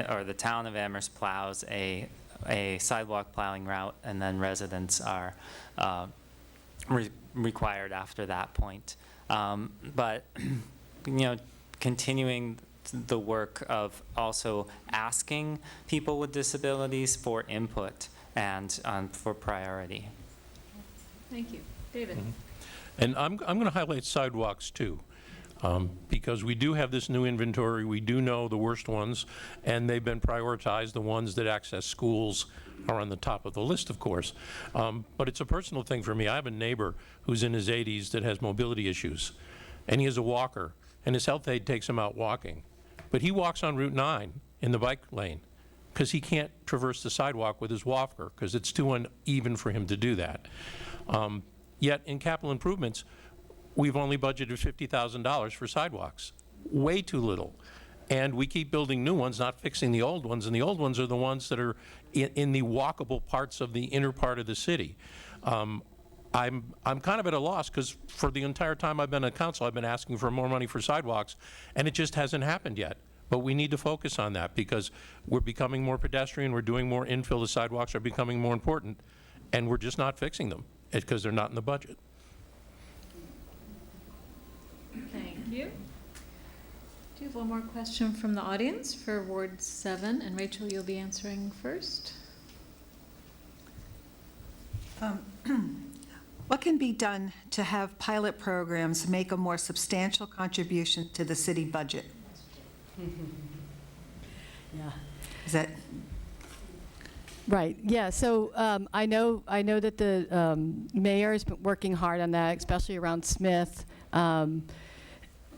or the town of Amherst plows a sidewalk plowing route, and then residents are required after that point. But continuing the work of also asking people with disabilities for input and for priority. Thank you. David. And I'm going to highlight sidewalks too. Because we do have this new inventory, we do know the worst ones, and they've been prioritized. The ones that access schools are on the top of the list, of course. But it's a personal thing for me. I have a neighbor who's in his 80s that has mobility issues, and he is a walker, and his health aide takes him out walking. But he walks on Route 9 in the bike lane because he can't traverse the sidewalk with his walker because it's too uneven for him to do that. Yet in capital improvements, we've only budgeted $50,000 for sidewalks. Way too little. And we keep building new ones, not fixing the old ones, and the old ones are the ones that are in the walkable parts of the inner part of the city. I'm kind of at a loss because for the entire time I've been on council, I've been asking for more money for sidewalks, and it just hasn't happened yet. But we need to focus on that because we're becoming more pedestrian, we're doing more infill, the sidewalks are becoming more important, and we're just not fixing them because they're not in the budget. Thank you. Do you have one more question from the audience for Ward 7? And Rachel, you'll be answering first. What can be done to have pilot programs make a more substantial contribution to the city budget? Yeah. Is that? Right, yeah, so I know that the mayor has been working hard on that, especially around Smith. You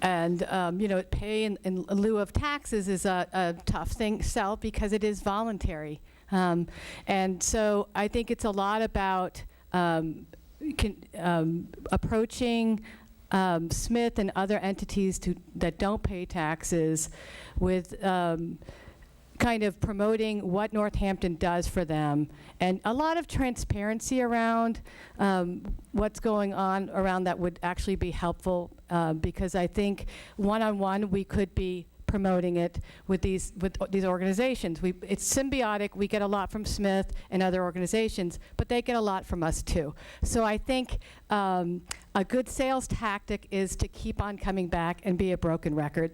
know, pay in lieu of taxes is a tough thing to sell because it is voluntary. And so I think it's a lot about approaching Smith and other entities that don't pay taxes with kind of promoting what Northampton does for them, and a lot of transparency around what's going on around that would actually be helpful, because I think one-on-one we could be promoting it with these organizations. It's symbiotic. We get a lot from Smith and other organizations, but they get a lot from us too. So I think a good sales tactic is to keep on coming back and be a broken record.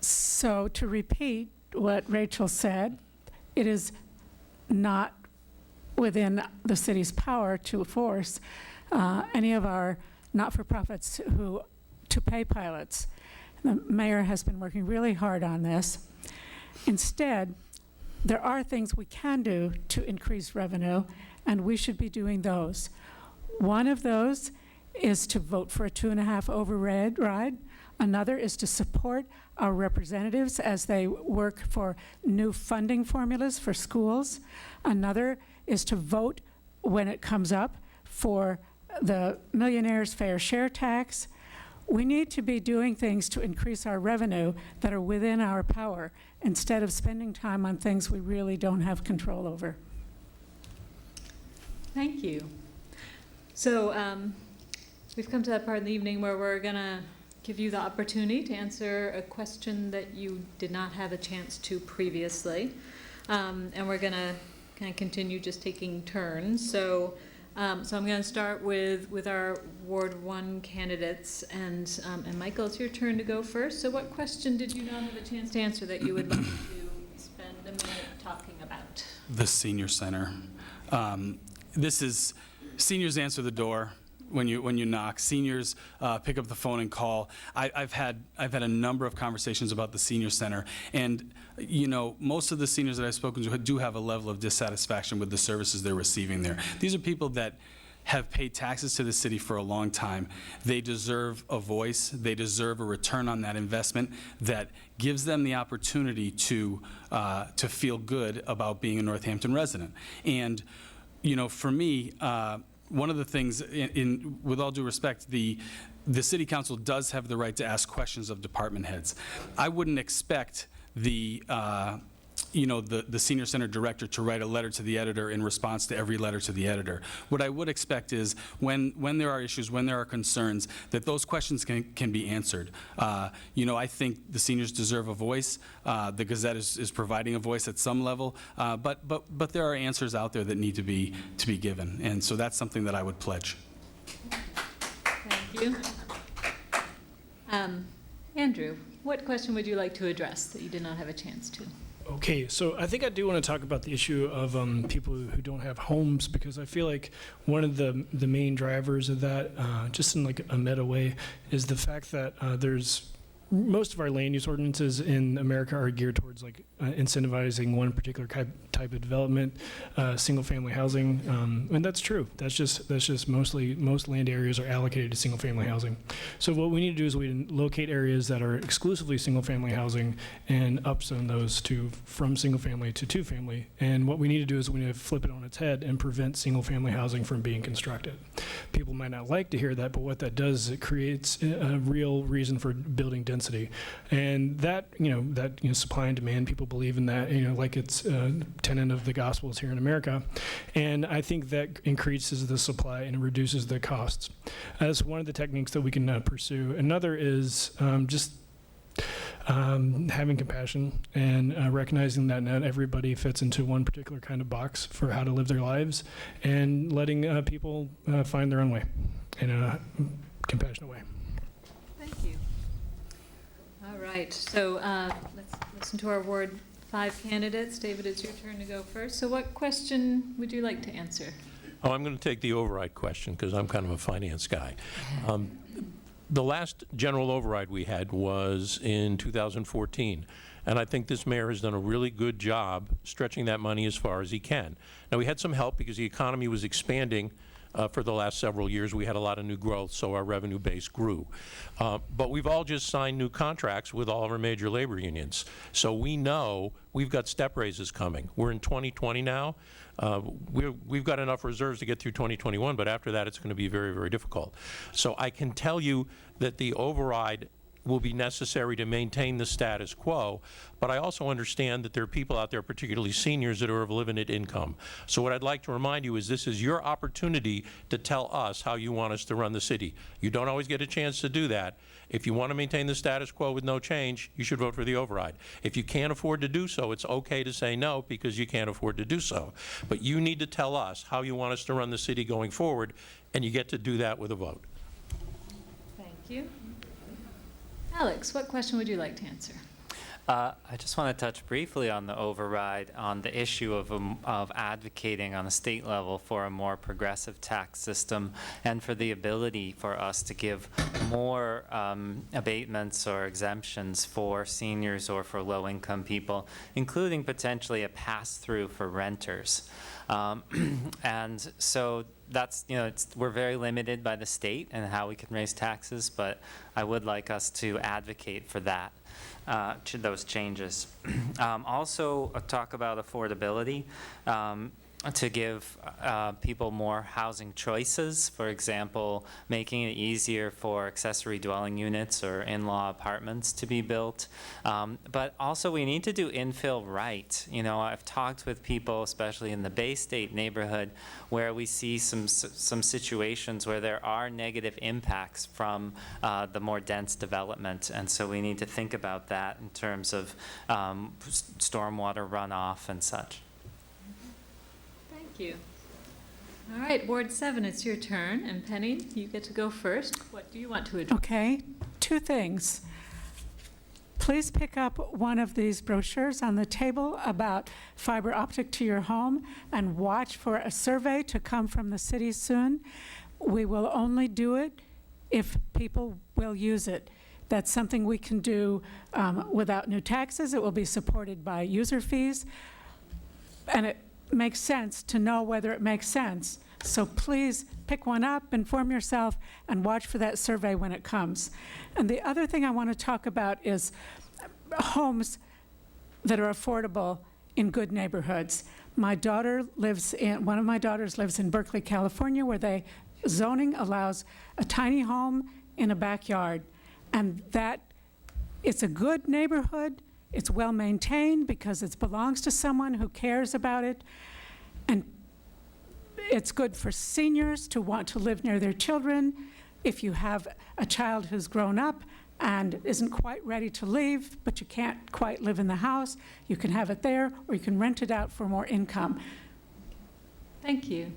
So to repeat what Rachel said, it is not within the city's power to force any of our not-for-profits to pay pilots. The mayor has been working really hard on this. Instead, there are things we can do to increase revenue, and we should be doing those. One of those is to vote for a 2.5 override. Another is to support our representatives as they work for new funding formulas for schools. Another is to vote when it comes up for the millionaire's fair share tax. We need to be doing things to increase our revenue that are within our power instead of spending time on things we really don't have control over. Thank you. So we've come to that part of the evening where we're going to give you the opportunity to answer a question that you did not have a chance to previously. And we're going to kind of continue just taking turns. So I'm going to start with our Ward 1 candidates. And Michael, it's your turn to go first. So what question did you not have a chance to answer that you would like to spend a minute talking about? The senior center. This is, seniors answer the door when you knock. Seniors pick up the phone and call. I've had a number of conversations about the senior center, and you know, most of the seniors that I've spoken to do have a level of dissatisfaction with the services they're receiving there. These are people that have paid taxes to the city for a long time. They deserve a voice. They deserve a return on that investment that gives them the opportunity to feel good about being a Northampton resident. And you know, for me, one of the things, with all due respect, the city council does have the right to ask questions of department heads. I wouldn't expect the senior center director to write a letter to the editor in response to every letter to the editor. What I would expect is when there are issues, when there are concerns, that those questions can be answered. You know, I think the seniors deserve a voice. The Gazette is providing a voice at some level, but there are answers out there that need to be given, and so that's something that I would pledge. Thank you. Andrew, what question would you like to address that you did not have a chance to? Okay, so I think I do want to talk about the issue of people who don't have homes, because I feel like one of the main drivers of that, just in like a meta way, is the fact that there's most of our land use ordinances in America are geared towards like incentivizing one particular type of development, single-family housing, and that's true. That's just most land areas are allocated to single-family housing. So what we need to do is we locate areas that are exclusively single-family housing and upzone those from single-family to two-family. And what we need to do is we need to flip it on its head and prevent single-family housing from being constructed. People might not like to hear that, but what that does is it creates a real reason for building density, and that supply and demand, people believe in that, like it's a tenet of the Gospels here in America, and I think that increases the supply and reduces the costs. That's one of the techniques that we can pursue. Another is just having compassion and recognizing that not everybody fits into one particular kind of box for how to live their lives, and letting people find their own way in a compassionate way. Thank you. All right, so let's listen to our Ward 5 candidates. David, it's your turn to go first. So what question would you like to answer? Oh, I'm going to take the override question because I'm kind of a finance guy. The last general override we had was in 2014, and I think this mayor has done a really good job stretching that money as far as he can. Now, we had some help because the economy was expanding for the last several years. We had a lot of new growth, so our revenue base grew. But we've all just signed new contracts with all of our major labor unions. So we know we've got step raises coming. We're in 2020 now. We've got enough reserves to get through 2021, but after that it's going to be very, very difficult. So I can tell you that the override will be necessary to maintain the status quo, but I also understand that there are people out there, particularly seniors, that are of limited income. So what I'd like to remind you is this is your opportunity to tell us how you want us to run the city. You don't always get a chance to do that. If you want to maintain the status quo with no change, you should vote for the override. If you can't afford to do so, it's okay to say no because you can't afford to do so. But you need to tell us how you want us to run the city going forward, and you get to do that with a vote. Thank you. Alex, what question would you like to answer? I just want to touch briefly on the override, on the issue of advocating on a state level for a more progressive tax system and for the ability for us to give more abatements or exemptions for seniors or for low-income people, including potentially a pass-through for renters. And so that's, we're very limited by the state and how we can raise taxes, but I would like us to advocate for that, those changes. Also, talk about affordability. To give people more housing choices, for example, making it easier for accessory dwelling units or in-law apartments to be built. But also we need to do infill right. I've talked with people, especially in the Bay State neighborhood, where we see some situations where there are negative impacts from the more dense development. And so we need to think about that in terms of stormwater runoff and such. Thank you. All right, Ward 7, it's your turn. And Penny, you get to go first. What do you want to address? Okay, two things. Please pick up one of these brochures on the table about fiber optic to your home and watch for a survey to come from the city soon. We will only do it if people will use it. That's something we can do without new taxes. It will be supported by user fees. And it makes sense to know whether it makes sense. So please pick one up, inform yourself, and watch for that survey when it comes. And the other thing I want to talk about is homes that are affordable in good neighborhoods. One of my daughters lives in Berkeley, California, where zoning allows a tiny home in a backyard. And that it's a good neighborhood. It's well maintained because it belongs to someone who cares about it. And it's good for seniors to want to live near their children. If you have a child who's grown up and isn't quite ready to leave, but you can't quite live in the house, you can have it there, or you can rent it out for more income. Thank you.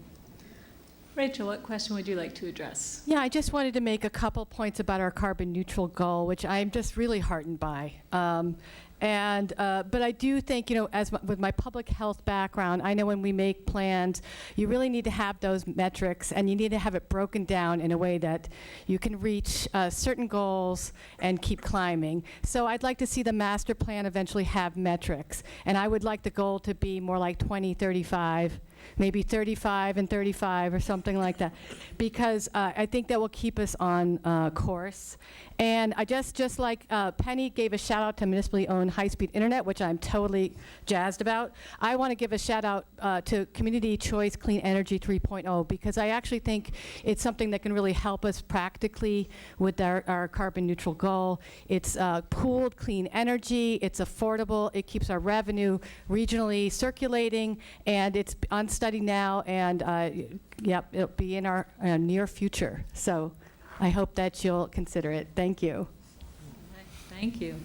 Rachel, what question would you like to address? Yeah, I just wanted to make a couple points about our carbon neutral goal, which I'm just really heartened by. But I do think, with my public health background, I know when we make plans, you really need to have those metrics, and you need to have it broken down in a way that you can reach certain goals and keep climbing. So I'd like to see the master plan eventually have metrics, and I would like the goal to be more like 2035. Maybe 35 and 35 or something like that, because I think that will keep us on course. And I just like Penny gave a shout out to municipally owned high-speed internet, which I'm totally jazzed about. I want to give a shout out to Community Choice Clean Energy 3.0, because I actually think it's something that can really help us practically with our carbon neutral goal. It's pooled clean energy, it's affordable, it keeps our revenue regionally circulating, and it's on study now, and yep, it'll be in our near future. So I hope that you'll consider it. Thank you. Thank you.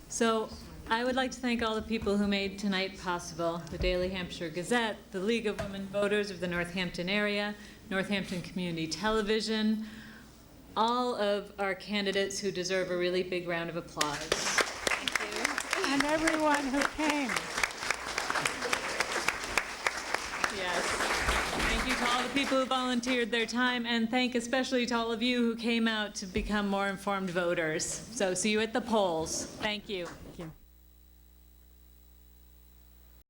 So I would like to thank all the people who made tonight possible: the Daily Hampshire Gazette, the League of Women Voters of the Northampton area, Northampton Community Television, all of our candidates who deserve a really big round of applause. Thank you. And everyone who came. Yes. Thank you to all the people who volunteered their time, and thank especially to all of you who came out to become more informed voters. So see you at the polls. Thank you. Thank you.